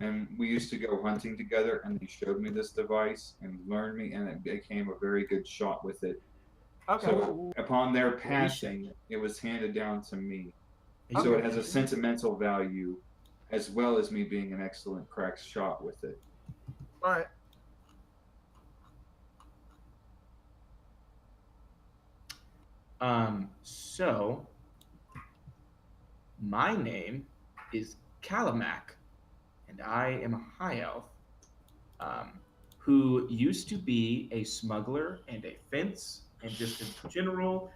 And we used to go hunting together, and he showed me this device and learned me, and it became a very good shot with it. Okay. So upon their passing, it was handed down to me. So it has a sentimental value, as well as me being an excellent crack shot with it. All right. So my name is Kalamak, and I am a high elf. who used to be a smuggler and a fence and just a general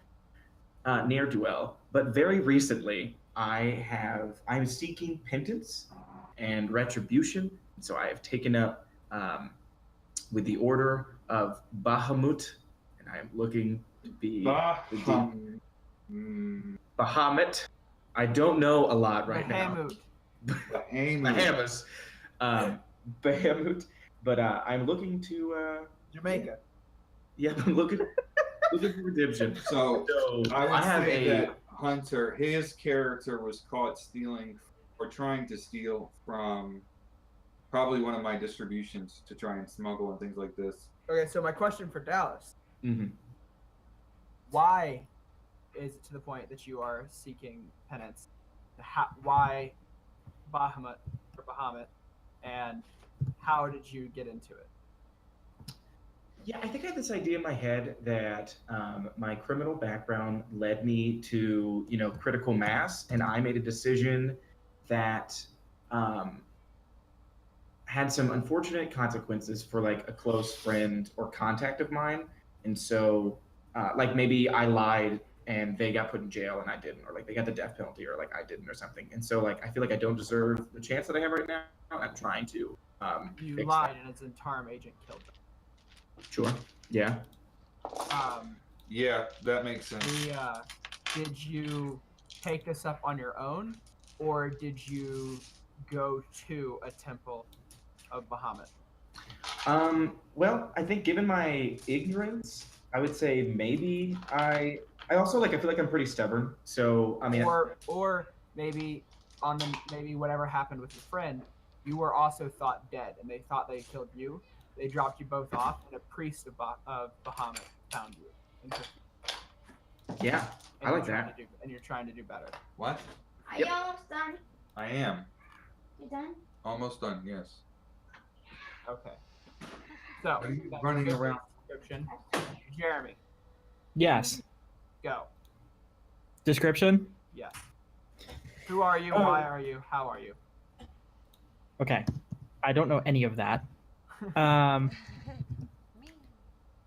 ne'er-do-well. But very recently, I'm seeking penance and retribution. So I have taken up with the Order of Bahamut, and I am looking to be Bahamut. I don't know a lot right now. Bahamas. Bahamut. But I'm looking to Jamaica. yeah, I'm looking for redemption. So I would have say a that Hunter, his character was caught stealing or trying to steal from probably one of my distributions to try and smuggle and things like this. Okay, so my question for Dallas: Mhm. why is it to the point that you are seeking penance? Why Bahamut or Bahamut, and how did you get into it? Yeah, I think I had this idea in my head that my criminal background led me to, critical mass, and I made a decision that had some unfortunate consequences for like a close friend or contact of mine. And so, like maybe I lied and they got put in jail and I didn't, or like they got the death penalty or like I didn't or something. And so like I feel like I don't deserve the chance that I have right now. I'm trying to. You fix lied, that. and a Zentarum agent killed them. Sure. Yeah. Yeah, that makes sense. Did you take this up on your own, or did you go to a temple of Bahamut? Well, I think given my ignorance, I would say maybe I also like I feel like I'm pretty stubborn. So I mean, or maybe maybe whatever happened with your friend, you were also thought dead, and they thought they killed you. They dropped you both off, and a priest of Bahamut found you. And took you. yeah, I like that. And you're trying to do better. What? Are Yep. you almost done? I am. You done? Almost done, yes. Okay. So Are you that's running good around? Description. Jeremy, Yes. go. Description? Yes. Who are you? Why are you? How are you? Okay. I don't know any of that. Um, Me.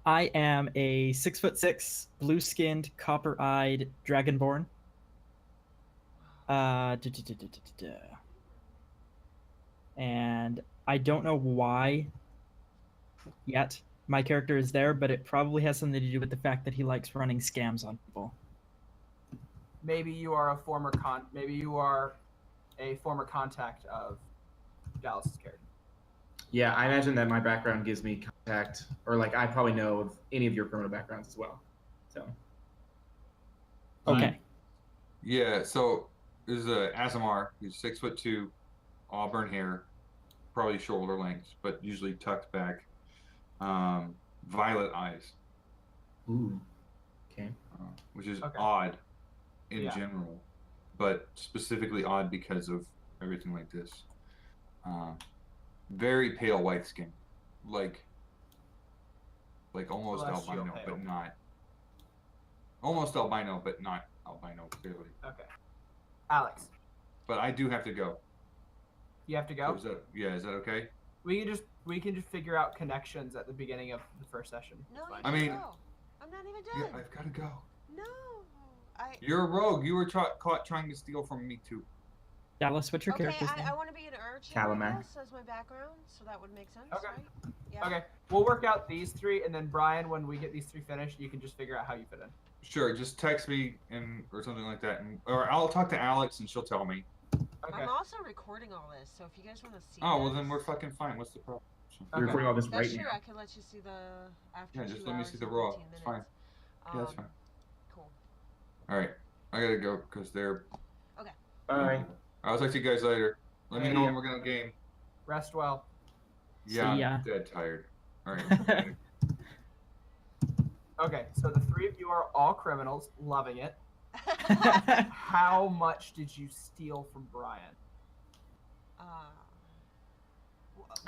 I am a 6'6", blue-skinned, copper-eyed dragonborn. And I don't know why yet my character is there, but it probably has something to do with the fact that he likes running scams on people. Maybe you are a former contact of Dallas's character. Yeah, I imagine that my background gives me contact, or like I probably know of any of your criminal backgrounds as well. So. Okay. Yeah, so this is Azamar. He's 6'2", auburn hair, probably shoulder length, but usually tucked back. Violet eyes, Ooh. Okay. which is Okay. odd in Yeah. general, but specifically odd because of everything like this. Very pale white skin, like almost Celestial albino, pale. but not. Almost albino, but not albino clearly. Okay. Alex, But I do have to go. you have to So go. is that okay? We can just figure out connections at the beginning of the first session. No, It's you fine. I can mean- go. I'm not even Yeah, done. I've got to go. No, I. You're a rogue. You were caught trying to steal from me too. Dallas, what's your Okay, character's name? I want to be an urchin. Calamac. I guess, as my background, so that would make sense, Okay. right? Yeah. Okay, we'll work out these three, and then Brian, when we get these three finished, you can just figure out how you fit in. Sure, just text me or something like that, or I'll talk to Alex and she'll tell me. Okay. I'm also recording all this, so if you guys want to see. Oh well, this- then we're fucking fine. What's the problem? We're Okay. recording all this That's right true. now. I can let you see the after. Yeah, just 2 let me hours see the and raw. 15 It's fine. minutes. Yeah, that's fine. Cool. All right, I gotta go because they're. Bye. I'll talk to you guys later. Let me Yeah, know yeah. when we're gonna game. Rest well. Yeah, ya. I'm dead tired. All right. Okay, so the three of you are all criminals, loving it. How much did you steal from Brian? Uh,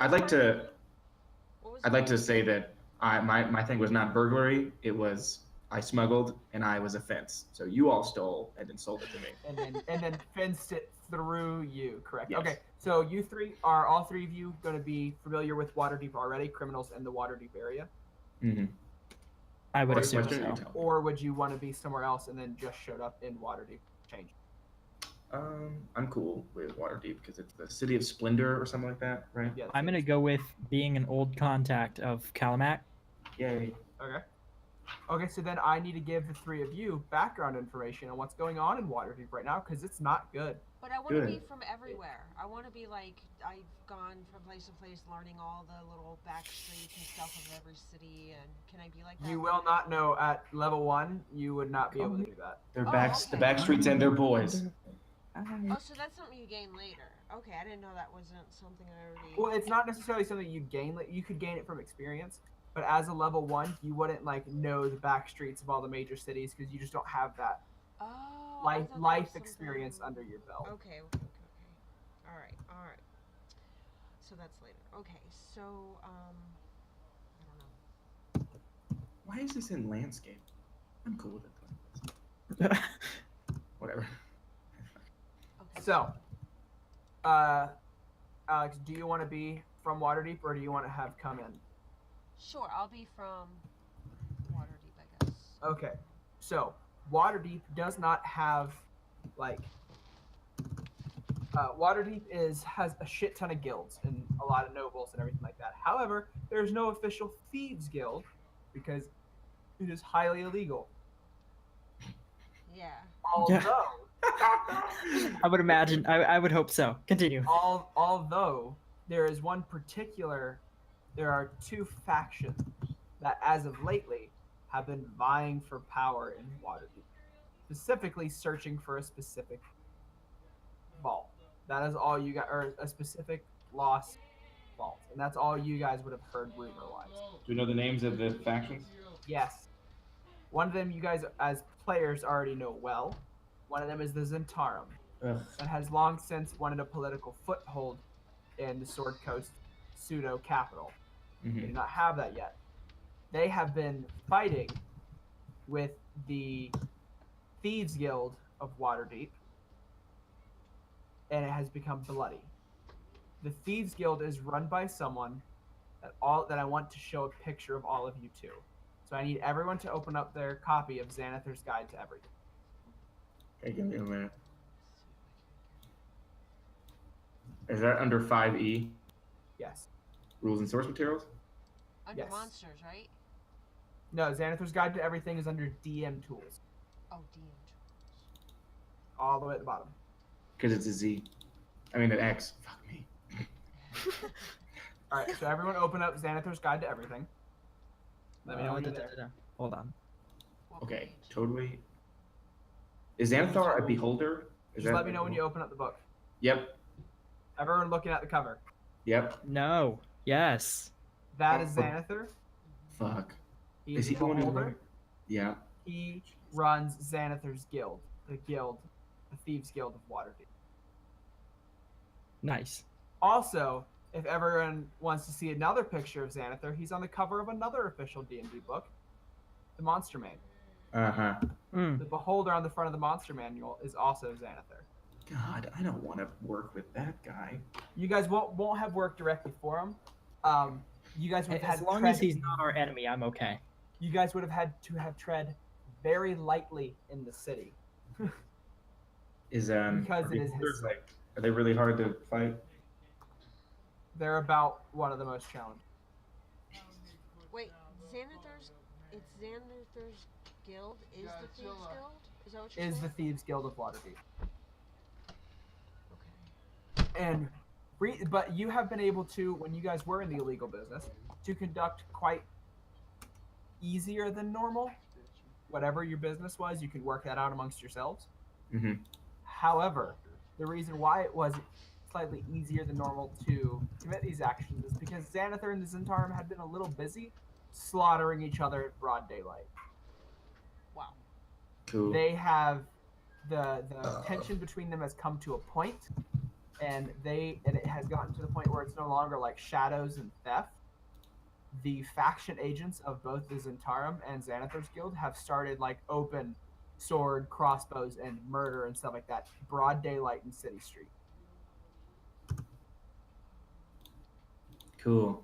I'd like to. What was I'd the- like to say that my thing was not burglary. It was I smuggled, and I was a fence. So you all stole and then sold it to me. and then fenced it through you, correct? Yes. Okay, so you three are all three of you going to be familiar with Waterdeep already, criminals in the Waterdeep area, Mm-hmm. I would Or assume Why don't you so. tell me? or would you want to be somewhere else and then just showed up in Waterdeep? Change. I'm cool with Waterdeep because it's the city of splendor or something like that, right? Yes. I'm gonna go with being an old contact of Calamac. Yay. Okay. Okay, so then I need to give the three of you background information on what's going on in Waterdeep right now, because it's not good. But I want to be Good. from everywhere. I want to be like, I've gone from place to place learning all the little back streets and stuff of every city, and can I be like that? You will not know at level 1. You would not be able to do that. Their Oh, backs, the okay. back streets and their boys. Oh, so that's something you gain later. Okay, I didn't know that wasn't something I already. Well, it's not necessarily something you gain. Like, you could gain it from experience, but as a level 1, you wouldn't like know the back streets of all the major cities because you just don't have that Oh, I life thought that life was experience something- under your belt. Okay. All right. So that's later. Okay, so I don't know. Why is this in landscape? I'm cool with it. Whatever. Okay. So, Alex, do you want to be from Waterdeep or do you want to have come in? Sure, I'll be from Waterdeep, I guess. Okay, so Waterdeep does not have like Waterdeep has a shit ton of guilds and a lot of nobles and everything like that. However, there's no official thieves guild because it is highly illegal. Yeah. Although, I would imagine. I would hope so. Continue. although there is one particular, there are two factions that, as of lately, have been vying for power in Waterdeep, specifically searching for a specific vault. That is all you got, or a specific lost vault, and that's all you guys would have heard rumor-wise. Do you know the names of the factions? Yes, one of them you guys, as players, already know well. One of them is the Zentarum, Ugh. that has long since wanted a political foothold in the Sword Coast pseudo capital. They do Mhm. not have that yet. They have been fighting with the Thieves Guild of Waterdeep, and it has become bloody. The Thieves Guild is run by someone that I want to show a picture of all of you to. So I need everyone to open up their copy of Xanathar's Guide to Everything. Okay, give me a minute. Is that under 5E? Yes. Rules and source materials? Under Yes. monsters, right? No, Xanathar's Guide to Everything is under DM Tools, Oh, DM. all the way at the bottom. Because it's a Z. I mean, an X. Fuck me. All right, so everyone open up Xanathar's Guide to Everything. Let me know when you're there. Hold on. What Okay, page? totally. Is Xanathar a beholder? Is Just let me know when you open up the book. Yep. Everyone looking at the cover. Yep. No. Yes. That is Xanathar. Fuck. He's Is he the the one who beholder. wrote? Yeah. He runs Xanathar's guild, the Thieves Guild of Waterdeep. Nice. Also, if everyone wants to see another picture of Xanathar, he's on the cover of another official D&D book, The Monster Man. Uh-huh. Mm. The beholder on the front of the Monster Manual is also Xanathar. God, I don't want to work with that guy. You guys won't have worked directly for him. You guys would have As had long tread, as he's not our enemy, I'm okay. you guys would have had to have tread very lightly in the city. Is Because are it is beholders, his- like, are they really hard to fight? They're about one of the most challenging. Wait, Xanathar's. It's Xanathar's guild is the Thieves Guild? Is that what you're Is the saying? Thieves Guild of Waterdeep. Okay. And but you have been able to, when you guys were in the illegal business, to conduct quite easier than normal. Whatever your business was, you could work that out amongst yourselves. Mm-hmm. However, the reason why it was slightly easier than normal to commit these actions is because Xanathar and the Zentarum had been a little busy slaughtering each other at broad daylight. Wow. Cool. They have the tension between them has come to a point, and it has gotten to the point where it's no longer like shadows and theft, the faction agents of both the Zentarum and Xanathar's Guild have started like open sword, crossbows, and murder and stuff like that. Broad daylight in City Street. Cool.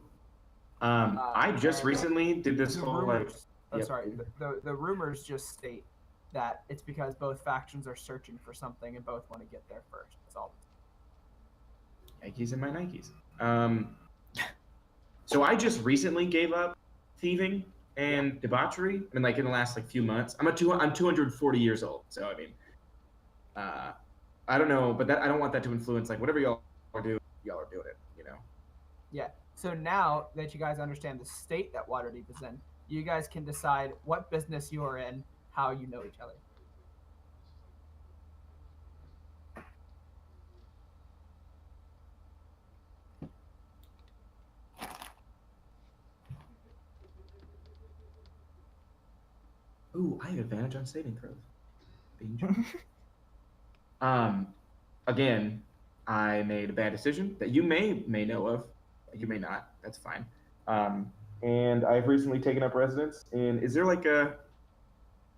I just and recently did this The whole like. rumors, Yep. sorry, the rumors just state that it's because both factions are searching for something and both want to get there first. That's all. Nikes and my Nikes. So I just recently gave up thieving and debauchery. I mean, like in the last like few months. I'm 240 years old, so I mean, I don't know, but I don't want that to influence like whatever y'all are doing. Y'all are doing it, you know. Yeah. So now that you guys understand the state that Waterdeep is in, you guys can decide what business you are in, how you know each other. Ooh, I have advantage on saving throws. Again, I made a bad decision that you may know of. You may not. That's fine. And I've recently taken up residence in. Is there a?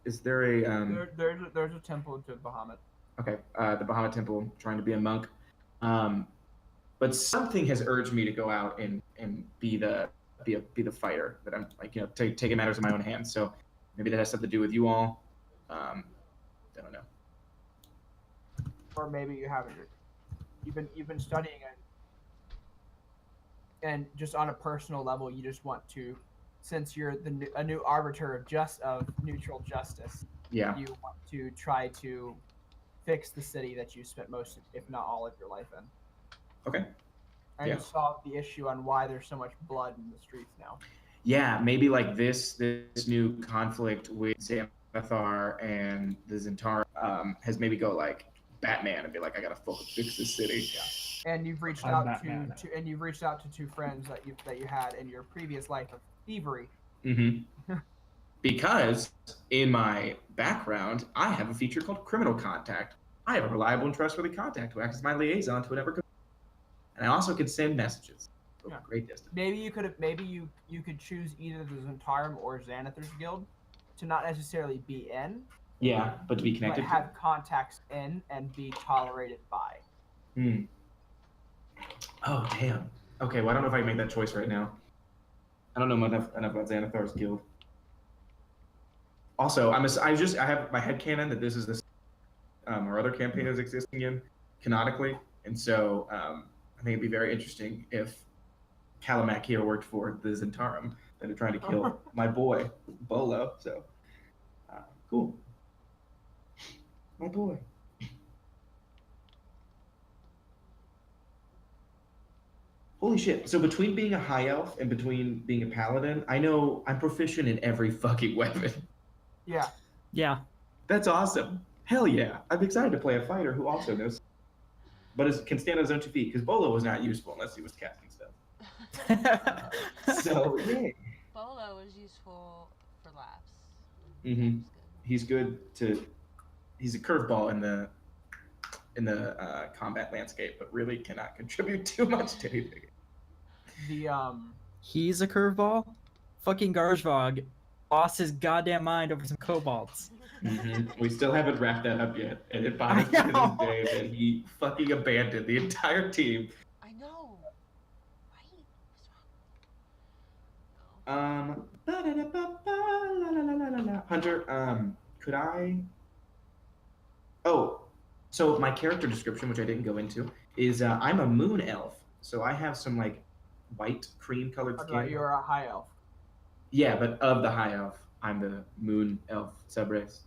There's a temple to Bahamut. Okay, the Bahamut Temple. Trying to be a monk. But something has urged me to go out and be the fighter. That I'm like taking matters in my own hands. So maybe that has something to do with you all. I don't know. Or maybe you haven't. You've been studying it, and just on a personal level, you just want to, since you're a new arbiter of neutral justice. Yeah. You want to try to fix the city that you spent most, if not all, of your life in. Okay. And Yeah. you solve the issue on why there's so much blood in the streets now. Yeah, maybe like this new conflict with Xanathar and the Zentarum has maybe go like Batman and be like, I gotta fucking fix this city. And you've reached I'm out Batman. to two friends that you had in your previous life of thievery. Mm-hmm. Because in my background, I have a feature called Criminal Contact. I have a reliable and trustworthy contact who acts as my liaison to whatever. And I also can send messages over Yeah. great distance. Maybe you could choose either the Zentarum or Xanathar's Guild to not necessarily be in, Yeah, but to be but connected. have contacts in and be tolerated by. Hmm. Oh damn. Okay, well I don't know if I can make that choice right now. I don't know enough about Xanathar's Guild. Also, I have my headcanon that this is this our other campaign is existing in canonically, and so I think it'd be very interesting if Calamak here worked for the Zentarum that are trying to kill my boy Bolo. So cool, my boy. Holy shit. So between being a high elf and between being a paladin, I know I'm proficient in every fucking weapon. Yeah. Yeah. That's awesome. Hell yeah. I'm excited to play a fighter who also knows, but can stand on his own 2 feet, because Bolo was not useful unless he was casting stuff. So, yay. Bolo is useful for laughs. Mm-hmm. That's good. He's a curveball in the combat landscape, but really cannot contribute too much to anything. He's a curveball. Fucking Garjvog lost his goddamn mind over some kobolds. Mm-hmm. We still haven't wrapped that up yet, and it bothers me to this day that he fucking abandoned the entire team. I know. Right? What's wrong? Hunter, could I? Oh, so my character description, which I didn't go into, is I'm a moon elf. So I have some like white cream colored I skin. thought you were a high elf. Yeah, but of the high elf, I'm the moon elf subrace.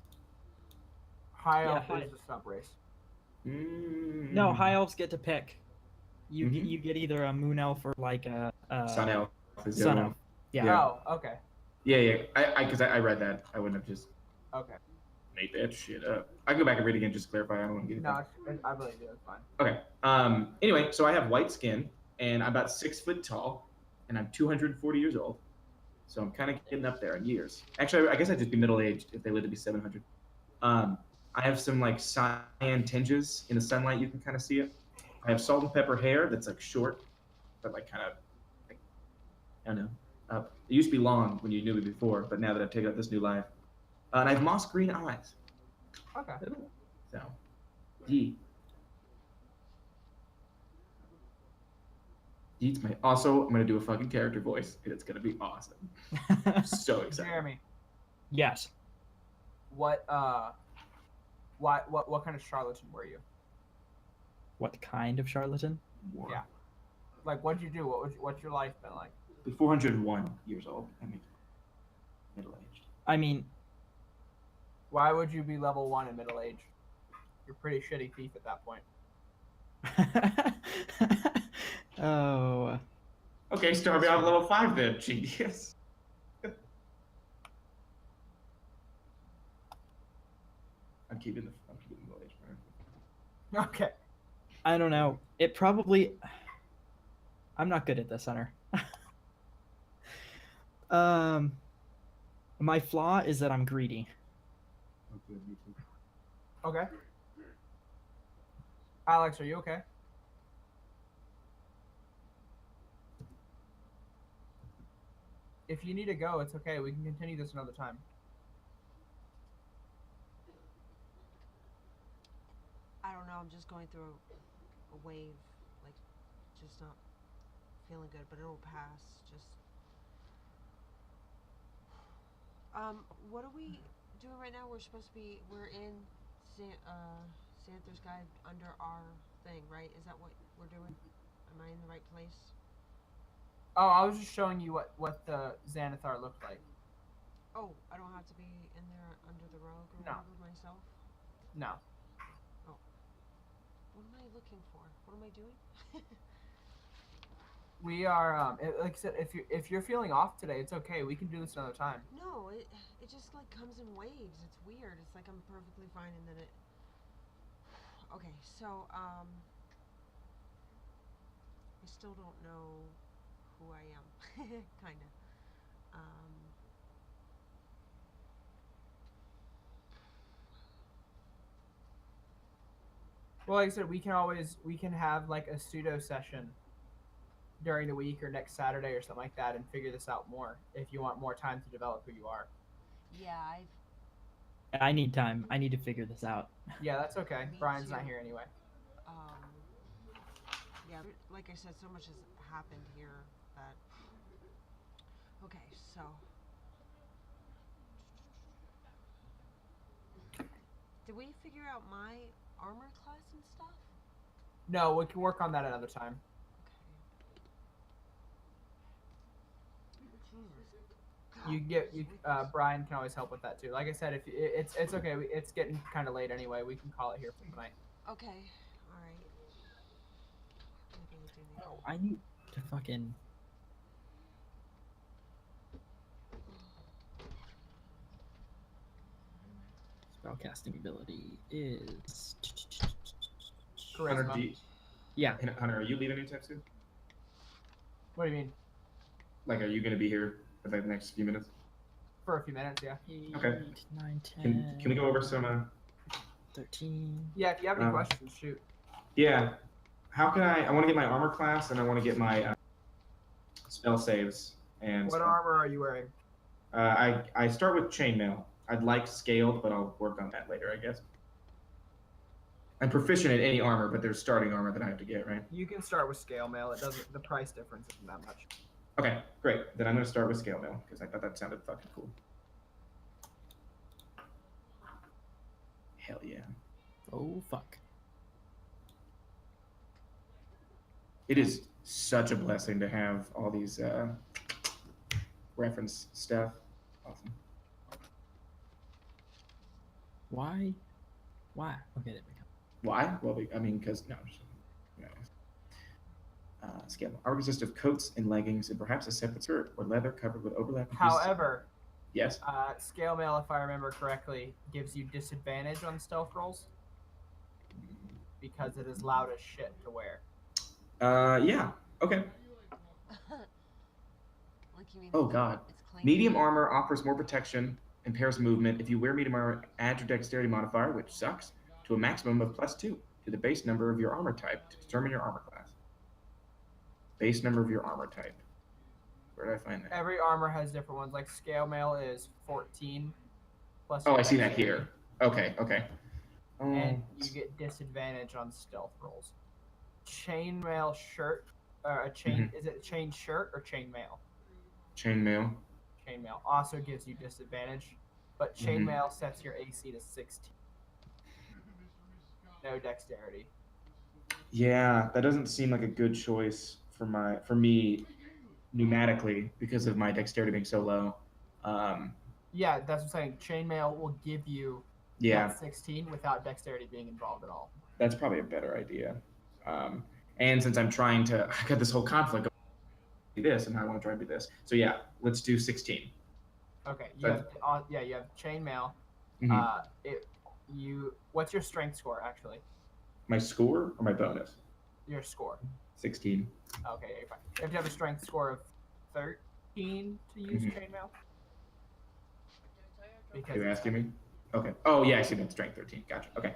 High Yeah, elf high- is the subrace. No, high elves get to pick. You Mhm. you get either a moon elf or like a Sun elf is the sun other elf. one. Yeah. Yeah. Oh, okay. Yeah. Because I read that. I wouldn't have just Okay. made that shit up. I can go back and read it again just to clarify. I don't want to get it. No, I really do. It's fine. Okay. Anyway, so I have white skin, and I'm about 6 foot tall, and I'm 240 years old. So I'm kind of getting up there in years. Actually, I guess I'd just be middle aged if they lived to be 700. I have some like cyan tinges in the sunlight. You can kind of see it. I have salt and pepper hair that's like short, but like kind of, like, I don't know, It used to be long when you knew me before, but now that I've taken up this new life, and I have moss green eyes. Okay. So, Yeet. Yeet's my. Also, I'm gonna do a fucking character voice, and it's gonna be awesome. So excited. Jeremy, Yes. what kind of charlatan were you? What kind of charlatan? Yeah. Like, what'd you do? What's your life been like? 401 years old. I mean, middle-aged. I mean, Why would you be level 1 in middle age? You're a pretty shitty thief at that point. oh, Okay, start me off level 5 then, genius. I'm keeping the middle-aged part. Okay. I don't know. It probably. I'm not good at this, Hunter. My flaw is that I'm greedy. Okay, me too. Okay. Alex, are you okay? If you need to go, it's okay. We can continue this another time. I don't know. I'm just going through a wave, like, just not feeling good, but it'll pass. Just. What are we doing right now? We're in Santher's Guide under our thing, right? Is that what we're doing? Am I in the right place? Oh, I was just showing you what the Xanathar looked like. Oh, I don't have to be in there under the rug or No. whatever myself? No. What am I looking for? What am I doing? We are like I said, if you're feeling off today, it's okay. We can do this another time. No, it just like comes in waves. It's weird. It's like I'm perfectly fine and then it. Okay, so I still don't know who I am, kind of. Well, like I said, we can have like a pseudo session during the week or next Saturday or something like that and figure this out more if you want more time to develop who you are. Yeah, I need time. I need to figure this out. Yeah, that's okay. Me Brian's not too. here anyway. Yeah, like I said, so much has happened here that. Okay, so. Did we figure out my armor class and stuff? No, we can work on that another time. Okay. Jesus. Brian can always help with that too. Like I said, if it's okay. It's getting kind of late anyway. We can call it here for tonight. Okay, alright. Maybe I do need Oh, I need to fucking. Spellcasting ability is. Hunter, Charisma. Yeah. Hunter, are you leaving anytime soon? What do you mean? Like, are you going to be here for the next few minutes? For a few minutes, yeah. 8, Okay. 9, 10. Can we go over some? 13. Yeah, if you have any Um, questions, shoot. Yeah. How can I want to get my armor class and I want to get my spell saves and. What armor are you wearing? I start with chainmail. I'd like scaled, but I'll work on that later, I guess. I'm proficient in any armor, but there's starting armor that I have to get, right? You can start with scale mail. It doesn't. The price difference isn't that much. Okay, great. Then I'm gonna start with scale mail because I thought that sounded fucking cool. Hell yeah. Oh, fuck. It is such a blessing to have all these reference stuff. Awesome. Why? Why? Okay, there we go. Why? Well, I mean, because no. Scale mail. Armor consists of coats and leggings and perhaps a separate skirt or leather covered with overlapping pieces. However, Yes. scale mail, if I remember correctly, gives you disadvantage on stealth rolls because it is loud as shit to wear. Yeah. Okay. Like you mean Oh god. it's clanky? Medium armor offers more protection, impairs movement. If you wear medium armor, add your dexterity modifier, which sucks, to a maximum of +2 to the base number of your armor type to determine your armor class. Base number of your armor type. Where did I find that? Every armor has different ones. Like scale mail is 14 plus. Oh, your I see that dexterity, here. Okay, okay. And you get disadvantage on stealth rolls. Chainmail shirt, or a chain. Is it chain shirt or chainmail? Chainmail. Chainmail also gives you disadvantage, but chainmail sets your AC to 16. No dexterity. Yeah, that doesn't seem like a good choice for me pneumatically because of my dexterity being so low. Yeah, that's what I'm saying. Chainmail will give you Yeah, that 16 without dexterity being involved at all. that's probably a better idea. And since I'm trying to, I got this whole conflict of this, and I want to try and be this. So yeah, let's do 16. Okay, you So- have you have chainmail. Mhm. What's your strength score actually? My score or my bonus? Your score. 16. Okay, yeah, you're fine. You have to have a strength score of 13 to use chainmail. Because You're asking me? Okay. Oh yeah, I see that strength 13. Gotcha. Okay.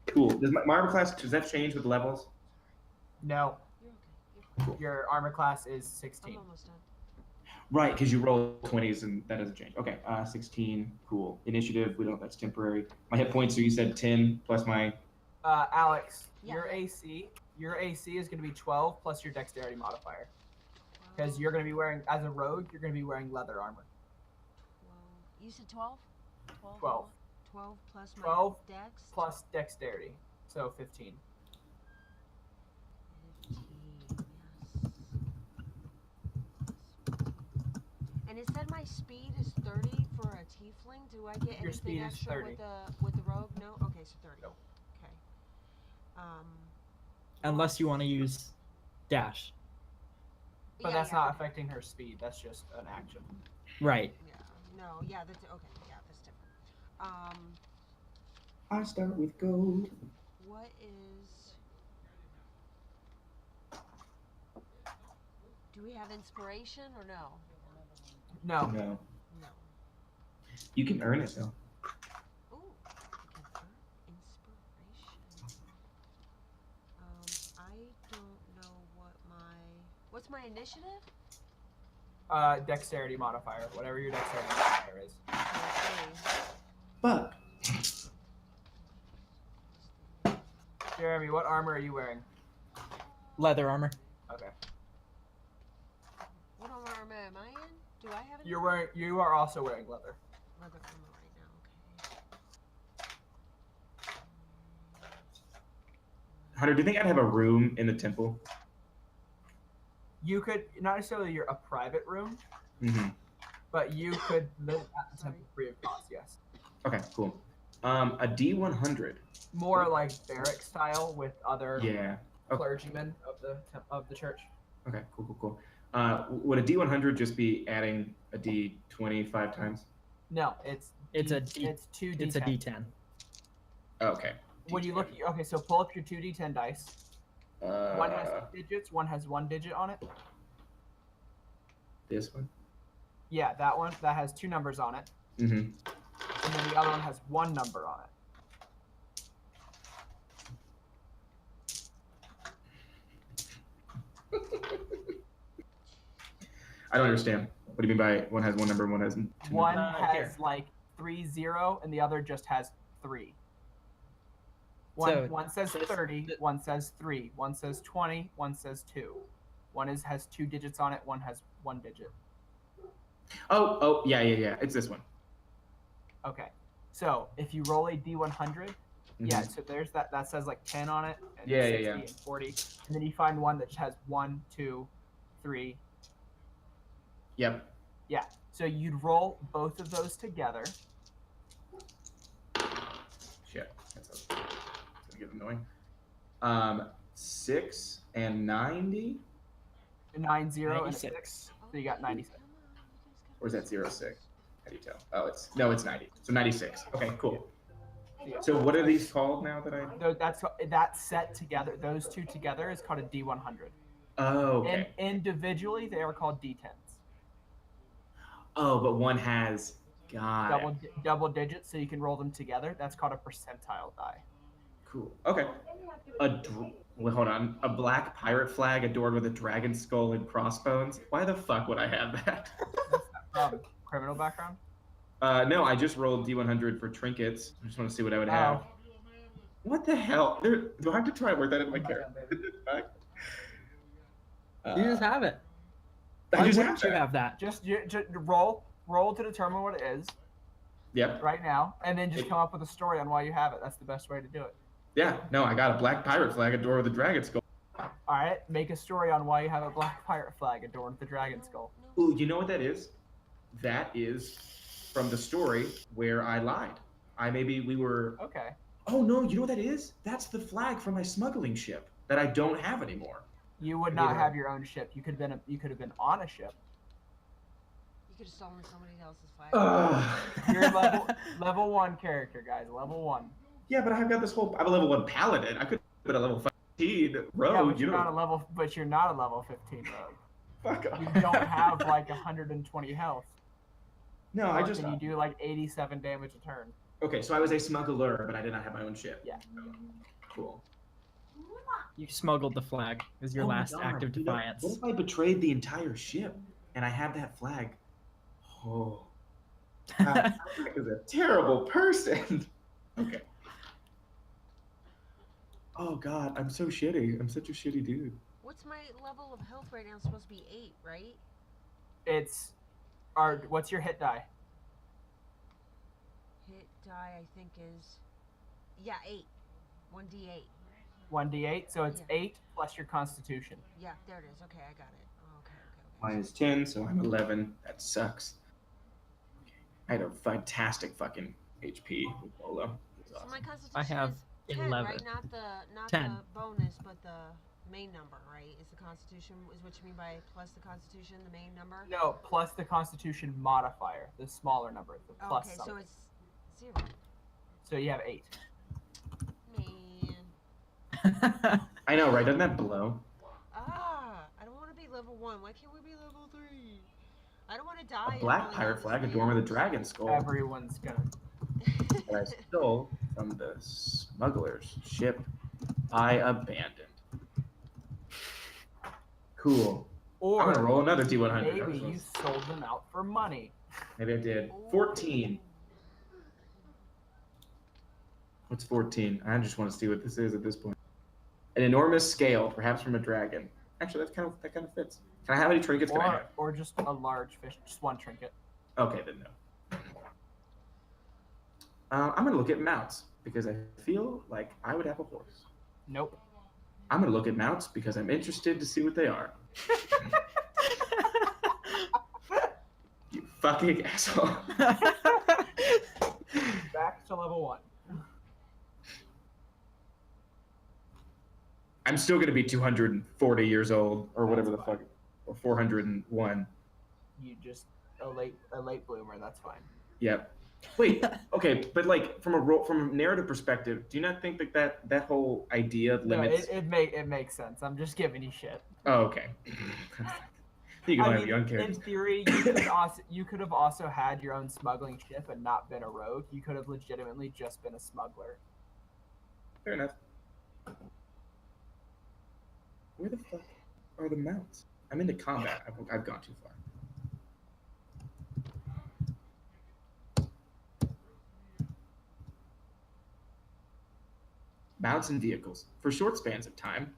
Cool. Does my armor class, does that change with levels? No, You're okay. your armor class is I'm 16. almost done. Right, because you roll 20s and that doesn't change. Okay, 16. Cool. Initiative, we don't. That's temporary. My hit points. So you said 10 plus my. Alex, Yeah. your AC is going to be 12 plus your dexterity modifier. Because you're going to be wearing, as a rogue, you're going to be wearing leather armor. 12. You said 12? 12. 12 plus my 12 dex? Plus dexterity, so 15. 15, yes. And it said my speed is 30 for a tiefling. Do I get Your anything speed is extra 30. with the rogue? No? Okay, so 30. No. Okay. Unless you want to use dash. But yeah, that's yeah, not okay. affecting her speed. That's just an action. Right. Yeah. No, yeah, that's okay. Yeah, that's different. I start with gold. What is? Do we have inspiration or no? No. No. No. You can earn it though. Ooh, I can earn inspiration. I don't know what's my initiative? Dexterity modifier, whatever your dexterity modifier is. Okay. But Jeremy, what armor are you wearing? Leather armor. Okay. What armor am I in? Do I have any? You are also wearing leather. leather armor right now. Okay. Hunter, do you think I'd have a room in the temple? You could, not necessarily a private room, Mm-hmm. but you could live at the temple free of cost, yes. Okay, cool. A D100. More like barrack style with other Yeah. Okay. clergymen of the church. Okay. Cool. Would a D100 just be adding a D20 5 times? No, it's It's a it's 2d10. It's a D10. Okay. When you look, okay, so pull up your 2d10 dice. One has digits, one has 1 digit on it. This one. Yeah, that one that has 2 numbers on it, Mm-hmm. and then the other one has 1 number on it. I don't understand. What do you mean by one has one number, one has two One numbers? has here. like 3-0, and the other just has 3. So, One says this- 30, one says 3, one says 20, one says 2. One has 2 digits on it, one has 1 digit. Oh, yeah. It's this one. Okay. So if you roll a D100, yeah, Mhm. so there's that says like 10 on it, and Yeah, 60 yeah. and 40. And then you find one that has 1, 2, 3. Yep. So you'd roll both of those together. Shit. That's gonna get annoying. 6 and 90, 90 and a 96. 6. So you got 96. or is that 06? How do you tell? Oh, it's 90. So 96. Okay, cool. Yeah. So what are these called now that I? That set together, those two together is called a D100. Oh, okay. And individually, they are called D10s. Oh, but one has. Got it. Double digits, so you can roll them together. That's called a percentile die. Cool. Okay. Well, hold on. A black pirate flag adorned with a dragon skull and crossbones. Why the fuck would I have that? Criminal background. No, I just rolled D100 for trinkets. I just want to see what I would have. Oh. What the hell? Do I have to try and work that into my Oh my character? You just have it. I Why just wouldn't have you that. have that? Just roll to determine what it is Yep. right now, and then just come up with a story on why you have it. That's the best way to do it. Yeah. No, I got a black pirate flag adorned with a dragon skull. All right, make a story on why you have a black pirate flag adorned with the dragon skull. Ooh, you know what that is? That is from the story where I lied. We were. Okay. Oh no! You know what that is? That's the flag from my smuggling ship that I don't have anymore. You would not have your own ship. You could have been on a ship. You could have stolen somebody else's flag. You're level 1 character, guys. Level 1. Yeah, but I've got this whole. I'm a level 1 paladin. I could have been a level 15 rogue. Yeah, but you you're know. not a level 15 rogue. Fuck off. You don't have like 120 health. No, I just. And you do like 87 damage a turn. Okay, so I was a smuggler, but I did not have my own ship. Yeah. Cool. You smuggled the flag. It was your Oh my last God, act of you know, defiance. What if I betrayed the entire ship and I have that flag? Oh. I was a terrible person. Okay. Oh God, I'm so shitty. I'm such a shitty dude. What's my level of health right now? It's supposed to be 8, right? What's your hit die? Hit die, I think, is... Yeah, 8. 1d8. 1d8, so it's Yeah. 8 plus your constitution. Yeah, there it is. Okay, I got it. Oh, okay. Mine is 10, so I'm 11. That sucks. I had a fantastic fucking HP with Bolo. It was So awesome. my constitution I have is 10, 11. right? Not 10. the bonus, but the main number, right? Is the constitution, is what you mean by plus the constitution, the main number? No, plus the constitution modifier, the smaller number, the plus Okay, something. so it's 0. So you have 8. Man. I know, right? Doesn't that blow? I don't want to be level 1. Why can't we be level 3? I don't want to die. A and black really pirate have flag this adorned with a weird- dragon skull Everyone's gonna. that I stole from the smuggler's ship I abandoned. Cool. I'm gonna Or roll another D100. maybe you sold them out for money. Maybe I did. 14. What's 14? I just want to see what this is at this point. An enormous scale, perhaps from a dragon. Actually, that kind of fits. Can I have any trinkets? Can I have? Or just a large fish, just one trinket. Okay, then no. I'm gonna look at mounts because I feel like I would have a horse. Nope. I'm gonna look at mounts because I'm interested to see what they are. You fucking asshole. Back to level 1. I'm still gonna be 240 years old or whatever the That's fuck, or 401. You just a late bloomer. That's fine. Yep. Wait. Okay, but like from a narrative perspective, do you not think that whole idea limits? No, it makes sense. I'm just giving you shit. Oh, okay. You can I have mean, young in characters. theory, you could have also had your own smuggling ship and not been a rogue. You could have legitimately just been a smuggler. Fair enough. Where the fuck are the mounts? I'm into combat. I've gone too far. Mounts and vehicles for short spans of time.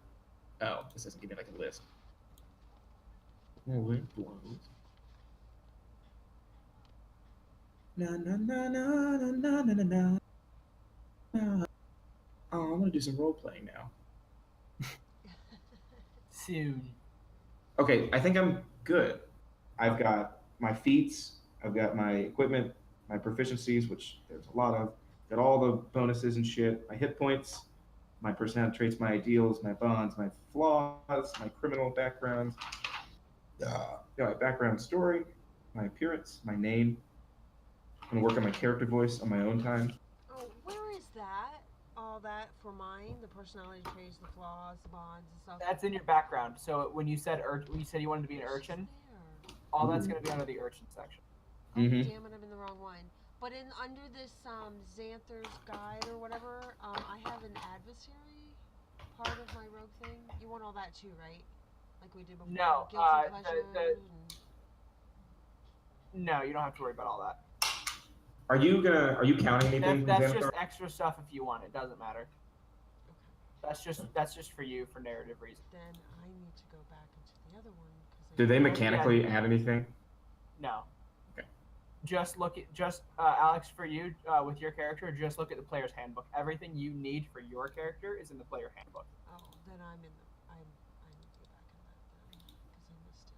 Oh, this doesn't give me like a list. Oh, it blows. Na na na na na na na na. Oh, I'm gonna do some role playing now. Soon. Okay, I think I'm good. I've got my feats, I've got my equipment, my proficiencies, which there's a lot of. Got all the bonuses and shit. My hit points, my personality traits, my ideals, my bonds, my flaws, my criminal background, my background story, my appearance, my name. I'm gonna work on my character voice on my own time. Oh, where is that? All that for mine? The personality traits, the flaws, the bonds, and stuff. That's in your background. So when you said you wanted to be an urchin, all that's going to be under the urchin section. Oh, Mhm. damn it, I'm in the wrong one. But under this Xanther's guide or whatever, I have an adversary. part of my rogue thing? You want all that too, right? Like we did before. No, Guilty pleasure. No, you don't have to worry about all that. Are you counting anything? That's from just Xanathar? extra stuff if you want. It doesn't matter. That's just for you for narrative reasons. Then I need to go back into the other one because. Do they mechanically add anything? No. Okay. Just look at Alex, for you with your character. Just look at the player's handbook. Everything you need for your character is in the player handbook. Oh, then I need to go back in that then because I missed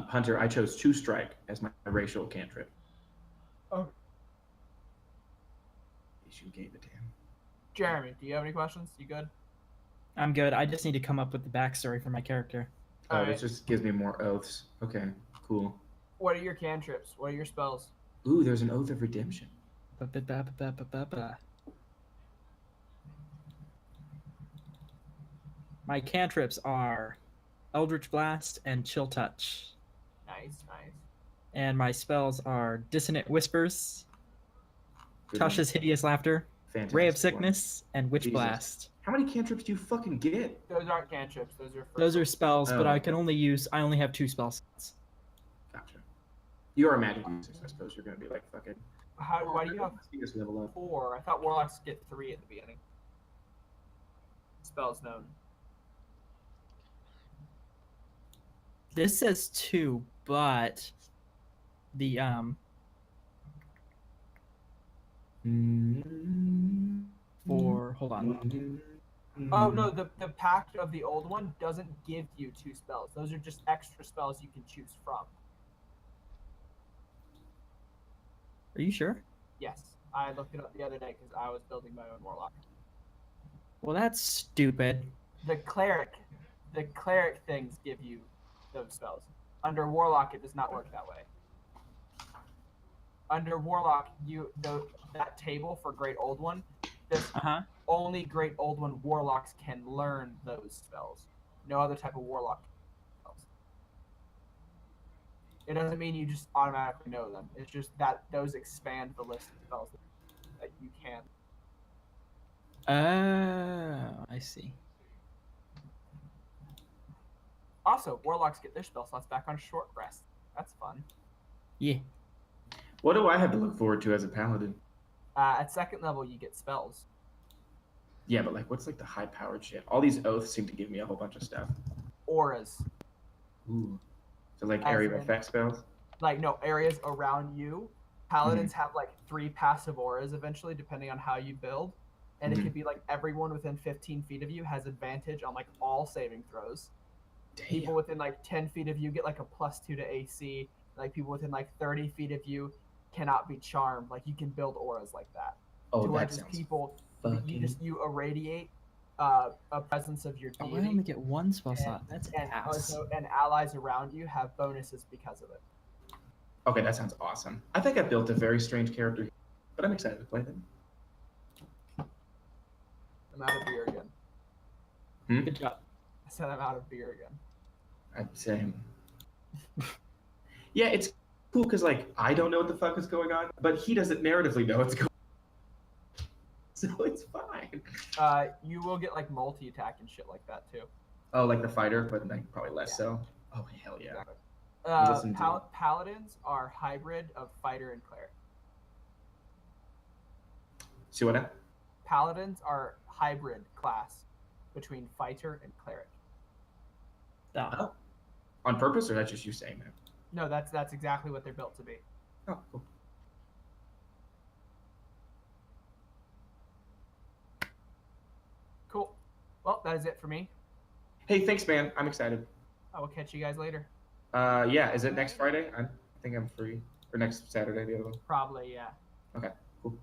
it. Hunter, I chose Two Strike as my racial cantrip. Oh. You gave it to him. Jeremy, do you have any questions? You good? I'm good. I just need to come up with the backstory for my character. Oh, Alright. this just gives me more oaths. Okay, cool. What are your cantrips? What are your spells? Ooh, there's an Oath of Redemption. Ba-ba-ba-ba-ba-ba-ba. My cantrips are Eldritch Blast and Chill Touch. Nice, nice. And my spells are Dissonant Whispers, Good Tasha's Hideous Laughter, one. Ray of Fantastic one. Sickness, and Witch Jesus. Blast. How many cantrips do you fucking get? Those aren't cantrips. Those are. Those are spells, but Oh. I only have 2 spell slots. Gotcha. You are a magic user, so I suppose you're gonna be like fucking. Why do you have You just level up. 4? I thought warlocks get 3 at the beginning. Spells known. This says 2, but the hold on. Oh no, the pact of the old one doesn't give you 2 spells. Those are just extra spells you can choose from. Are you sure? Yes, I looked it up the other day because I was building my own warlock. Well, that's stupid. The cleric things give you those spells. Under warlock, it does not work that way. Under warlock, that table for Great Old One, this Uh-huh. only Great Old One warlocks can learn those spells. No other type of warlock spells. It doesn't mean you just automatically know them. It's just that those expand the list of spells that you can. Oh, I see. Also, warlocks get their spell slots back on short rest. That's fun. Yeah. What do I have to look forward to as a paladin? At 2nd level, you get spells. Yeah, but like, what's like the high-powered shit? All these oaths seem to give me a whole bunch of stuff. Auras. Ooh. So like As area of in- effect spells. Like, no, areas around you. Paladins have like 3 passive auras eventually, depending on how you build. And it Mhm. could be like everyone within 15 feet of you has advantage on like all saving throws. People Damn. within like 10 feet of you get like a +2 to AC. Like people within like 30 feet of you cannot be charmed. Like you can build auras like that. Oh, to where that just sounds people, fucking. you irradiate a presence of your Oh, deity. I only get 1 spell slot. That's and ass. also and allies around you have bonuses because of it. Okay, that sounds awesome. I think I built a very strange character, but I'm excited to play them. I'm out of beer again. Good job. I said I'm out of beer again. I'm saying. Yeah, it's cool because like I don't know what the fuck is going on, but he doesn't narratively know what's going on. So it's fine. You will get like multi attack and shit like that too. Oh, like the fighter, but like probably less Yeah. so. Oh hell yeah. Exactly. Listen to Paladins are hybrid of fighter and cleric. See what I? Paladins are hybrid class between fighter and cleric. Oh. On purpose, or that's just you saying that? No, that's exactly what they're built to be. Oh, cool. Cool. Well, that is it for me. Hey, thanks, man. I'm excited. I will catch you guys later. Yeah, is it next Friday? I think I'm free. Or next Saturday, the other one. Probably, yeah. Okay, cool.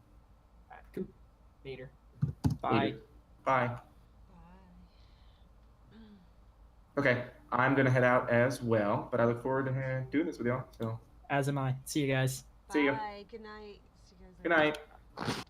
Alright, cool. Later. Bye. Later. Bye. Bye. Okay, I'm gonna head out as well, but I look forward to doing this with y'all. So, As am I. See you guys. See ya. Bye. Good night. See you guys good later. night.